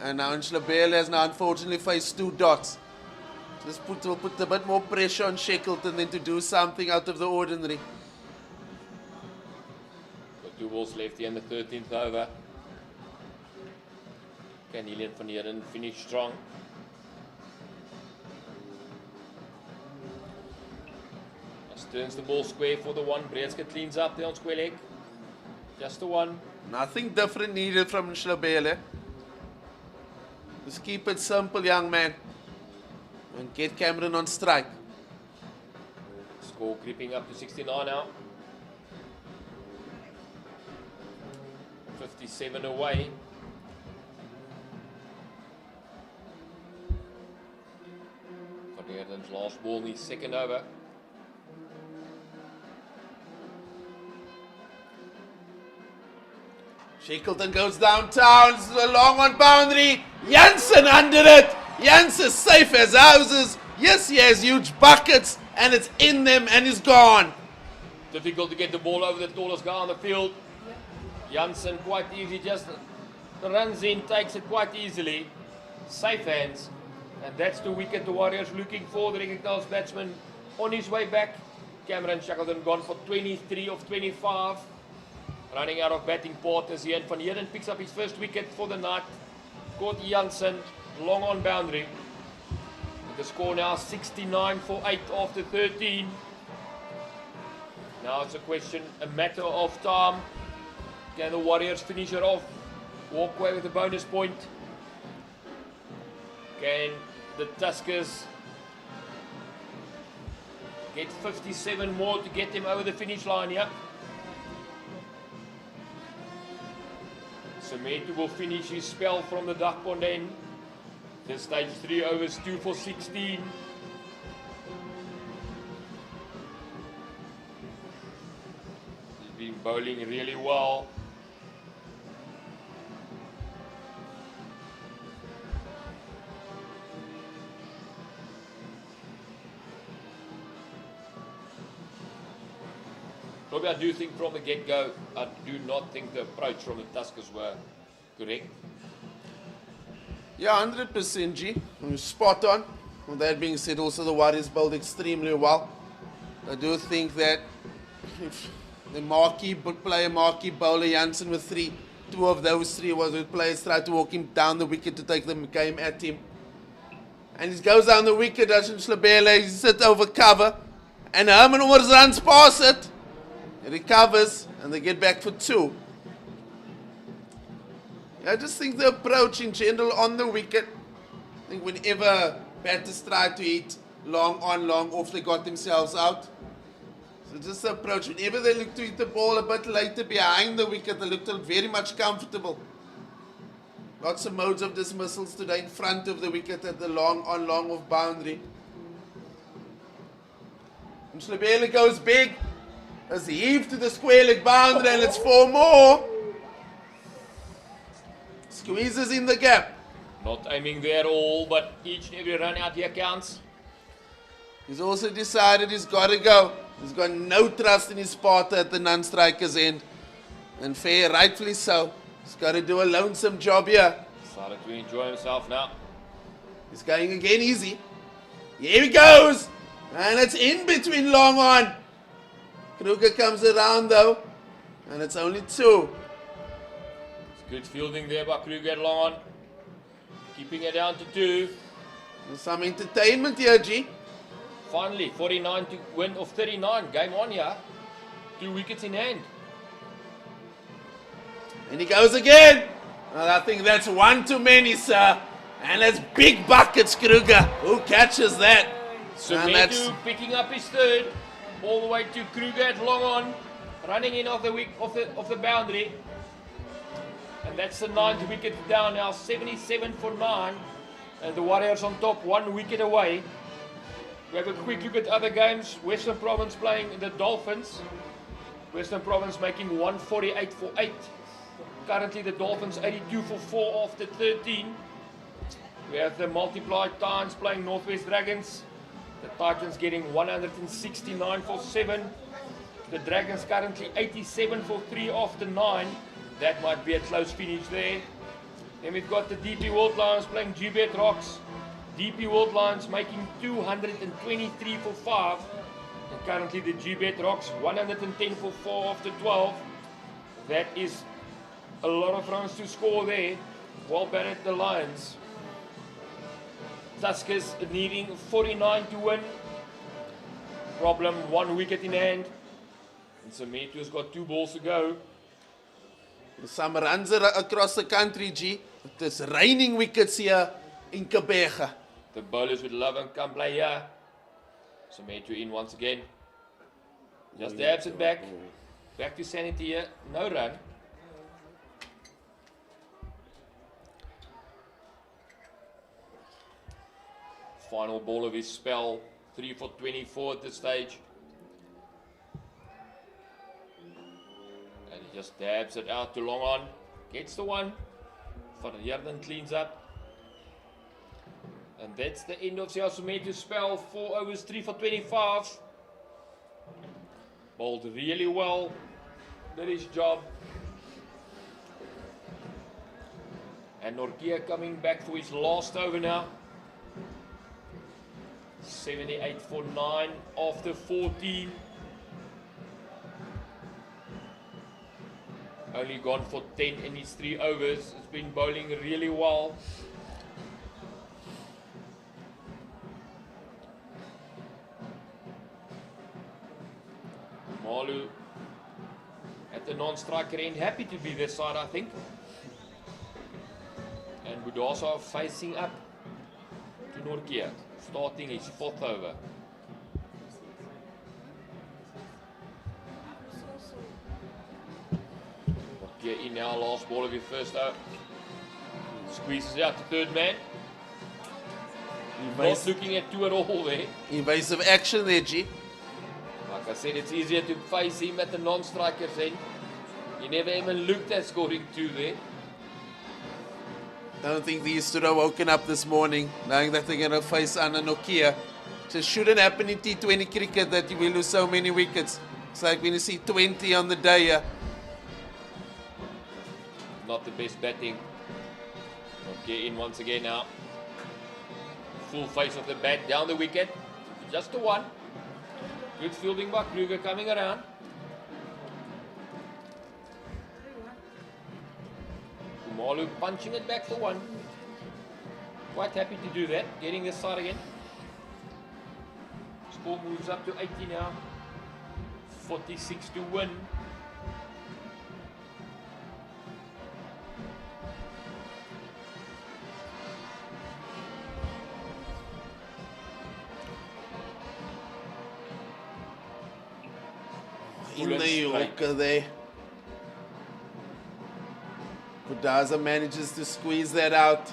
And now Gqeberha has now unfortunately faced 2 dots. This will put a bit more pressure on Shackleton than to do something out of the ordinary. Got 2 balls left here in the 13th over. Can Nielen van Heerden finish strong? Just turns the ball square for the 1. Breedsket cleans up there on square leg. Just the 1. Nothing different needed from Gqeberha. Just keep it simple, young man. And get Cameron on strike. Score creeping up to 69 now. 57 away. Van Heerden's last ball in his 2nd over. Shackleton goes downtown. This is a long on boundary. Jansen under it. Jansen safe as houses. Yes, he has huge buckets, and it's in them, and he's gone. Difficult to get the ball over the tallest guy on the field. Jansen quite easy, just runs in, takes it quite easily. Safe hands. And that's the wicket the Warriors looking for. The recognized batsman on his way back. Cameron Shackleton gone for 23 of 25. Running out of batting partners here. And Van Heerden picks up his first wicket for the night. Caught Jansen, long on boundary. And the score now 69 for 8 after 13. Now it's a matter of time. Can the Warriors finish it off? Walk away with a bonus point. Can the Tuskers get 57 more to get them over the finish line here? Simetu will finish his spell from the duck pond end. This stage 3 overs, 2 for 16. He's been bowling really well. Probably I do think from the get-go, I do not think the approach from the Tuskers were correct. Yeah, 100% G. You're spot on. With that being said, also the Warriors bowled extremely well. I do think that if the marquee bowler Jansen with 3, 2 of those 3 was with players tried to walk him down the wicket to take the game at him. And he goes down the wicket, doesn't Gqeberha, he sits over cover. And Herman almost runs past it. He recovers and they get back for 2. I just think the approach in general on the wicket, I think whenever batters try to hit long on, long off, they got themselves out. So just the approach, whenever they look to hit the ball a bit later behind the wicket, they looked very much comfortable. Lots of modes of dismissals today in front of the wicket at the long on, long off boundary. And Gqeberha goes big. As he heaved to the square leg boundary and it's 4 more. Squeezes in the gap. Not aiming there at all, but each and every run out here counts. He's also decided he's got to go. He's got no trust in his partner at the non-striker's end. And fair, rightfully so. He's got to do a lonesome job here. Started to enjoy himself now. He's going again easy. Here he goes. And it's in between long on. Kruger comes around though, and it's only 2. It's good fielding there by Kruger long on. Keeping it down to 2. There's some entertainment here, G. Finally, 49 to win of 39. Game on here. 2 wickets in hand. And he goes again. Well, I think that's 1 too many, sir. And that's big buckets, Kruger. Who catches that? Simetu picking up his 3rd. All the way to Kruger at long on, running in off the boundary. And that's the 9th wicket down now, 77 for 9. And the Warriors on top, 1 wicket away. We have a quick look at other games. Western Province playing the Dolphins. Western Province making 148 for 8. Currently the Dolphins 82 for 4 after 13. We have the multiplied Titans playing Northwest Dragons. The Titans getting 169 for 7. The Dragons currently 87 for 3 after 9. That might be a close finish there. Then we've got the DP World Lions playing Gqeberha. DP World Lions making 223 for 5. And currently the Gqeberha 110 for 4 after 12. That is a lot of runs to score there. Well batted the Lions. Tuskers needing 49 to win. Problem, 1 wicket in hand. And Simetu's got 2 balls to go. Some runs across the country, G. There's raining wickets here in Gqeberha. The bowlers would love and come play here. Simetu in once again. Just dabs it back. Back to sanity here. No run. Final ball of his spell, 3 for 24 at this stage. And he just dabs it out to long on. Gets the 1. Van Heerden cleans up. And And that's the end of Siya Simetu's spell. 4 overs, 3 for 25. Bowled really well. Did his job. And Nortje coming back for his last over now. 78 for 9 after 14. Only gone for 10 in his 3 overs. It's been bowling really well. Khumalo at the non-striker end, happy to be this side, I think. And Budasa facing up to Nortje, starting his 4th over. Nortje in now, last ball of your first over. Squeezes out the 3rd man. Not looking at 2 at all there. Evasive action there, G. Like I said, it's easier to face him at the non-striker's end. He never even looked at scoring 2 there. I don't think these should have woken up this morning knowing that they're going to face Anna Nokia. Just shouldn't happen in T20 cricket that you will lose so many wickets. It's like when you see 20 on the day. Not the best batting. Okay, in once again now. Full face of the bat, down the wicket. Just the 1. Good fielding by Kruger coming around. Khumalo punching it back for 1. Quite happy to do that, getting this side again. Score moves up to 80 now. 46 to win. In the Yorker there. Kudaza manages to squeeze that out.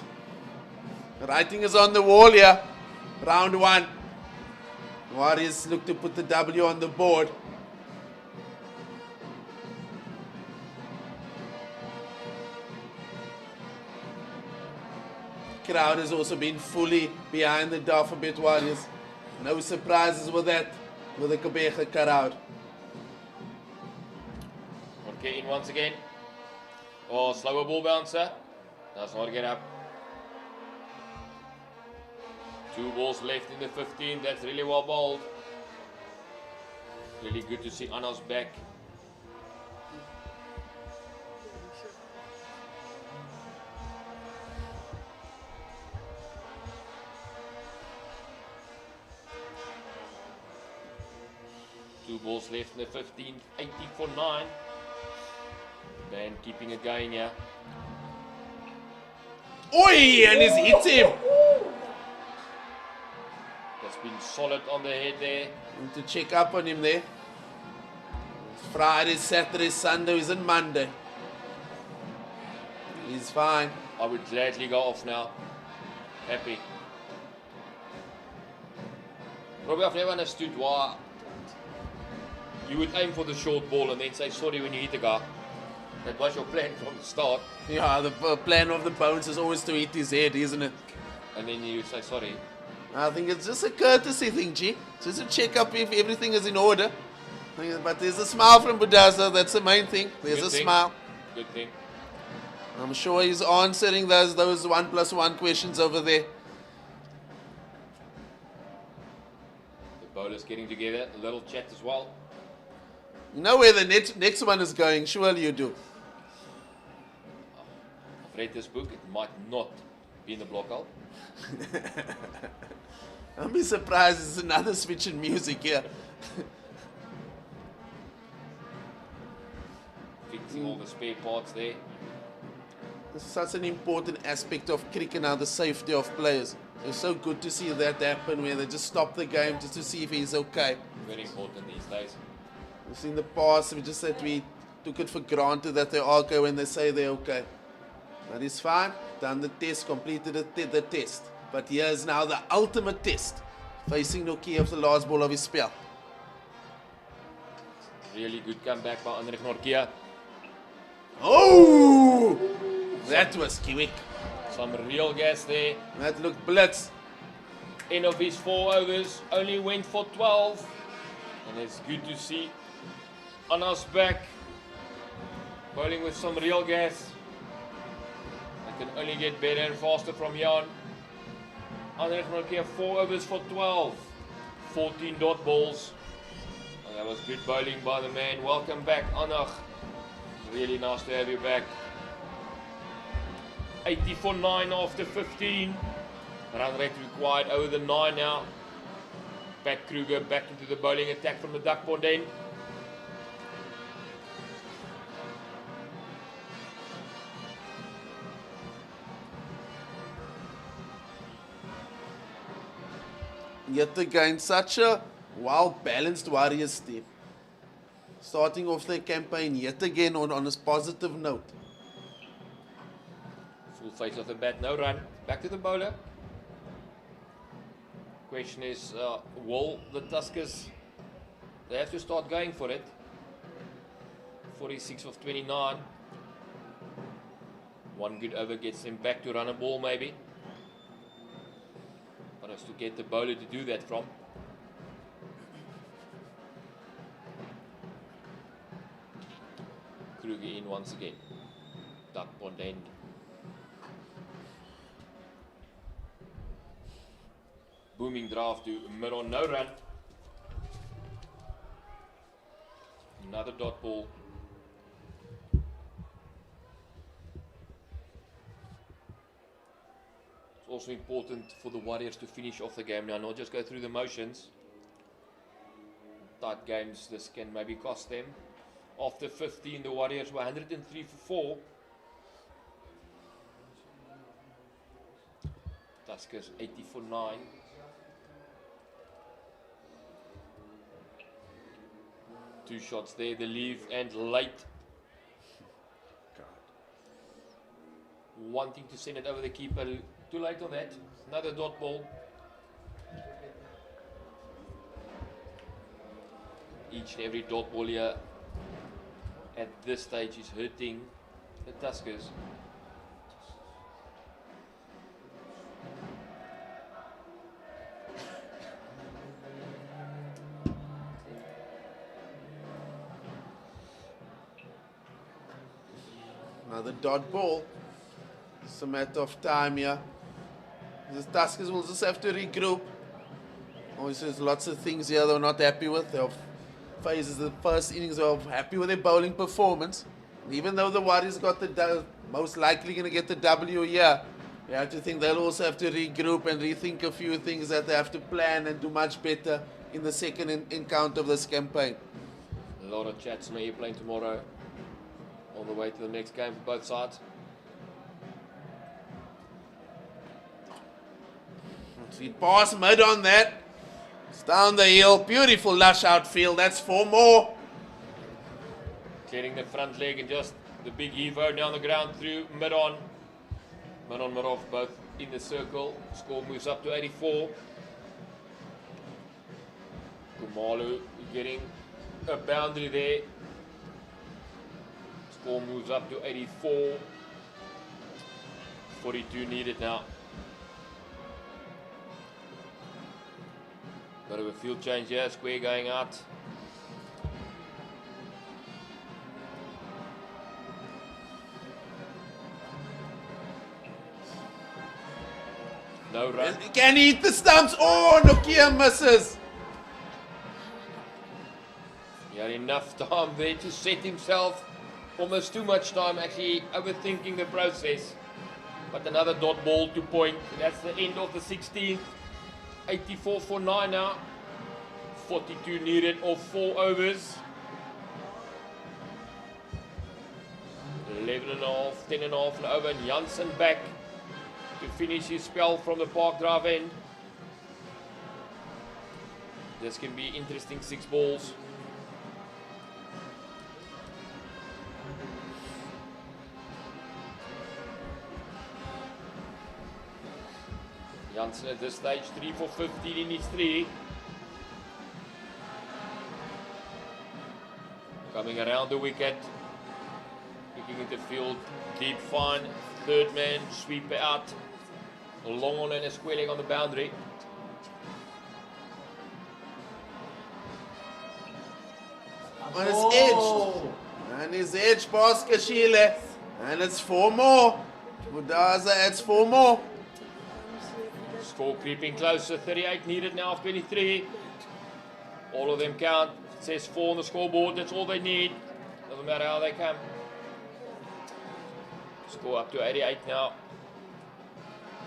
The writing is on the wall here. Round 1. Warriors look to put the W on the board. Crowd has also been fully behind the Dafabet Warriors. No surprises with that, with the Gqeberha crowd. Okay, in once again. Oh, slower ball bouncer. Does not get up. 2 balls left in the 15. That's really well bowled. Really good to see Anna's back. Two balls left in the 15. 80 for 9. Man keeping it going here. Oi, and he's hit him. That's been solid on the head there. Need to check up on him there. Friday, Saturday, Sunday, isn't Monday. He's fine. I would gladly go off now. Happy. Probably I've never understood why you would aim for the short ball and then say sorry when you hit the guy. That was your plan from the start. Yeah, the plan of the bounce is always to hit his head, isn't it? And then you say sorry. I think it's just a courtesy thing, G. Just to check up if everything is in order. But there's a smile from Budaza, that's the main thing. There's a smile. Good thing. I'm sure he's answering those 1+1 questions over there. The bowlers getting together, a little chat as well. You know where the next one is going, surely you do. I've read this book, it might not be in the block out. Don't be surprised, there's another switch in music here. Fixing all the spare parts there. This is such an important aspect of cricket now, the safety of players. It's so good to see that happen where they just stop the game just to see if he's okay. Very important these days. In the past, we just said we took it for granted that they're okay when they say they're okay. But it's fine. Done the test, completed the test. But here's now the ultimate test. Facing Nokia of the last ball of his spell. Really good comeback by André Nortje. Oh! That was quick. Some real gas there. That looked blitz. end of his 4 overs, only went for 12. And it's good to see Anna's back, bowling with some real gas. It can only get better and faster from here on. Anna Khumalo 4 overs for 12, 14 dot balls. And that was good bowling by the man. Welcome back, Anna. Really nice to have you back. 80 for 9 after 15. Run rate required over the 9 now. Pat Kruger back into the bowling attack from the Delport end. Yet again, such a well-balanced Warriors team. Starting off their campaign yet again on a positive note. Full face of the bat, no run. Back to the bowler. Question is, will the Tuskers, they have to start going for it. 46 of 29. One good over gets them back to run a ball maybe. But has to get the bowler to do that from. Kruger in once again. Delport end. Booming draft to mid on, no run. Another dot ball. It's also important for the Warriors to finish off the game now, not just go through the motions. Tight games, this can maybe cost them. After 15, the Warriors were 103 for 4. Tuskers 80 for 9. Two shots there, the leave and late. Wanting to send it over the keeper, too late on that. Another dot ball. Each and every dot ball here at this stage is hurting the Tuskers. Another dot ball. It's a matter of time here. The Tuskers will just have to regroup. Obviously, there's lots of things here they're not happy with. Their phases, the first innings, they're happy with their bowling performance. Even though the Warriors got the most likely going to get the W here, you have to think they'll also have to regroup and rethink a few things that they have to plan and do much better in the second encounter of this campaign. A lot of chats on the airplane tomorrow. On the way to the next game for both sides. See, pass mid on that. It's down the hill. Beautiful lush outfield. That's 4 more. Clearing the front leg and just the big Evo down the ground through mid on. Mid on, mid off, both in the circle. Score moves up to 84. Khumalo getting a boundary there. Score moves up to 84. 42 needed now. Bit of a field change here. Square going out. No run. Can he hit the stumps? Oh, Nokia misses. He had enough time there to set himself. Almost too much time, actually overthinking the process. But another dot ball to point. That's the end of the 16th. 84 for 9 now. 42 needed of 4 overs. 11 and a half, 10 and a half and over. And Jansen back to finish his spell from the Park Drive end. This can be interesting 6 balls. Jansen at this stage 3 for 15 in his 3. Coming around the wicket, kicking into field, deep fine, third man, sweep out, a long on and a square leg on the boundary. And it's edged. And it's edged past Kashile. And it's 4 more. Budaza adds 4 more. Score creeping closer. 38 needed now of 23. All of them count. It says 4 on the scoreboard. That's all they need. Doesn't matter how they come. Score up to 88 now.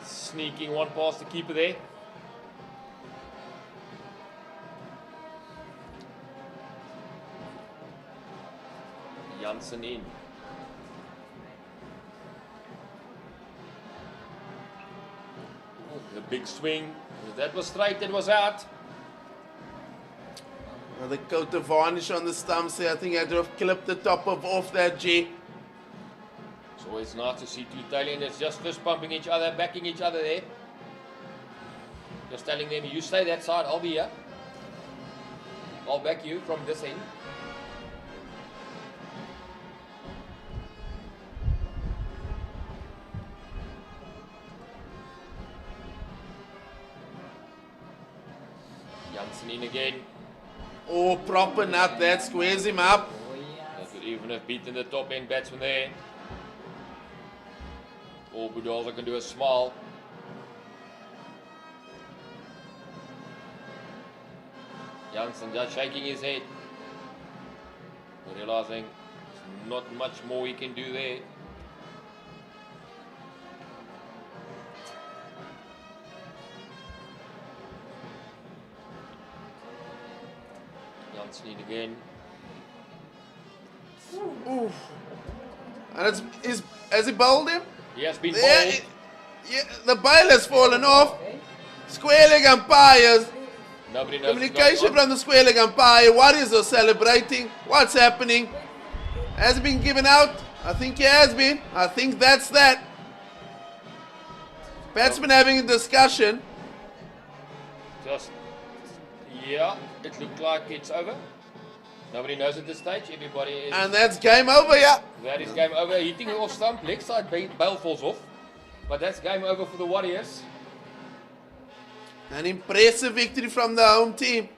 Sneaking one past the keeper there. Jansen in. The big swing. If that was straight, that was out. Now the coat of varnish on the stumps there. I think I had to have clipped the top off that G. It's always nice to see two tailenders just fist pumping each other, backing each other there. Just telling them, you stay that side, I'll be here. I'll back you from this end. Jansen in again. Oh, proper nut. That squares him up. That could even have beaten the top end batsman there. All Budaza can do is smile. Jansen just shaking his head, realizing there's not much more he can do there. Jansen in again. Oof. And has he bowled him? He has been Yeah, bowled. yeah, the bail has fallen off. Square leg umpires. Nobody knows Communication from the square leg umpire. Warriors are celebrating. What's happening? Has he been given out? I think he has been. I think that's that. Batsman having a discussion. Just, yeah, it looked like it's over. Nobody knows at this stage. Everybody is. And that's game over, yeah. That is game over. Hitting off stump, leg side bail falls off. But that's game over for the Warriors. An impressive victory from the home team.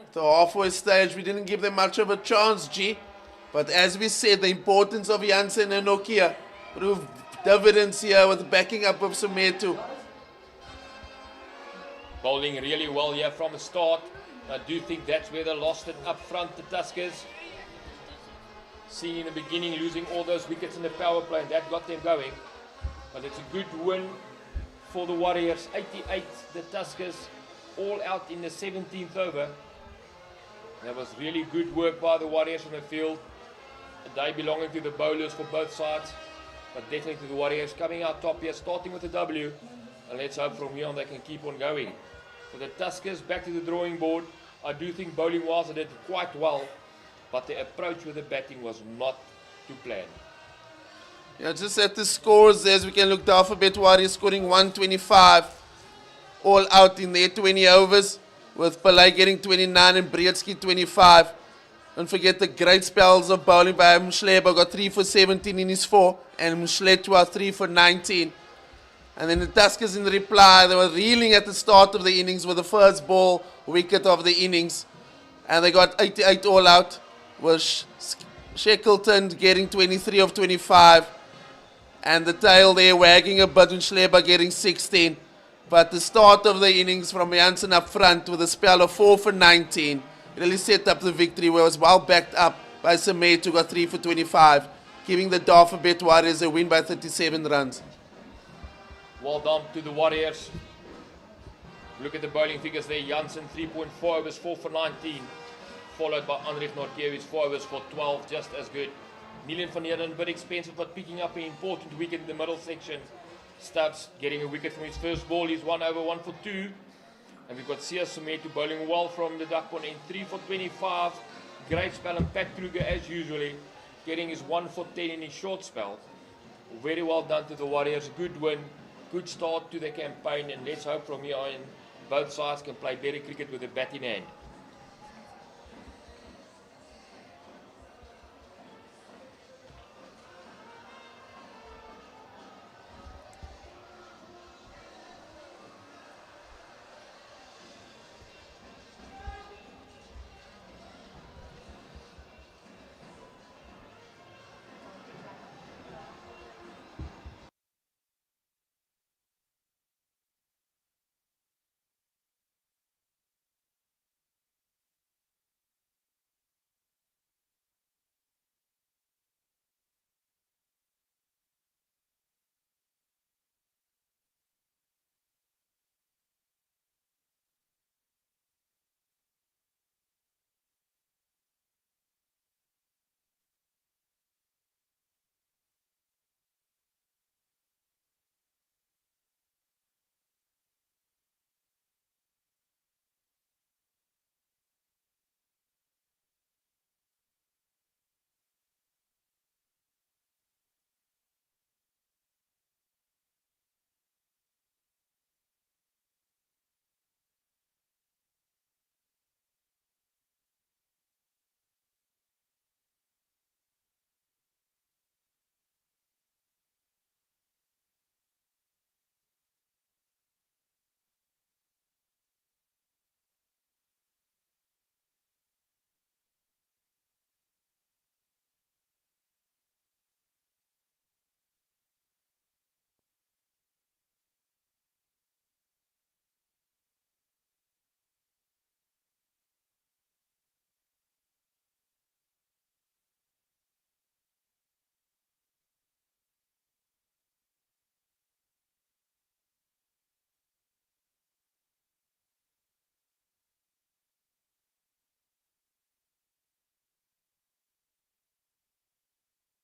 At the halfway stage, we didn't give them much of a chance, G. But as we said, the importance of Jansen and Nokia proved dividends here with the backing up of Simetu. Bowling really well here from the start. I do think that's where they lost it up front, the Tuskers. Seeing in the beginning, losing all those wickets in the power play, that got them going. But it's a good win for the Warriors. 88, the Tuskers, all out in the 17th over. That was really good work by the Warriors on the field. A day belonging to the bowlers for both sides. But definitely to the Warriors coming out top here, starting with a W. And let's hope from here on they can keep on going. For the Tuskers, back to the drawing board. I do think bowling-wise they did quite well. But the approach with the batting was not to plan. Yeah, just at the scores as we can look, Dafabet Warriors scoring 125. All out in their 20 overs. With Pillay getting 29 and Breedsky 25. Don't forget the great spells of bowling by Mshleba. Got 3 for 17 in his 4. And Mshletwa 3 for 19. And then the Tuskers in reply, they were reeling at the start of the innings with the first ball wicket of the innings. And they got 88 all out. With Shackleton getting 23 of 25. And the tail there wagging a bit and Schleba getting 16. But the start of the innings from Jansen up front with a spell of 4 for 19 really set up the victory, where it was well backed up by Simetu, who got 3 for 25, giving the Dafabet Warriors a win by 37 runs. Well done to the Warriors. Look at the bowling figures there. Jansen 3.4 overs, 4 for 19. Followed by Andries Nortjewicz, 4 overs for 12, just as good. Milan van Heerden, a bit expensive, but picking up an important wicket in the middle section. Stubbs getting a wicket from his first ball. He's 1 over, 1 for 2. And we've got Siya Simetu bowling well from the Duckpond in 3 for 25. Great spell, and Pat Kruger, as usually, getting his 1 for 10 in his short spell. Very well done to the Warriors. Good win, good start to the campaign, and let's hope from here on both sides can play better cricket with the bat in hand.